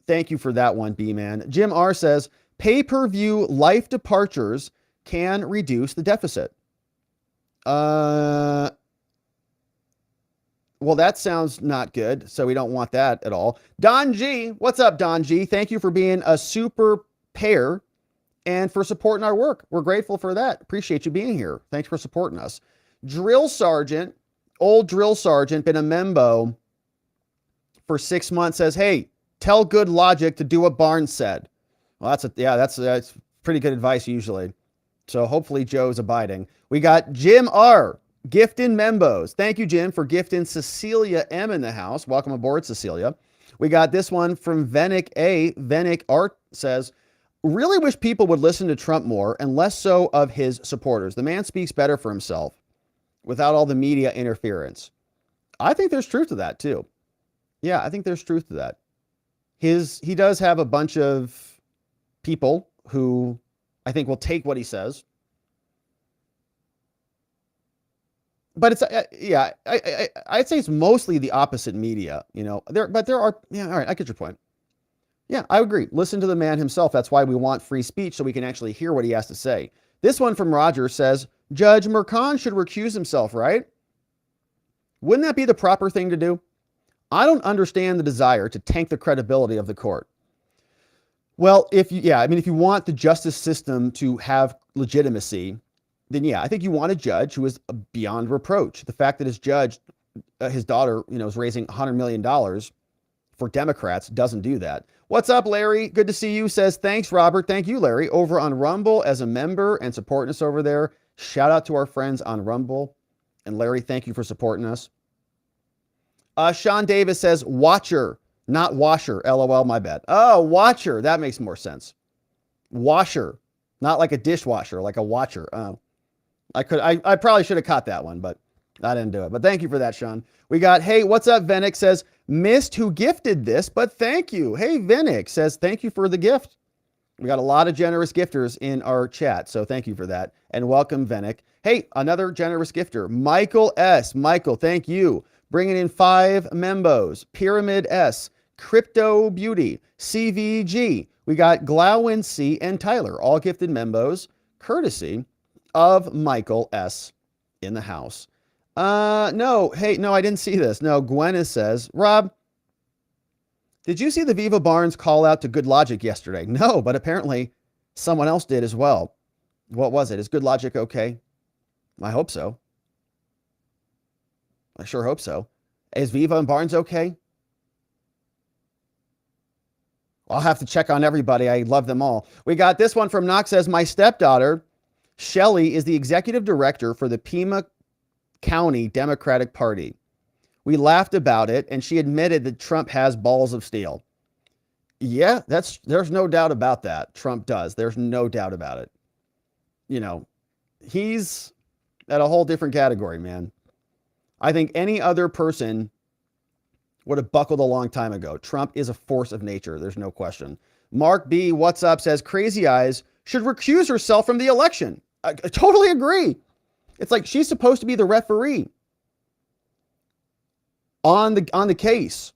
Thank you for that one, B-Man. Jim R. says, pay-per-view life departures can reduce the deficit. Well, that sounds not good, so we don't want that at all. Don G, what's up, Don G? Thank you for being a super payer and for supporting our work. We're grateful for that. Appreciate you being here. Thanks for supporting us. Drill Sergeant, old Drill Sergeant, been a membo for 6 months, says, hey, tell Good Logic to do what Barnes said. Well, that's pretty good advice usually. So hopefully Joe's abiding. We got Jim R. gifting membos. Thank you, Jim, for gifting Cecilia M. in the house. Welcome aboard, Cecilia. We got this one from Venick A. Venick Art says, really wish people would listen to Trump more and less so of his supporters. The man speaks better for himself without all the media interference. I think there's truth to that too. Yeah, I think there's truth to that. He does have a bunch of people who I think will take what he says. But it's, I'd say it's mostly the opposite media, you know, there are, yeah, all right, I get your point. Yeah, I agree. Listen to the man himself. That's why we want free speech, so we can actually hear what he has to say. This one from Roger says, Judge Mercan should recuse himself, right? Wouldn't that be the proper thing to do? I don't understand the desire to tank the credibility of the court. Well, if you want the justice system to have legitimacy, then yeah, I think you want a judge who is beyond reproach. The fact that his daughter, is raising $100 million for Democrats doesn't do that. What's up, Larry? Good to see you. Says, thanks, Robert. Thank you, Larry. Over on Rumble as a member and supporting us over there. Shout out to our friends on Rumble. And Larry, thank you for supporting us. Sean Davis says, watcher, not washer. LOL, my bad. Oh, watcher. That makes more sense. Washer, not like a dishwasher, like a watcher. I probably should have caught that one, but I didn't do it. But thank you for that, Sean. We got, hey, what's up, Venick? Says, missed who gifted this, but thank you. Hey, Venick says, thank you for the gift. We got a lot of generous gifters in our chat, so thank you for that. And welcome, Venick. Hey, another generous gifter, Michael S. Michael, thank you. Bringing in 5 membos, Pyramid S, Crypto Beauty, CVG. We got Glowin C and Tyler, all gifted membos, courtesy of Michael S. in the house. No, I didn't see this. No, Gwen says, Rob, did you see the Viva Barnes call out to Good Logic yesterday? No, but apparently someone else did as well. What was it? Is Good Logic okay? I hope so. I sure hope so. Is Viva and Barnes okay? I'll have to check on everybody. I love them all. We got this one from Knox says, my stepdaughter, Shelly, is the executive director for the Pima County Democratic Party. We laughed about it, and she admitted that Trump has balls of steel. Yeah, there's no doubt about that. Trump does. There's no doubt about it. He's at a whole different category, man. I think any other person would have buckled a long time ago. Trump is a force of nature. There's no question. Mark B, what's up, says Crazy Eyes should recuse herself from the election. I totally agree. It's like she's supposed to be the referee on the case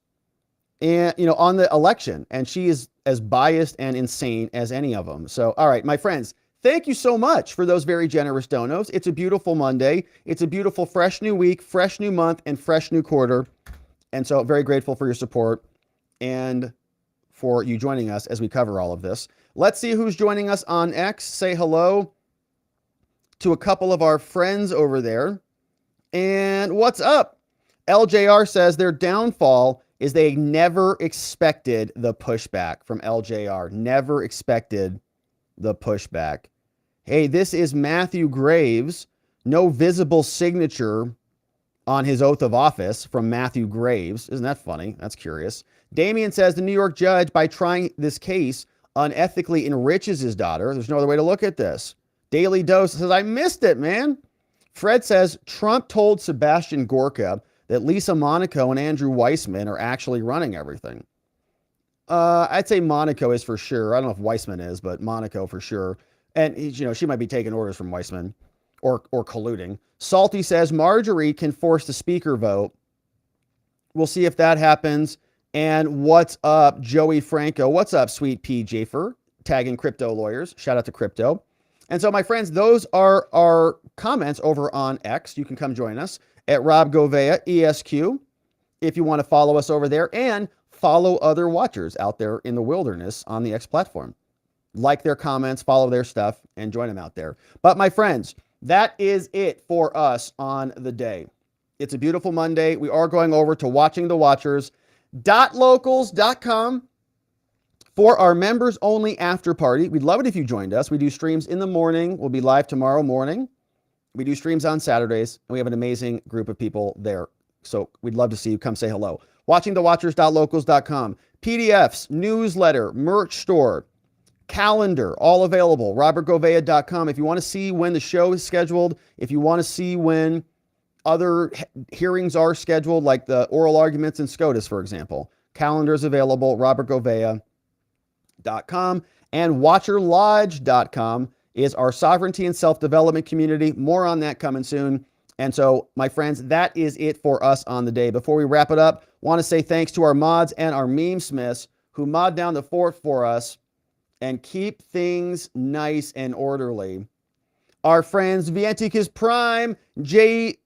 and, on the election. And she is as biased and insane as any of them. So, all right, my friends, thank you so much for those very generous donos. It's a beautiful Monday. It's a beautiful fresh new week, fresh new month, and fresh new quarter. And so very grateful for your support and for you joining us as we cover all of this. Let's see who's joining us on X. Say hello to a couple of our friends over there. And what's up? LJR says their downfall is they never expected the pushback from LJR. Never expected the pushback. Hey, this is Matthew Graves. No visible signature on his oath of office from Matthew Graves. Isn't that funny? That's curious. Damien says the New York judge, by trying this case, unethically enriches his daughter. There's no other way to look at this. Daily Dose says, I missed it, man. Fred says Trump told Sebastian Gorka that Lisa Monaco and Andrew Weismann are actually running everything. I'd say Monaco is for sure. I don't know if Weismann is, but Monaco for sure. And, you know, she might be taking orders from Weismann or colluding. Salty says Marjorie can force the speaker vote. We'll see if that happens. And what's up, Joey Franco? What's up, Sweet P. Jafer? Tagging crypto lawyers. Shout out to crypto. And so, my friends, those are our comments over on X. You can come join us at Rob Govea, ESQ, if you want to follow us over there and follow other watchers out there in the wilderness on the X platform. Like their comments, follow their stuff, and join them out there. But, my friends, that is it for us on the day. It's a beautiful Monday. We are going over to watchingthewatchers.locals.com for our members only after party. We'd love it if you joined us. We do streams in the morning. We'll be live tomorrow morning. We do streams on Saturdays, and we have an amazing group of people there. So we'd love to see you. Come say hello. Watchingthewatchers.locals.com. PDFs, newsletter, merch store, calendar, all available. RobertGovea.com. If you want to see when the show is scheduled, if you want to see when other hearings are scheduled, like the oral arguments in SCOTUS, for example, calendar is available. RobertGovea.com. And WatcherLodge.com is our sovereignty and self-development community. More on that coming soon. And so, my friends, that is it for us on the day. Before we wrap it up, want to say thanks to our mods and our meme smiths who mod down the fort for us and keep things nice and orderly. Our friends Vianticus Prime, K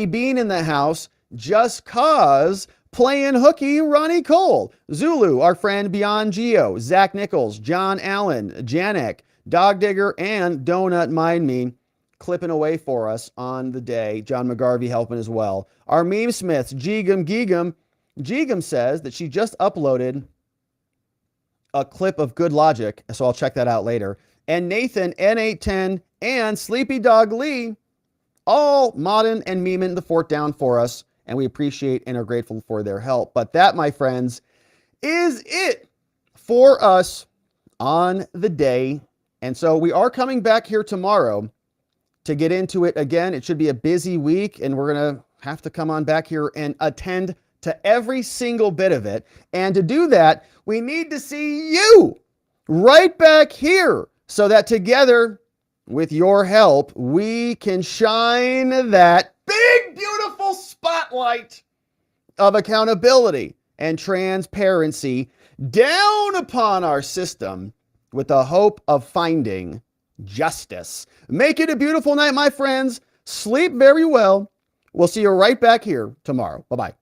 Bean in the house, Just Cause, Playing Hooky, Ronnie Cole, Zulu, our friend Beyond Geo, Zach Nichols, John Allen, Janek, Dog Digger, and Donut Mind Me clipping away for us on the day. John McGarvey helping as well. Our meme smiths, Geegum Geegum. Geegum says that she just uploaded a clip of Good Logic, so I'll check that out later. And Nathan, N810, and Sleepy Dog Lee, all modding and memeing the fort down for us, and we appreciate and are grateful for their help. But that, my friends, is it for us on the day. And so we are coming back here tomorrow to get into it again. It should be a busy week, and we're going to have to come on back here and attend to every single bit of it. And to do that, we need to see you right back here so that together, with your help, we can shine that big, beautiful spotlight of accountability and transparency down upon our system with the hope of finding justice. Make it a beautiful night, my friends. Sleep very well. We'll see you right back here tomorrow. Bye-bye.